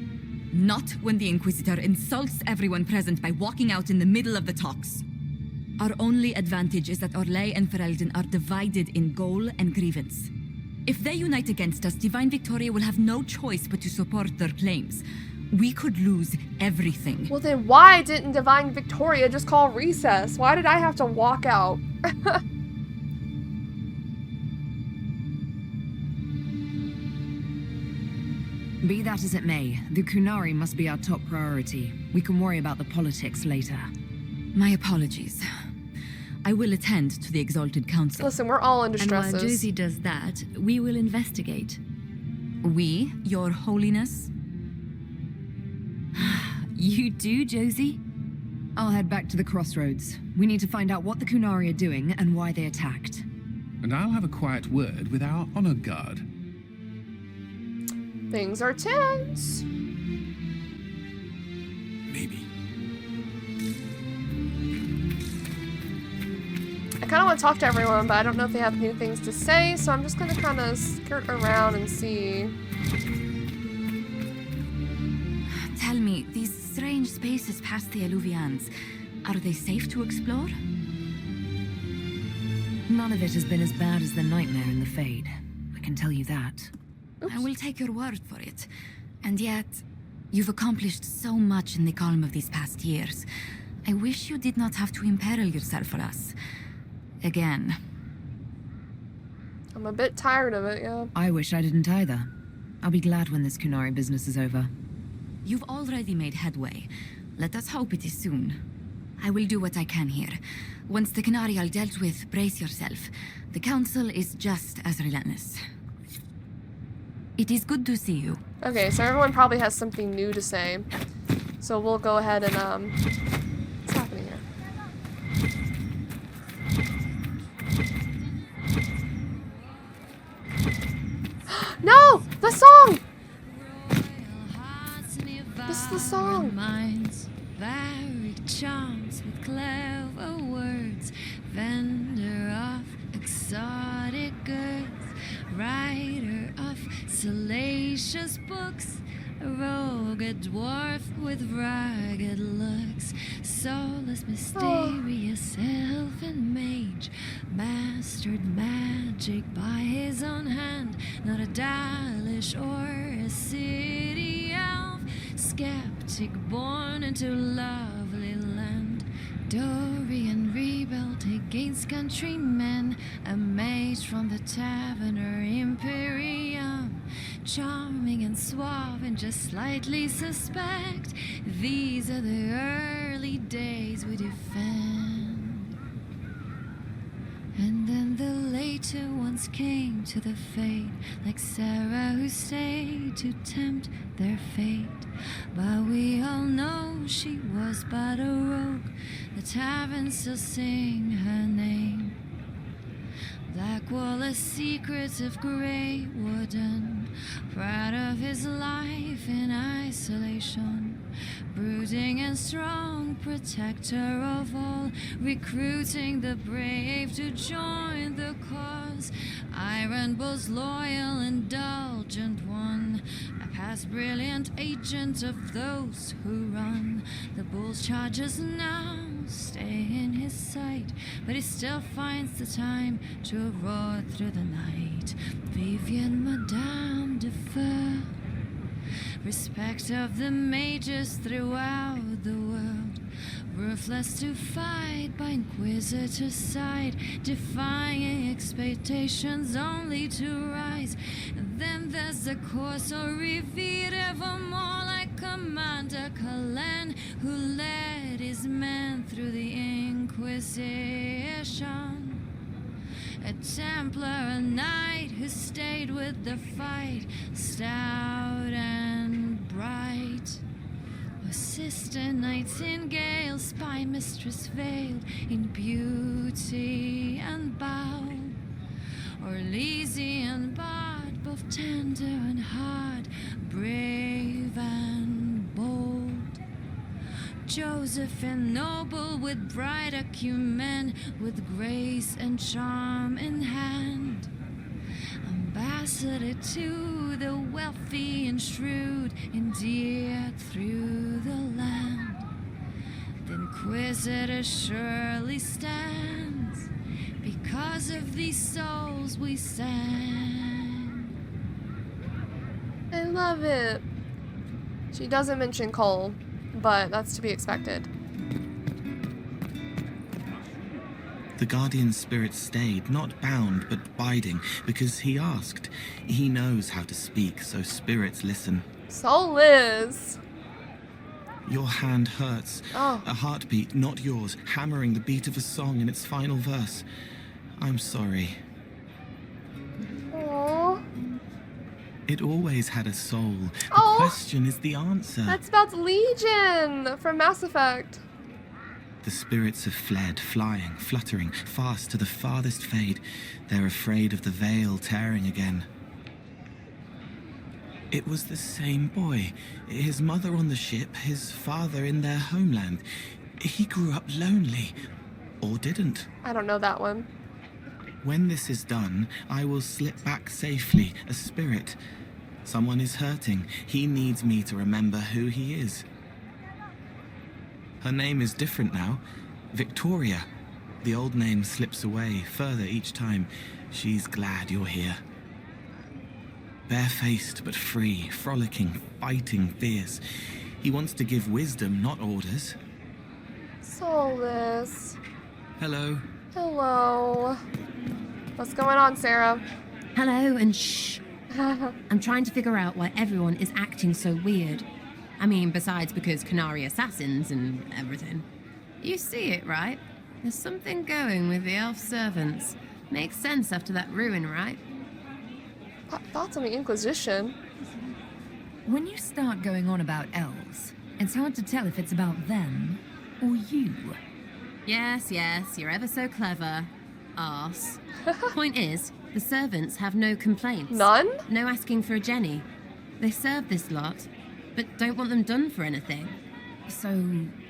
Not when the Inquisitor insults everyone present by walking out in the middle of the talks. Our only advantage is that Orlais and Ferelden are divided in goal and grievance. If they unite against us, Divine Victoria will have no choice but to support their claims. We could lose everything. Well then why didn't Divine Victoria just call recess? Why did I have to walk out? Be that as it may, the Kunari must be our top priority. We can worry about the politics later. My apologies. I will attend to the Exalted Council. Listen, we're all in And distresses. while Josie does that, we will investigate. We, your holiness? You do, Josie? I'll head back to the crossroads. We need to find out what the Kunari are doing and why they attacked. And I'll have a quiet word with our honor guard. Things are tense. Maybe. I kind of want to talk to everyone, but I don't know if they have new things to say, so I'm just going to kind of skirt around and see. Tell me, these strange spaces past the Eluvians, are they safe to explore? None of it has been as bad as the nightmare in the Fade. I can tell you that. I will take your word for it. And yet, you've accomplished so much in the calm of these past years. I wish you did not have to imperil yourself for us. Again. I'm a bit tired of it, yeah. I wish I didn't either. I'll be glad when this Kunari business is over. You've already made headway. Let us hope it is soon. I will do what I can here. Once the Kunari are dealt with, brace yourself. The Council is just as relentless. It is good to see you. Okay, so everyone probably has something new to say. So we'll go ahead and, what's happening here? No! The song! This is the song. Minds, varied charms with clever words, vendor of exotic goods, writer of salacious books, a rogue, a dwarf with ragged looks, soulless, mysterious elfin mage, mastered magic by his own hand, not a Dalish or a city elf, skeptic born into lovely land, Dorian rebuilt against countrymen, a mage from the Taverner Imperium, charming and suave and just slightly suspect. These are the early days we defend. And then the later ones came to the fade, like Sarah who stayed to tempt their fate. But we all know she was but a rogue, the taverns still sing her name. Blackwall, a secretive grey warden, proud of his life in isolation, brooding and strong, protector of all, recruiting the brave to join the cause. Iron Bull's loyal, indulgent one, a past brilliant agent of those who run. The Bull's charges now stay in his sight, but he still finds the time to roar through the night. Vivian, Madame de Feu, respect of the mages throughout the world, ruthless to fight by Inquisitor's side, defying expectations only to rise. And then there's the Corso revered evermore, like Commander Cullen, who led his men through the Inquisition. A Templar, a knight who stayed with the fight, stout and bright. Sister Nightingale, spy mistress veiled in beauty and bow. Orlesian bard, both tender and hard, brave and bold. Josephine noble with bright acumen, with grace and charm in hand. Ambassador to the wealthy and shrewd, endeared through the land. The Inquisitor surely stands, because of these souls we sang. I love it. She doesn't mention Cole, but that's to be expected. The guardian spirit stayed, not bound, but biding, because he asked. He knows how to speak, so spirits listen. So Liz. Your hand hurts. Oh. A heartbeat, not yours, hammering the beat of a song in its final verse. I'm sorry. Aww. It always had a soul. The Oh! question is the answer. That's about Legion from Mass Effect. The spirits have fled, flying, fluttering, fast to the farthest fade. They're afraid of the veil tearing again. It was the same boy. His mother on the ship, his father in their homeland. He grew up lonely. Or didn't. I don't know that one. When this is done, I will slip back safely, a spirit. Someone is hurting. He needs me to remember who he is. Her name is different now. Victoria. The old name slips away further each time. She's glad you're here. Barefaced but free, frolicking, fighting, fierce. He wants to give wisdom, not orders. Soulless. Hello. Hello. What's going on, Sarah? Hello, and shh. I'm trying to figure out why everyone is acting so weird. I mean, besides because Canary assassins and everything. You see it, right? There's something going with the elf servants. Makes sense after that ruin, right? Thoughts on the Inquisition? When you start going on about elves, it's hard to tell if it's about them or you. Yes, you're ever so clever. Arse. Point is, the servants have no complaints. None? No asking for a Jenny. They serve this lot, but don't want them done for anything. So,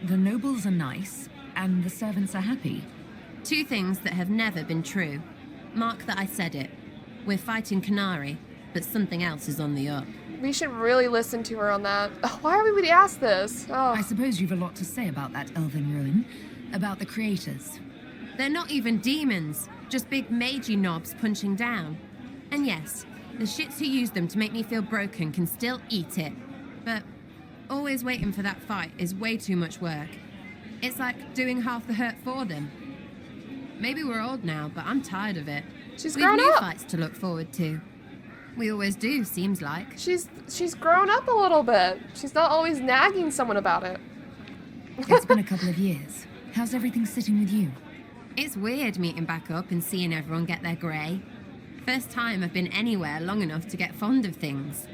the nobles are nice, and the servants are happy? Two things that have never been true. Mark that I said it. We're fighting Canary, but something else is on the up. We should really listen to her on that. Why are we being asked this? Oh. I suppose you've a lot to say about that elven ruin. About the creators. They're not even demons, just big magey knobs punching down. And yes, the shits who use them to make me feel broken can still eat it. But always waiting for that fight is way too much work. It's like doing half the hurt for them. Maybe we're old now, but I'm tired of it. She's We've grown new up. fights to look forward to. We always do, seems like. She's grown up a little bit. She's not always nagging someone about it. It's been a couple of years. How's everything sitting with you? It's weird meeting back up and seeing everyone get their grey. First time I've been anywhere long enough to get fond of things.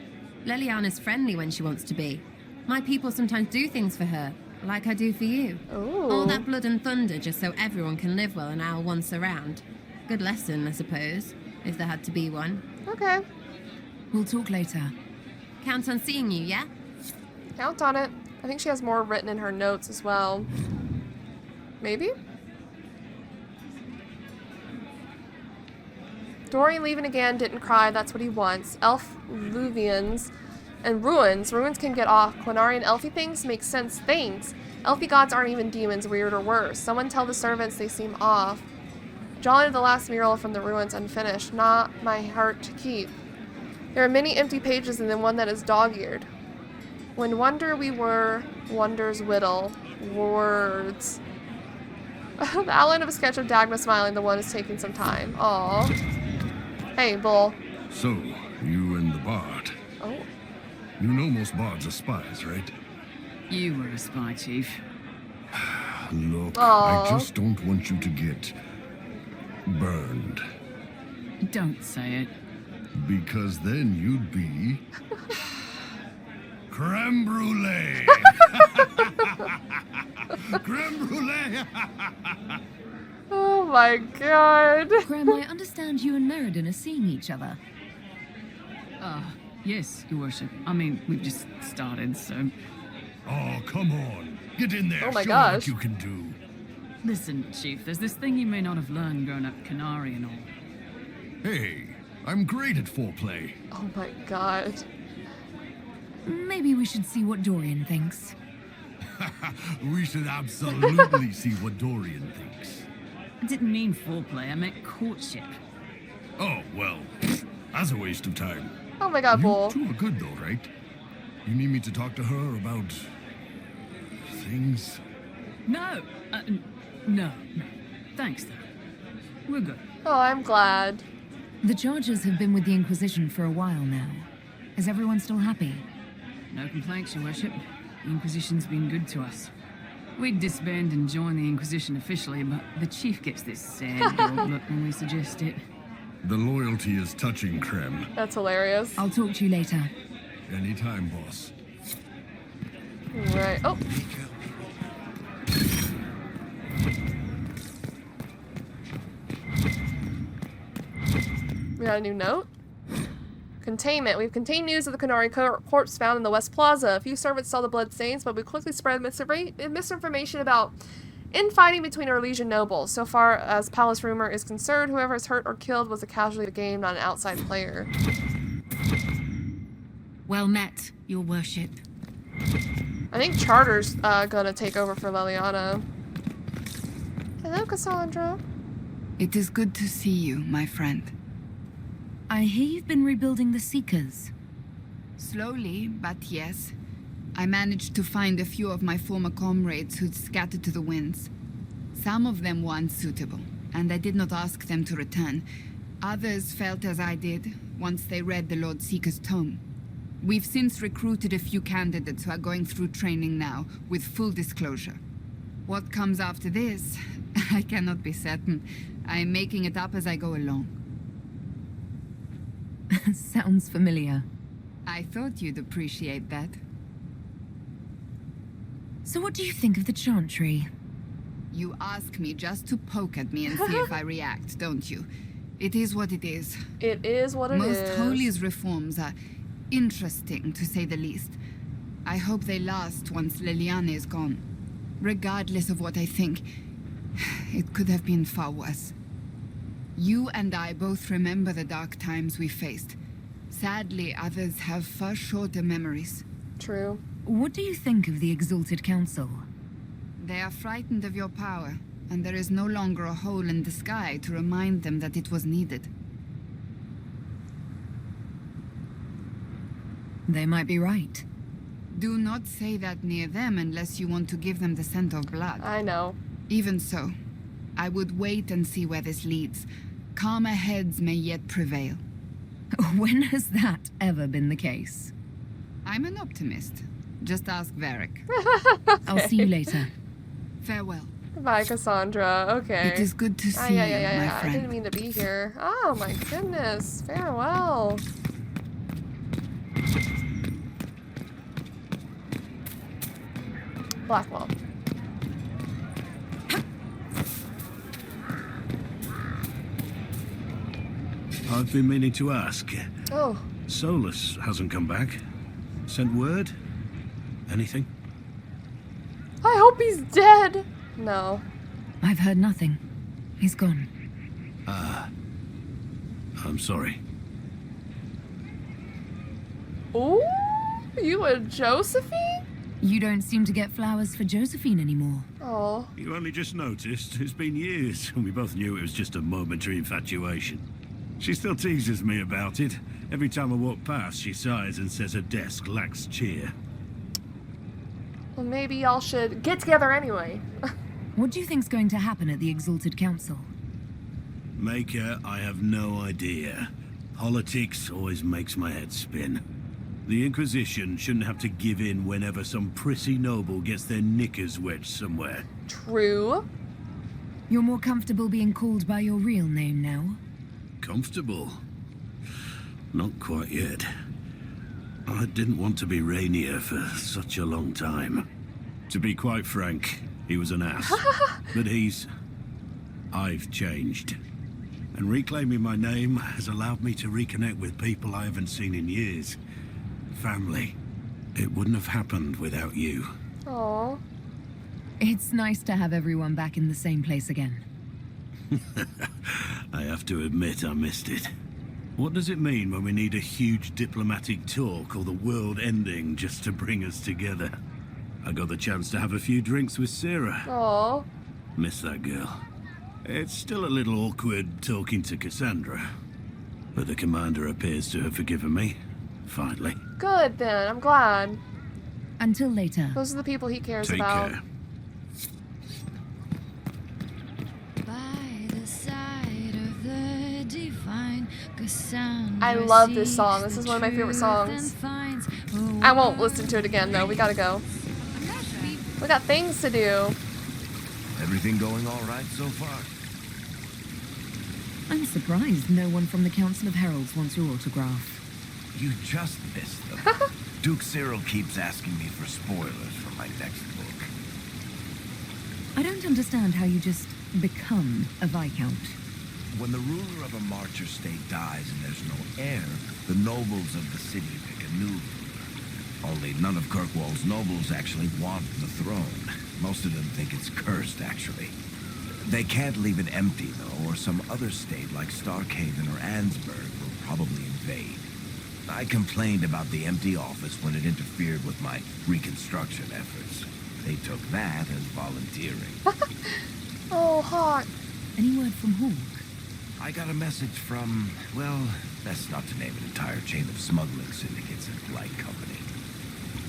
Leliana's friendly when she wants to be. My people sometimes do things for her, like I do for you. Ooh. All that blood and thunder just so everyone can live well an hour once around. Good lesson, I suppose, if there had to be one. Okay. We'll talk later. Count on seeing you, yeah? Count on it. I think she has more written in her notes as well. Maybe? Dorian leaving again, didn't cry, that's what he wants. Elf Luvians and ruins. Ruins can get off. Quinarian elfy things make sense things. Elfy gods aren't even demons, weird or worse. Someone tell the servants they seem off. Jolly the last mural from the ruins unfinished. Not my heart to keep. There are many empty pages and then one that is dog-eared. When wonder we were, wonders whittle. Words. The outline of a sketch of Dagma smiling, the one is taking some time. Aww. Hey, Bull. So, you and the bard. Oh. You know most bards are spies, right? You were a spy, Chief. Look, Aww. I just don't want you to get burned. Don't say it. Because then you'd be creme brulee. Creme brulee. Oh my god. Graham, I understand you and Meriden are seeing each other. Yes, Your Worship. I mean, we've just started, so... Oh, come on. Get in there. Oh my Show gosh. what you can do. Listen, Chief, there's this thing you may not have learned growing up Canary and all. Hey, I'm great at foreplay. Oh my god. Maybe we should see what Dorian thinks. We should absolutely see what Dorian thinks. I didn't mean foreplay, I meant courtship. Oh, well, that's a waste of time. Oh my god, Bull. You two are good though, right? You need me to talk to her about things? No, no. Thanks, though. We're good. Oh, I'm glad. The Chargers have been with the Inquisition for a while now. Is everyone still happy? No complaints, Your Worship. The Inquisition's been good to us. We'd disband and join the Inquisition officially, but the Chief gets this sad dog look when we suggest it. The loyalty is touching, Krem. That's hilarious. I'll talk to you later. Anytime, boss. Right. Oh. We got a new note. Containment. We've contained news of the Canary corpse found in the West Plaza. A few servants saw the blood stains, but we quickly spread misinformation about infighting between our Legion nobles. So far as palace rumor is concerned, whoever is hurt or killed was a casualty of the game, not an outside player. Well met, your worship. I think Charter's gonna take over for Leliana. Hello, Cassandra. It is good to see you, my friend. I hear you've been rebuilding the Seekers. Slowly, but yes. I managed to find a few of my former comrades who'd scattered to the winds. Some of them were unsuitable, and I did not ask them to return. Others felt as I did once they read the Lord Seeker's tome. We've since recruited a few candidates who are going through training now, with full disclosure. What comes after this, I cannot be certain. I am making it up as I go along. Sounds familiar. I thought you'd appreciate that. So what do you think of the Chantry? You ask me just to poke at me and see if I react, don't you? It is what it is. It is what it is. Most Holy's reforms are interesting, to say the least. I hope they last once Leliana is gone. Regardless of what I think, it could have been far worse. You and I both remember the dark times we faced. Sadly, others have far shorter memories. True. What do you think of the Exalted Council? They are frightened of your power, and there is no longer a hole in the sky to remind them that it was needed. They might be right. Do not say that near them unless you want to give them the scent of blood. I know. Even so, I would wait and see where this leads. Calmer heads may yet prevail. When has that ever been the case? I'm an optimist. Just ask Varric. Okay. I'll see you later. Farewell. Bye, Cassandra. Okay. It is good to see you, my friend. I didn't mean to be here. Oh my goodness. Farewell. Blackwell. I've been meaning to ask. Oh. Solus hasn't come back. Sent word? Anything? I hope he's dead. No. I've heard nothing. He's gone. Ah. I'm sorry. Ooh, you and Josephine? You don't seem to get flowers for Josephine anymore. Oh. You only just noticed. It's been years, and we both knew it was just a momentary infatuation. She still teases me about it. Every time I walk past, she sighs and says her desk lacks cheer. Well, maybe y'all should get together anyway. What do you think's going to happen at the Exalted Council? Maker, I have no idea. Politics always makes my head spin. The Inquisition shouldn't have to give in whenever some prissy noble gets their knickers wedged somewhere. True. You're more comfortable being called by your real name now? Comfortable? Not quite yet. I didn't want to be Rainier for such a long time. To be quite frank, he was an ass. But I've changed. And reclaiming my name has allowed me to reconnect with people I haven't seen in years. Family. It wouldn't have happened without you. Aww. It's nice to have everyone back in the same place again. I have to admit I missed it. What does it mean when we need a huge diplomatic talk or the world ending just to bring us together? I got the chance to have a few drinks with Sarah. Aww. Miss that girl. It's still a little awkward talking to Cassandra, but the commander appears to have forgiven me, finally. Good then, I'm glad. Until later. Those are the people he cares Take about. care. I love this song. This is one of my favorite songs. I won't listen to it again though. We gotta go. We got things to do. Everything going all right so far? I'm surprised no one from the Council of Heralds wants your autograph. You just missed them. Duke Cyril keeps asking me for spoilers for my next book. I don't understand how you just become a Viscount. When the ruler of a marcher state dies and there's no heir, the nobles of the city pick a new ruler. Only none of Kirkwall's nobles actually want the throne. Most of them think it's cursed, actually. They can't leave it empty, though, or some other state like Starkhaven or Ansburg will probably invade. I complained about the empty office when it interfered with my reconstruction efforts. They took that as volunteering. Oh, hot. Any word from Hawk? I got a message from, well, best not to name an entire chain of smuggling syndicates and polite company.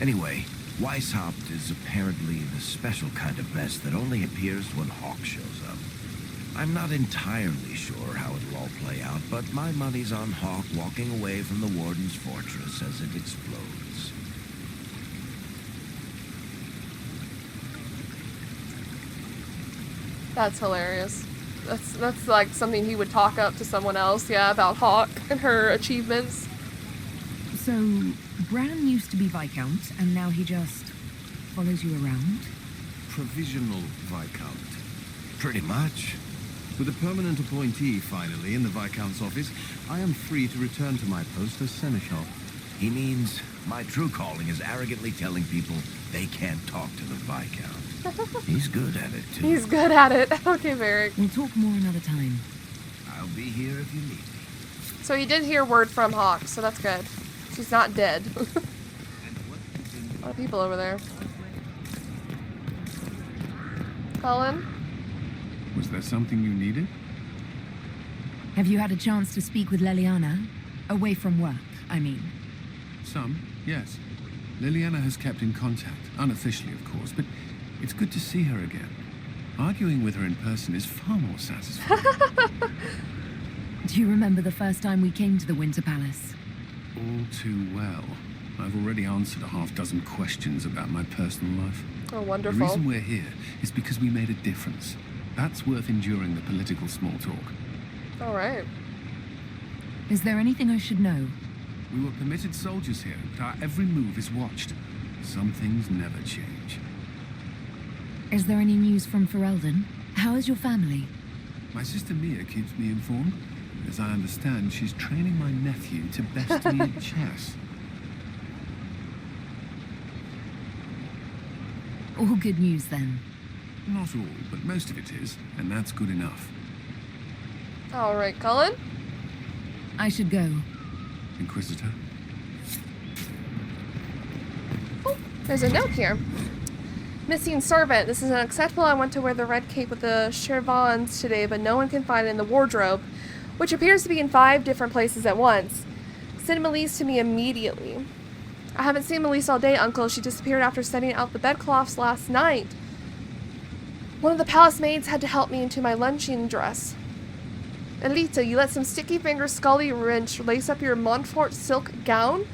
Anyway, Weishaupt is apparently the special kind of mess that only appears when Hawk shows up. I'm not entirely sure how it'll all play out, but my money's on Hawk walking away from the Warden's fortress as it explodes. That's hilarious. That's like something he would talk up to someone else, yeah, about Hawk and her achievements. So, Bran used to be Viscount, and now he just follows you around? Provisional Viscount. Pretty much. With a permanent appointee, finally, in the Viscount's office, I am free to return to my post as Seneschal. He means my true calling is arrogantly telling people they can't talk to the Viscount. He's good at it, too. He's good at it. Okay, Varric. We'll talk more another time. I'll be here if you need me. So you did hear word from Hawk, so that's good. She's not dead. A lot of people over there. Colin? Was there something you needed? Have you had a chance to speak with Leliana? Away from work, I mean. Some, yes. Liliana has kept in contact, unofficially of course, but it's good to see her again. Arguing with her in person is far more satisfying. Do you remember the first time we came to the Winter Palace? All too well. I've already answered a half-dozen questions about my personal life. Oh, wonderful. The reason we're here is because we made a difference. That's worth enduring the political small talk. All right. Is there anything I should know? We were permitted soldiers here, but our every move is watched. Some things never change. Is there any news from Ferelden? How is your family? My sister Mia keeps me informed. As I understand, she's training my nephew to best me at chess. All good news then. Not all, but most of it is, and that's good enough. All right, Colin? I should go. Inquisitor? Oh, there's a note here. Missing servant. This is unacceptable. I went to wear the red cape with the chevrons today, but no one can find it in the wardrobe, which appears to be in 5 different places at once. Send Melise to me immediately. I haven't seen Melise all day, Uncle. She disappeared after setting out the bedcloths last night. One of the palace maids had to help me into my luncheon dress. Elita, you let some sticky fingers Scully wrench lace up your Montfort silk gown?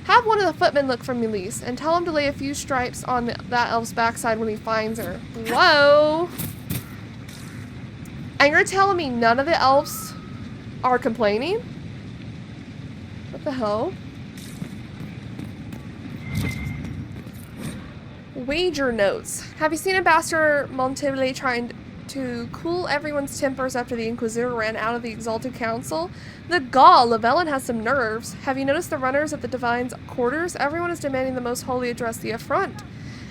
Have one of the footmen look for Melise, and tell him to lay a few stripes on that elf's backside when he finds her. Whoa! And you're telling me none of the elves are complaining? What the hell? Wager notes. Have you seen Ambassador Monteville trying to cool everyone's tempers after the Inquisitor ran out of the Exalted Council? The gall! Llewellyn has some nerves. Have you noticed the runners at the Divine's quarters? Everyone is demanding the most holy address the affront.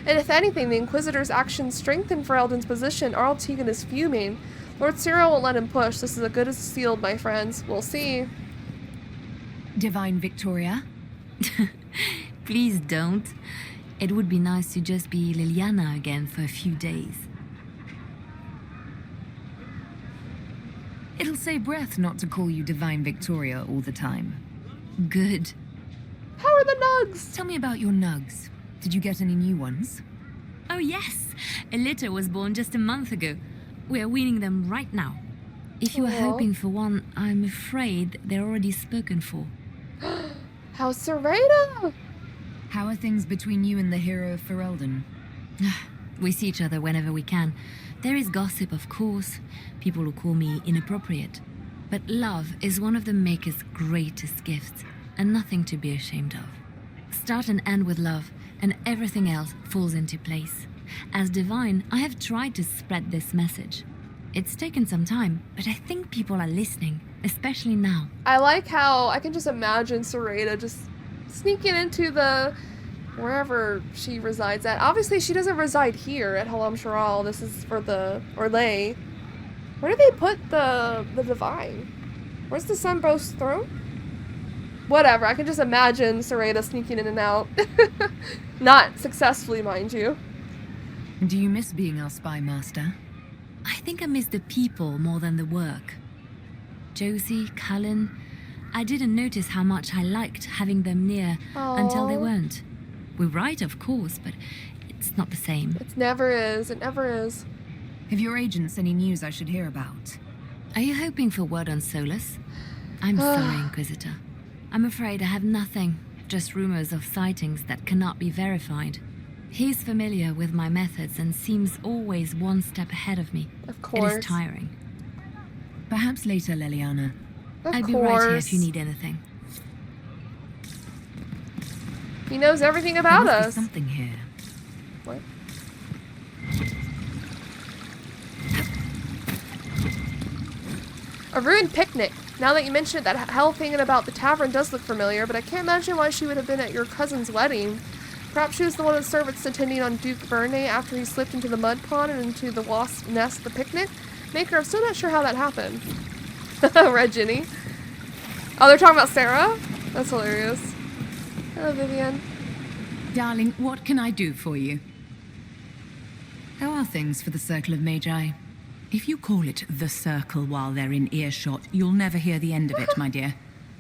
And if anything, the Inquisitor's actions strengthen Ferelden's position. Arl Tegan is fuming. Lord Cyril won't let him push. This is as good as sealed, my friends. We'll see. Divine Victoria? Please don't. It would be nice to just be Liliana again for a few days. It'll save breath not to call you Divine Victoria all the time. Good. How are the nugs? Tell me about your nugs. Did you get any new ones? Oh yes, a litter was born just a month ago. We're weaning them right now. If you are hoping for one, I'm afraid they're already spoken for. How's Serena? How are things between you and the hero of Ferelden? We see each other whenever we can. There is gossip, of course. People will call me inappropriate. But love is one of the Maker's greatest gifts, and nothing to be ashamed of. Start and end with love, and everything else falls into place. As divine, I have tried to spread this message. It's taken some time, but I think people are listening, especially now. I like how I can just imagine Sereda just sneaking into the wherever she resides at. Obviously, she doesn't reside here at Halam Sharal. This is for the Orlais. Where do they put the divine? Where's the Sunbrose throne? Whatever. I can just imagine Sereda sneaking in and out. Not successfully, mind you. Do you miss being our spy master? I think I miss the people more than the work. Josie, Cullen, I didn't notice how much I liked having them near until they weren't. We're right, of course, but it's not the same. It never is. It never is. Have your agents any news I should hear about? Are you hoping for word on Solus? I'm sorry, Inquisitor. I'm afraid I have nothing, just rumors of sightings that cannot be verified. He's familiar with my methods and seems always one step ahead of me. Of course. It is tiring. Perhaps later, Leliana. I'd be right here if you need anything. He knows everything about there must us. Be something here. What? A ruined picnic. Now that you mention it, that hell thing about the tavern does look familiar, but I can't imagine why she would have been at your cousin's wedding. Perhaps she was the one of the servants attending on Duke Vernay after he slipped into the mud pond and into the wasp nest at the picnic. Maker, I'm still not sure how that happened. Red Ginny. Oh, they're talking about Sarah? That's hilarious. Hello, Vivian. Darling, what can I do for you? How are things for the Circle of Magi? If you call it the Circle while they're in earshot, you'll never hear the end of it, my dear.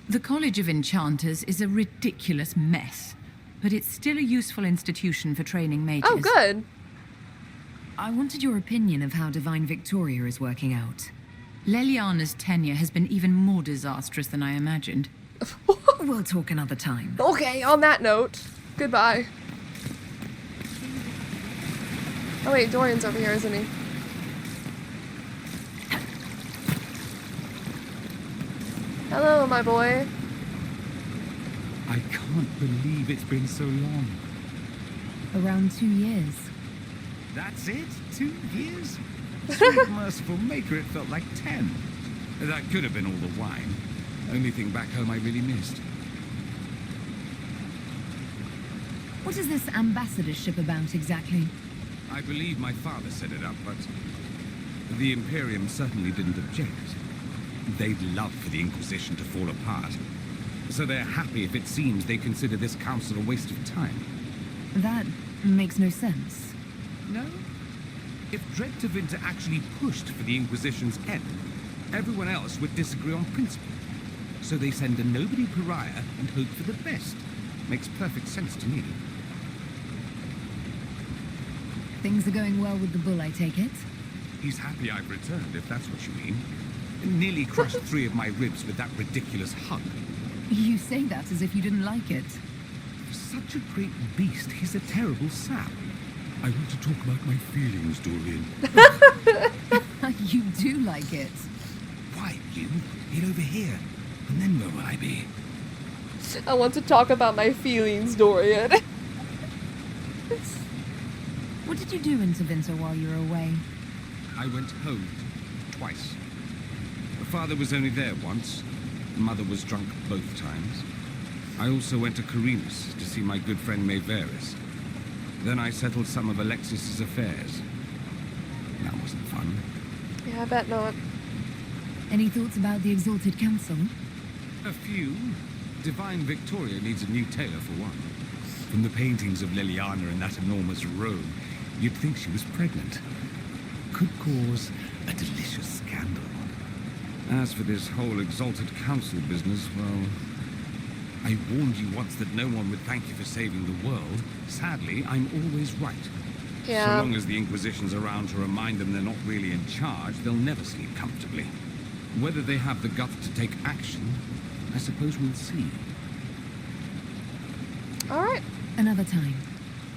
The College of Enchanters is a ridiculous mess, but it's still a useful institution for training mages. Oh, good. I wanted your opinion of how Divine Victoria is working out. Leliana's tenure has been even more disastrous than I imagined. We'll talk another time. Okay, on that note, goodbye. Oh wait, Dorian's over here, isn't he? Hello, my boy. I can't believe it's been so long. Around 2 years. That's it? 2 years? Sweet merciful Maker, it felt like 10. That could have been all the wine. Only thing back home I really missed. What is this ambassadorship about exactly? I believe my father set it up, but the Imperium certainly didn't object. They'd love for the Inquisition to fall apart. So they're happy if it seems they consider this council a waste of time. That makes no sense. No? If Dread Tevinter actually pushed for the Inquisition's end, everyone else would disagree on principle. So they send a nobody pariah and hope for the best. Makes perfect sense to me. Things are going well with the bull, I take it? He's happy I've returned, if that's what you mean. Nearly crushed 3 of my ribs with that ridiculous hug. You say that as if you didn't like it. Such a great beast, he's a terrible sap. I want to talk about my feelings, Dorian. You do like it. Why, you? Get over here, and then where will I be? I want to talk about my feelings, Dorian. What did you do in Tevinter while you were away? I went home twice. Father was only there once. Mother was drunk both times. I also went to Carinas to see my good friend Mayveris. Then I settled some of Alexis's affairs. That wasn't fun. Yeah, I bet not. Any thoughts about the Exalted Council? A few. Divine Victoria needs a new tailor for one. From the paintings of Leliana in that enormous robe, you'd think she was pregnant. Could cause a delicious scandal. As for this whole Exalted Council business, well, I warned you once that no one would thank you for saving the world. Sadly, I'm always right. Yeah. So long as the Inquisition's around to remind them they're not really in charge, they'll never sleep comfortably. Whether they have the guts to take action, I suppose we'll see. Alright. Another time.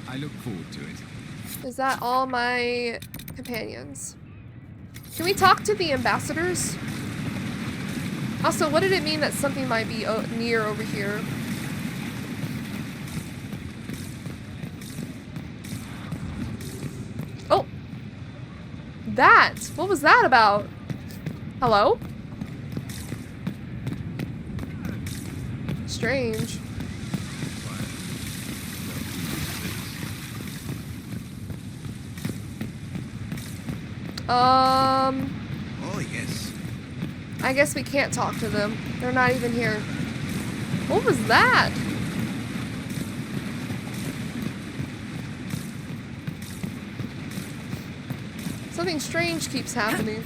I look forward to it. Is that all my companions? Can we talk to the ambassadors? Also, what did it mean that something might be near over here? Oh! That! What was that about? Hello? Strange. Oh, yes. I guess we can't talk to them. They're not even here. What was that? Something strange keeps happening.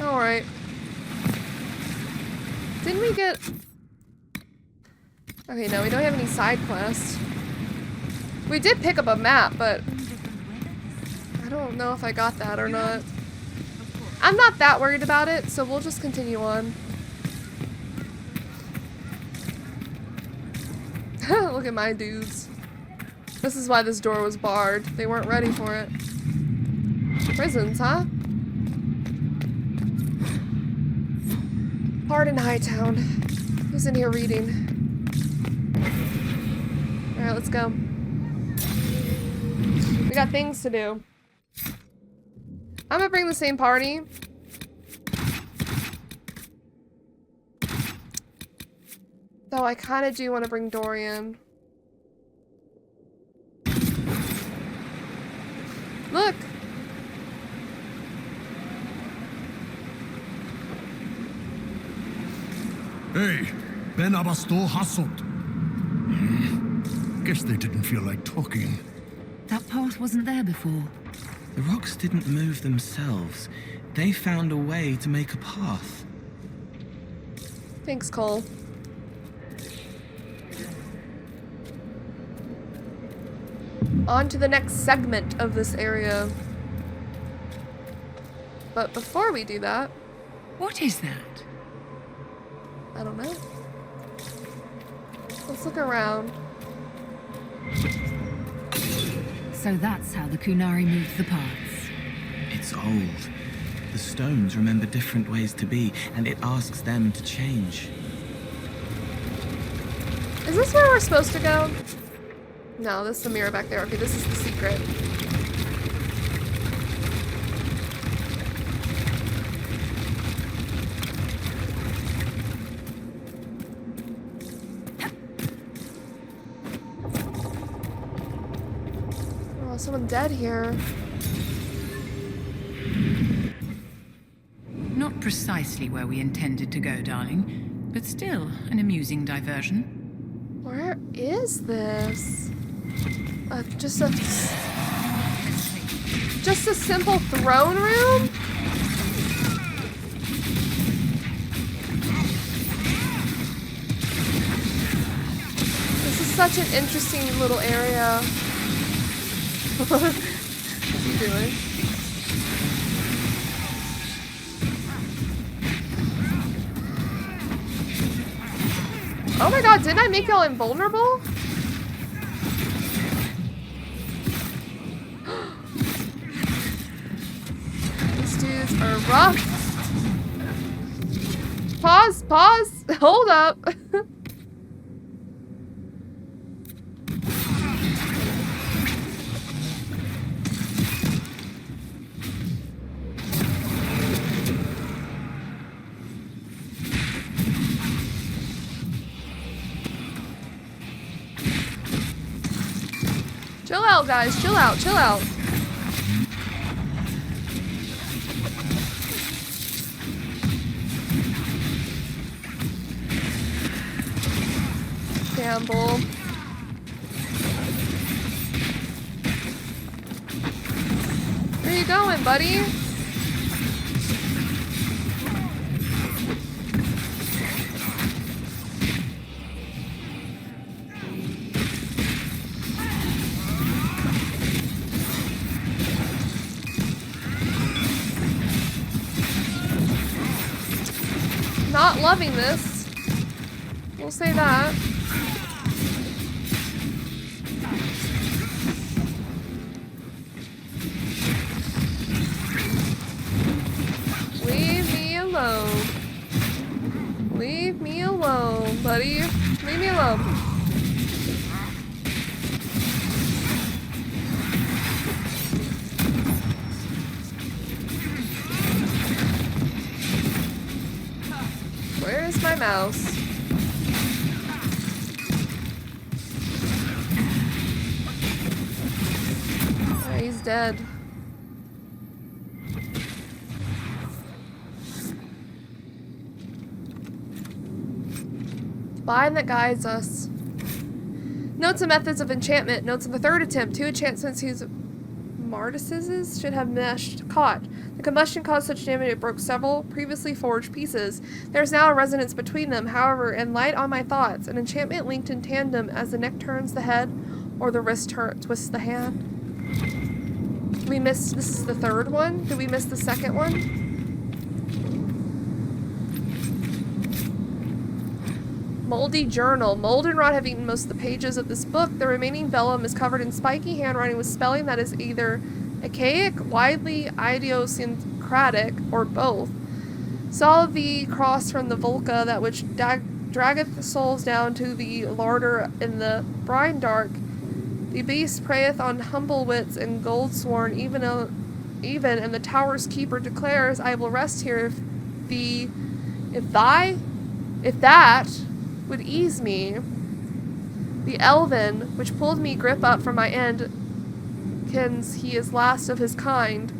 Alright. Didn't we get... Okay, no, we don't have any side quests. We did pick up a map, but... I don't know if I got that or not. I'm not that worried about it, so we'll just continue on. Look at my dudes. This is why this door was barred. They weren't ready for it. Prisons, huh? Pardon Hightown. Who's in here reading? Alright, let's go. We got things to do. I'm gonna bring the same party. Though I kind of do want to bring Dorian. Look! Hey, Ben Abasto Hassot. Guess they didn't feel like talking. That path wasn't there before. The rocks didn't move themselves. They found a way to make a path. Thanks, Cole. On to the next segment of this area. But before we do that... What is that? I don't know. Let's look around. So that's how the Kunari moved the paths. It's old. The stones remember different ways to be, and it asks them to change. Is this where we're supposed to go? No, this is the mirror back there. Okay, this is the secret. Oh, someone dead here. Not precisely where we intended to go, darling, but still an amusing diversion. Where is this? Just a simple throne room? This is such an interesting little area. What's he doing? Oh my god, didn't I make y'all invulnerable? These dudes are rough. Pause, hold up. Chill out, guys. Chill out. Chill out. Campbell. Where you going, buddy? Not loving this. We'll say that. Leave me alone. Leave buddy. Leave me alone. Where is my mouse? Oh, he's dead. Bind that guides us. Notes and methods of enchantment. Notes in the third attempt. 2 enchantments whose mortises should have meshed caught. The combustion caused such damage it broke several previously forged pieces. There is now a resonance between them, however, and light on my thoughts. An enchantment linked in tandem as the neck turns the head or the wrist twists the hand. We missed, this is the third one? Did we miss the second one? Moldy journal. Mold and rot have eaten most of the pages of this book. The remaining vellum is covered in spiky handwriting with spelling that is either archaic, widely idiosyncratic, or both. Saw the cross from the Volca, that which draggeth the souls down to the larder in the brine dark. The beast preyeth on humble wits and gold sworn, even and the tower's keeper declares, I will rest here if that would ease me. The elven, which pulled me grip up from my end, kens he is last of his kind.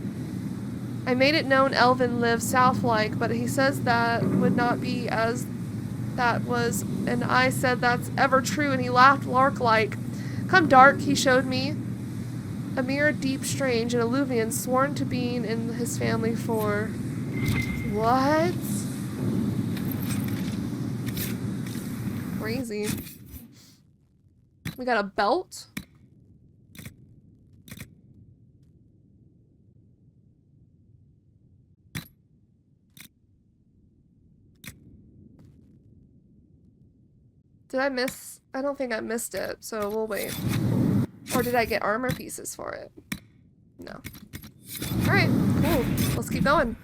I made it known elven live south-like, but he says that would not be as that was, and I said that's ever true, and he laughed lark-like. Come dark, he showed me. A mirror deep strange, an alluvian sworn to being in his family for... What? Crazy. We got a belt. Did I miss? I don't think I missed it, so we'll wait. Or did I get armor pieces for it? No. Alright, cool. Let's keep going.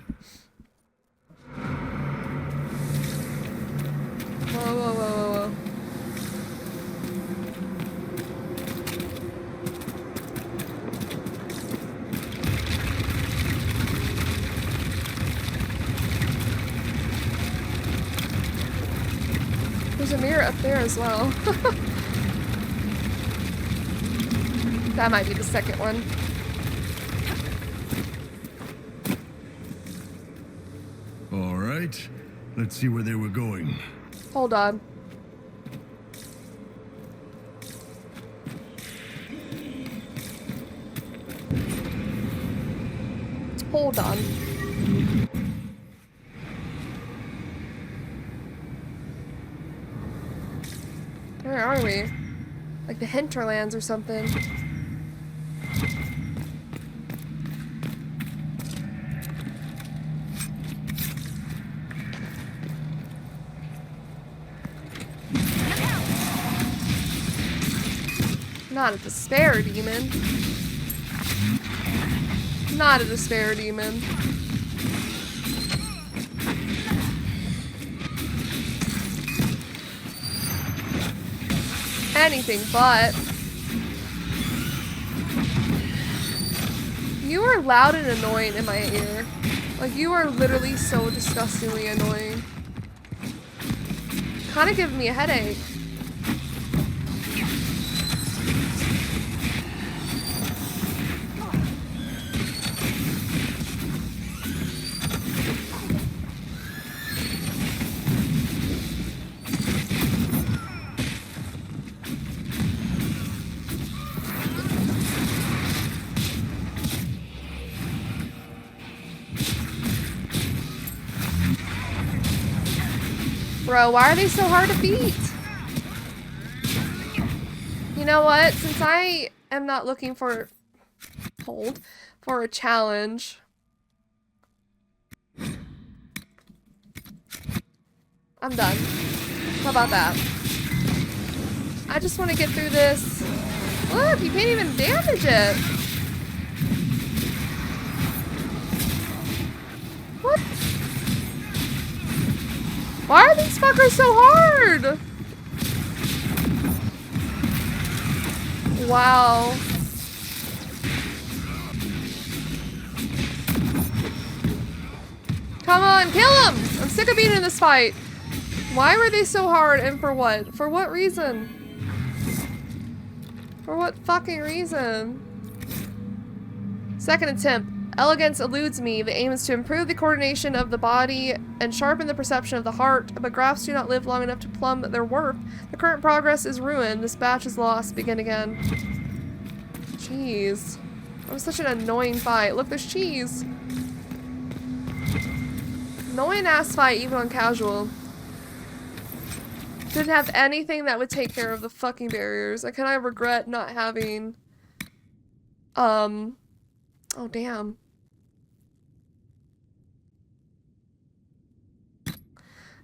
Whoa, whoa, whoa, whoa, whoa. There's a mirror up there as well. That might be the second one. All right. Let's see where they were going. Hold on. Hold on. Where are we? Like the hinterlands or something. Not a despair demon. Not a despair demon. Anything but. You are loud and annoying in my ear. Like, you are literally so disgustingly annoying. Kind of giving me a headache. Bro, why are they so hard to beat? You know what? Since I am not looking for a challenge. I'm done. How about that? I just want to get through this. Look, you can't even damage it. What? Why are these fuckers so hard? Wow. Come on, kill him! I'm sick of being in this fight. Why were they so hard and for what? For what reason? For what fucking reason? Second attempt. Elegance eludes me. The aim is to improve the coordination of the body and sharpen the perception of the heart, but graphs do not live long enough to plumb their worth. The current progress is ruined. This batch is lost. Begin again. Jeez. That was such an annoying fight. Look, there's cheese. Annoying ass fight, even on casual. Didn't have anything that would take care of the fucking barriers. I kind of regret not having... Oh, damn.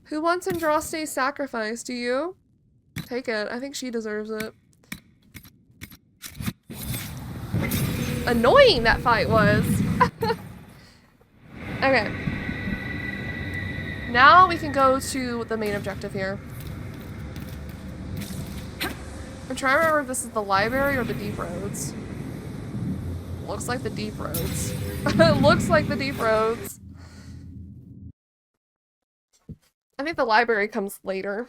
Who wants Andraste's sacrifice? Do you? Take it. I think she deserves it. Annoying that fight was. Okay. Now we can go to the main objective here. I'm trying to remember if this is the library or the deep roads. Looks like the deep roads. It looks like the deep roads. I think the library comes later.